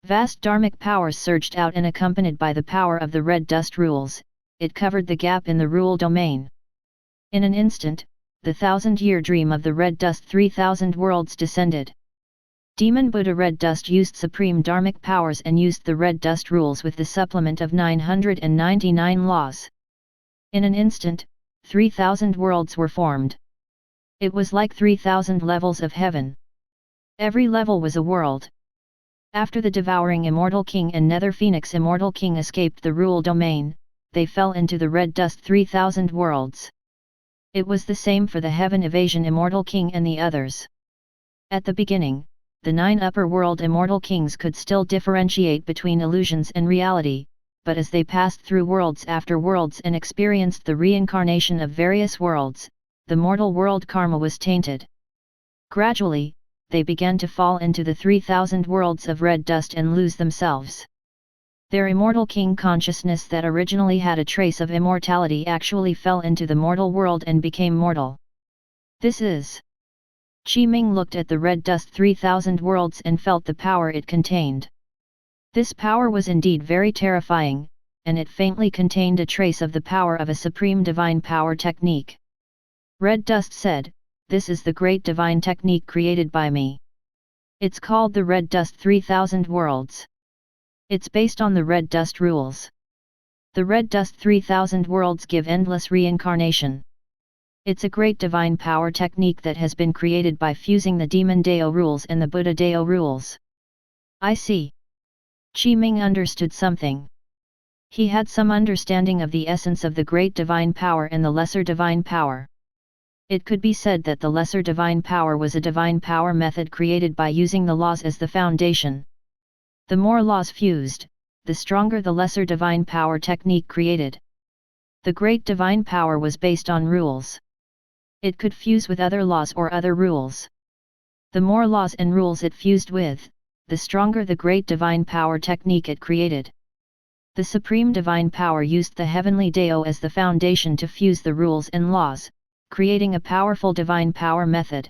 Vast Dharmic powers surged out and accompanied by the power of the Red Dust rules, it covered the gap in the rule domain. In an instant, the 1000-year dream of the Red Dust 3000 worlds descended. Demon Buddha Red Dust used supreme dharmic powers and used the Red Dust rules with the supplement of 999 laws. In an instant, 3000 worlds were formed. It was like 3000 levels of heaven. Every level was a world. After the Devouring Immortal King and Nether Phoenix Immortal King escaped the rule domain, they fell into the Red Dust 3000 worlds. It was the same for the Heaven Evasion Immortal King and the others. At the beginning, the 9 upper world Immortal Kings could still differentiate between illusions and reality, but as they passed through worlds after worlds and experienced the reincarnation of various worlds, the mortal world karma was tainted. Gradually, they began to fall into the 3000 worlds of red dust and lose themselves. Their immortal king consciousness that originally had a trace of immortality actually fell into the mortal world and became mortal. This is. Qi Ming looked at the red dust 3000 worlds and felt the power it contained. This power was indeed very terrifying, and it faintly contained a trace of the power of a supreme divine power technique. Red Dust said, "This is the great divine technique created by me. It's called the Red Dust 3000 Worlds. It's based on the Red Dust rules. The Red Dust 3000 Worlds give endless reincarnation. It's a great divine power technique that has been created by fusing the Demon Dao rules and the Buddha Dao rules." I see. Qi Ming understood something. He had some understanding of the essence of the great divine power and the lesser divine power. It could be said that the lesser divine power was a divine power method created by using the laws as the foundation. The more laws fused, the stronger the lesser divine power technique created. The great divine power was based on rules. It could fuse with other laws or other rules. The more laws and rules it fused with, the stronger the great divine power technique it created. The supreme divine power used the heavenly Dao as the foundation to fuse the rules and laws, creating a powerful divine power method.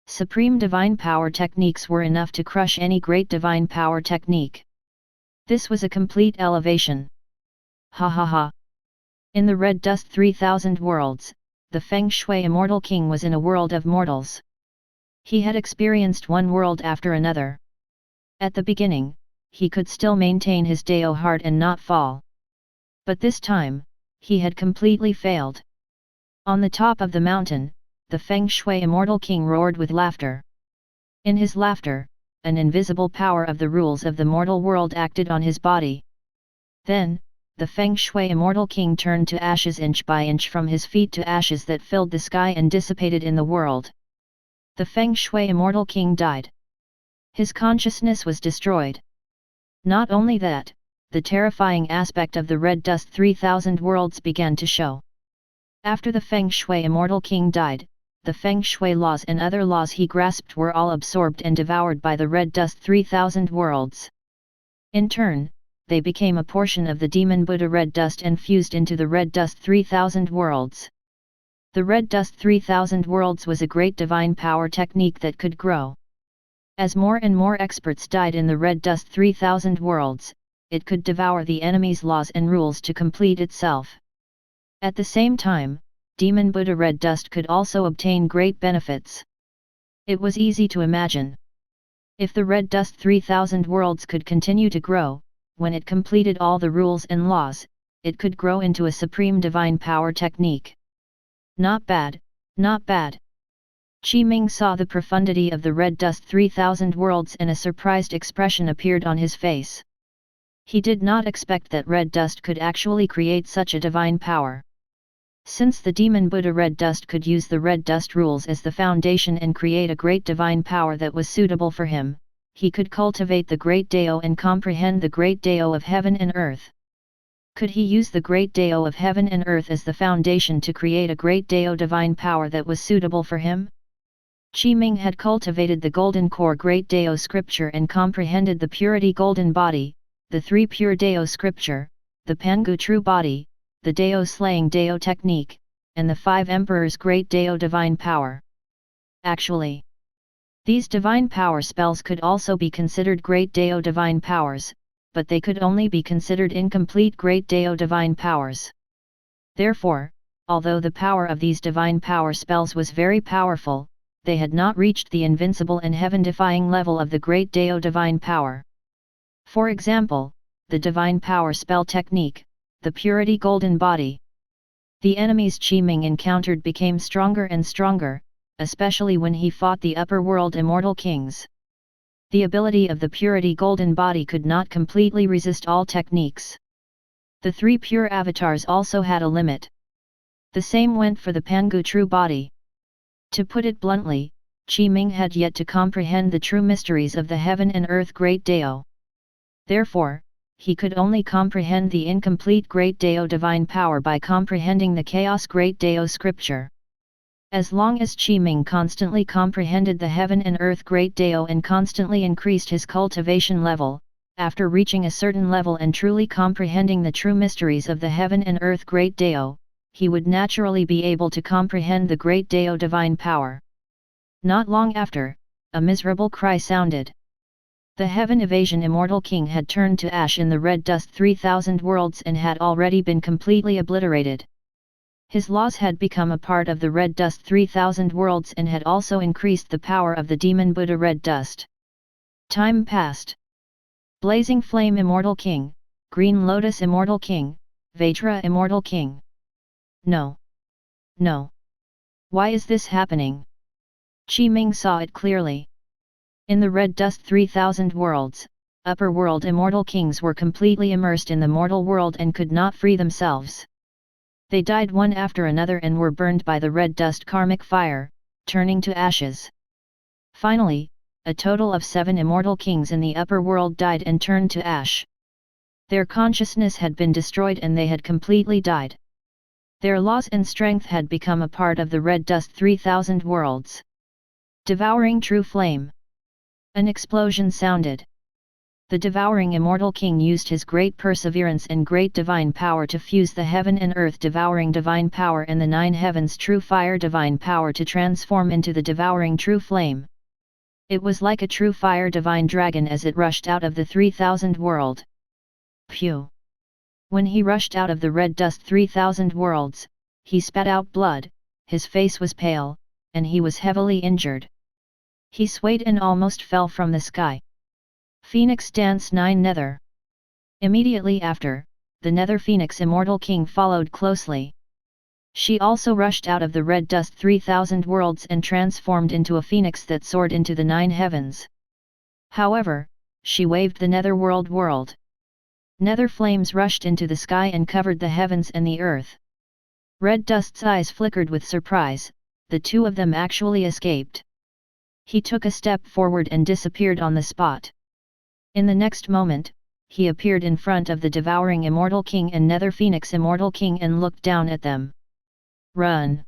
Supreme divine power techniques were enough to crush any great divine power technique. This was a complete elevation. Ha ha ha. In the Red Dust 3000 worlds, the Feng Shui Immortal King was in a world of mortals. He had experienced one world after another. At the beginning, he could still maintain his Dao heart and not fall. But this time, he had completely failed. On the top of the mountain, the Feng Shui Immortal King roared with laughter. In his laughter, an invisible power of the rules of the mortal world acted on his body. Then, the Feng Shui Immortal King turned to ashes inch by inch from his feet to ashes that filled the sky and dissipated in the world. The Feng Shui Immortal King died. His consciousness was destroyed. Not only that, the terrifying aspect of the Red Dust 3000 worlds began to show. After the Feng Shui Immortal King died, the Feng Shui laws and other laws he grasped were all absorbed and devoured by the Red Dust 3000 worlds. In turn, they became a portion of the Demon Buddha Red Dust and fused into the Red Dust 3000 worlds. The Red Dust 3000 worlds was a great divine power technique that could grow. As more and more experts died in the Red Dust 3000 worlds, it could devour the enemy's laws and rules to complete itself. At the same time, Demon Buddha Red Dust could also obtain great benefits. It was easy to imagine. If the Red Dust 3000 worlds could continue to grow, when it completed all the rules and laws, it could grow into a supreme divine power technique. Not bad, not bad. Qi Ming saw the profundity of the Red Dust 3000 worlds and a surprised expression appeared on his face. He did not expect that Red Dust could actually create such a divine power. Since the Demon Buddha Red Dust could use the Red Dust rules as the foundation and create a great divine power that was suitable for him, he could cultivate the great Dao and comprehend the great Dao of heaven and earth. Could he use the great Dao of heaven and earth as the foundation to create a great Dao divine power that was suitable for him? Qiming had cultivated the golden core great Dao scripture and comprehended the purity golden body, the three pure Dao scripture, the Pangu true body, the Dao slaying Dao technique, and the five emperors great Dao divine power. Actually, these divine power spells could also be considered great Dao divine powers, but they could only be considered incomplete great Dao divine powers. Therefore, although the power of these divine power spells was very powerful, they had not reached the invincible and heaven-defying level of the great Dao divine power. For example, the divine power spell technique, the purity golden body. The enemies Qiming encountered became stronger and stronger, especially when he fought the upper world immortal kings. The ability of the purity golden body could not completely resist all techniques. The three pure avatars also had a limit. The same went for the Pangu true body. To put it bluntly, Qiming had yet to comprehend the true mysteries of the heaven and earth great Dao. Therefore, he could only comprehend the incomplete great Dao divine power by comprehending the chaos great Dao scripture. As long as Qiming constantly comprehended the heaven and earth great Dao and constantly increased his cultivation level, after reaching a certain level and truly comprehending the true mysteries of the heaven and earth great Dao, he would naturally be able to comprehend the great Dao divine power. Not long after, a miserable cry sounded. The heaven evasion immortal king had turned to ash in the red dust 3,000 worlds and had already been completely obliterated. His laws had become a part of the red dust 3,000 worlds and had also increased the power of the demon Buddha red dust. Time passed. Blazing flame immortal king, green lotus immortal king, Vajra immortal king. No. No. Why is this happening? Qiming saw it clearly. In the red dust 3,000 worlds, upper world immortal kings were completely immersed in the mortal world and could not free themselves. They died one after another and were burned by the red dust karmic fire, turning to ashes. Finally, a total of 7 immortal kings in the upper world died and turned to ash. Their consciousness had been destroyed and they had completely died. Their laws and strength had become a part of the red dust 3,000 worlds. Devouring true flame. An explosion sounded. The devouring immortal king used his great perseverance and great divine power to fuse the heaven and earth devouring divine power and the 9 heavens true fire divine power to transform into the devouring true flame. It was like a true fire divine dragon as it rushed out of the 3,000 world. Phew! When he rushed out of the red dust 3,000 worlds, he spat out blood, his face was pale, and he was heavily injured. He swayed and almost fell from the sky. Phoenix Dance 9 Nether. Immediately after, the Nether Phoenix Immortal King followed closely. She also rushed out of the red dust 3,000 worlds and transformed into a phoenix that soared into the 9 heavens. However, she waved the Nether world. Nether flames rushed into the sky and covered the heavens and the earth. Red Dust's eyes flickered with surprise, the two of them actually escaped. He took a step forward and disappeared on the spot. In the next moment, he appeared in front of the devouring Immortal King and Nether Phoenix Immortal King and looked down at them. Run!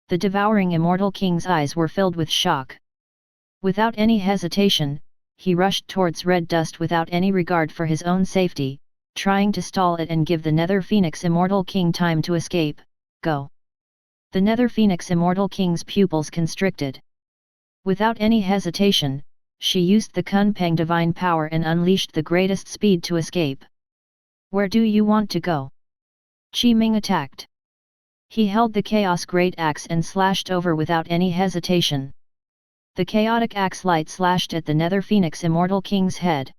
The devouring Immortal King's eyes were filled with shock. Without any hesitation, he rushed towards Red Dust without any regard for his own safety, trying to stall it and give the Nether Phoenix Immortal King time to escape. Go! The Nether Phoenix Immortal King's pupils constricted. Without any hesitation, she used the Kunpeng divine power and unleashed the greatest speed to escape. Where do you want to go? Qiming attacked. He held the Chaos Great Axe and slashed over without any hesitation. The chaotic axe light slashed at the Nether Phoenix Immortal King's head.